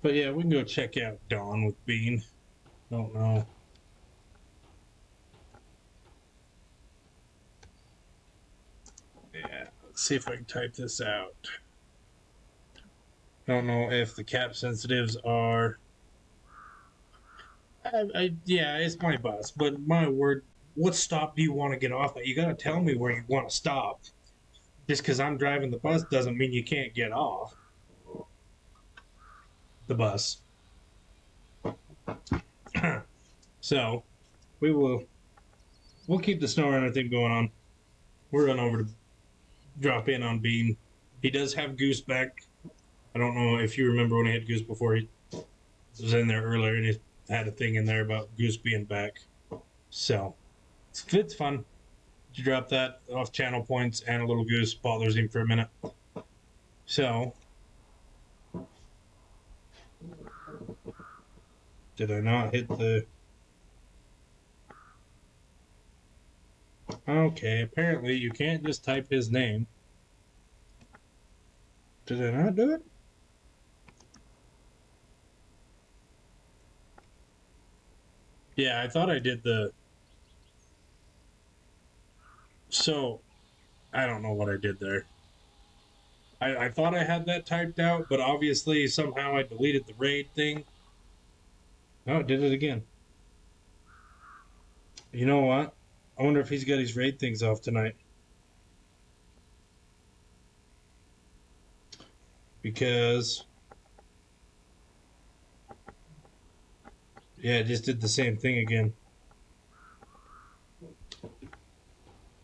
but yeah, we can go check out Dawn with Bean. Don't know. Yeah, let's see if I can type this out. Don't know if the cap sensitives are. Yeah, it's my bus, but my word, what stop do you want to get off at? You got to tell me where you want to stop. Just because I'm driving the bus doesn't mean you can't get off the bus. So we'll keep the SnowRunner thing going on. We're going over to drop in on Bean. He does have Goose back. I don't know if you remember when he had Goose before. He was in there earlier and he had a thing in there about Goose being back. So it's fun. You drop that off channel points and a little Goose bothers him for a minute. So did I not hit the... Okay, apparently you can't just type his name. Did I not do it? Yeah, I thought I did the... So, I don't know what I did there. I thought I had that typed out, but obviously somehow I deleted the raid thing. Oh, it did it again. You know what? I wonder if he's got his raid things off tonight. Because... Yeah, it just did the same thing again.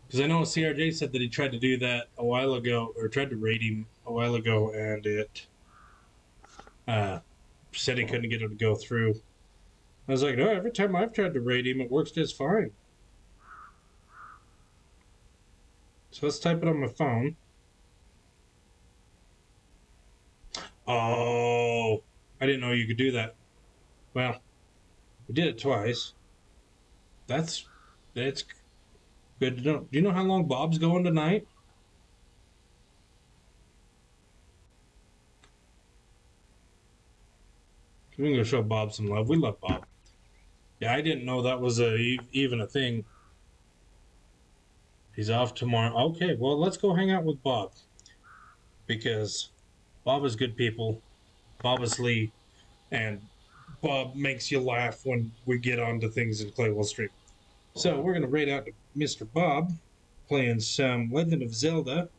Because I know CRJ said that he tried to do that a while ago, or tried to raid him a while ago, and it said he couldn't get it to go through. I was like, no, every time I've tried to raid him, it works just fine. So let's type it on my phone. Oh, I didn't know you could do that. Well, we did it twice. That's good to know. Do you know how long Bob's going tonight? We can go show Bob some love. We love Bob. Yeah, I didn't know that was even a thing. He's off tomorrow. Okay, well, let's go hang out with Bob. Because Bob is good people. Bob is Lee. And Bob makes you laugh when we get onto things in Claywell Street. So we're going to raid out to Mr. Bob, playing some Legend of Zelda.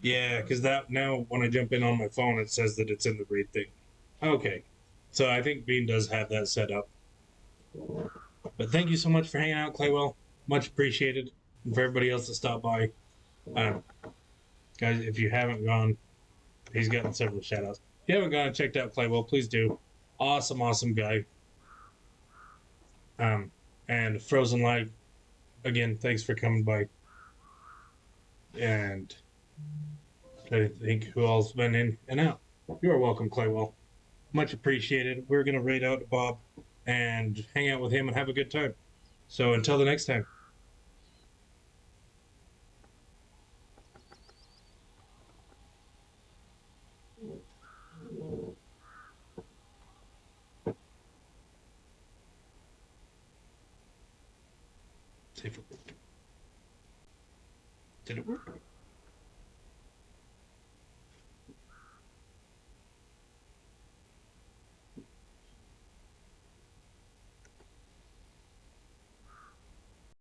Yeah, because that now when I jump in on my phone, it says that it's in the raid thing. Okay, so I think Bean does have that set up. But thank you so much for hanging out, Claywell. Much appreciated. And for everybody else that stopped by. Guys, if you haven't gone, he's gotten several shout outs. If you haven't gone and checked out Claywell, please do. Awesome, awesome guy. And Frozen Live, again, thanks for coming by. And I think who all's been in and out. You're welcome, Claywell. Much appreciated. We're going to raid out to Bob and hang out with him and have a good time. So until the next time. Did it work?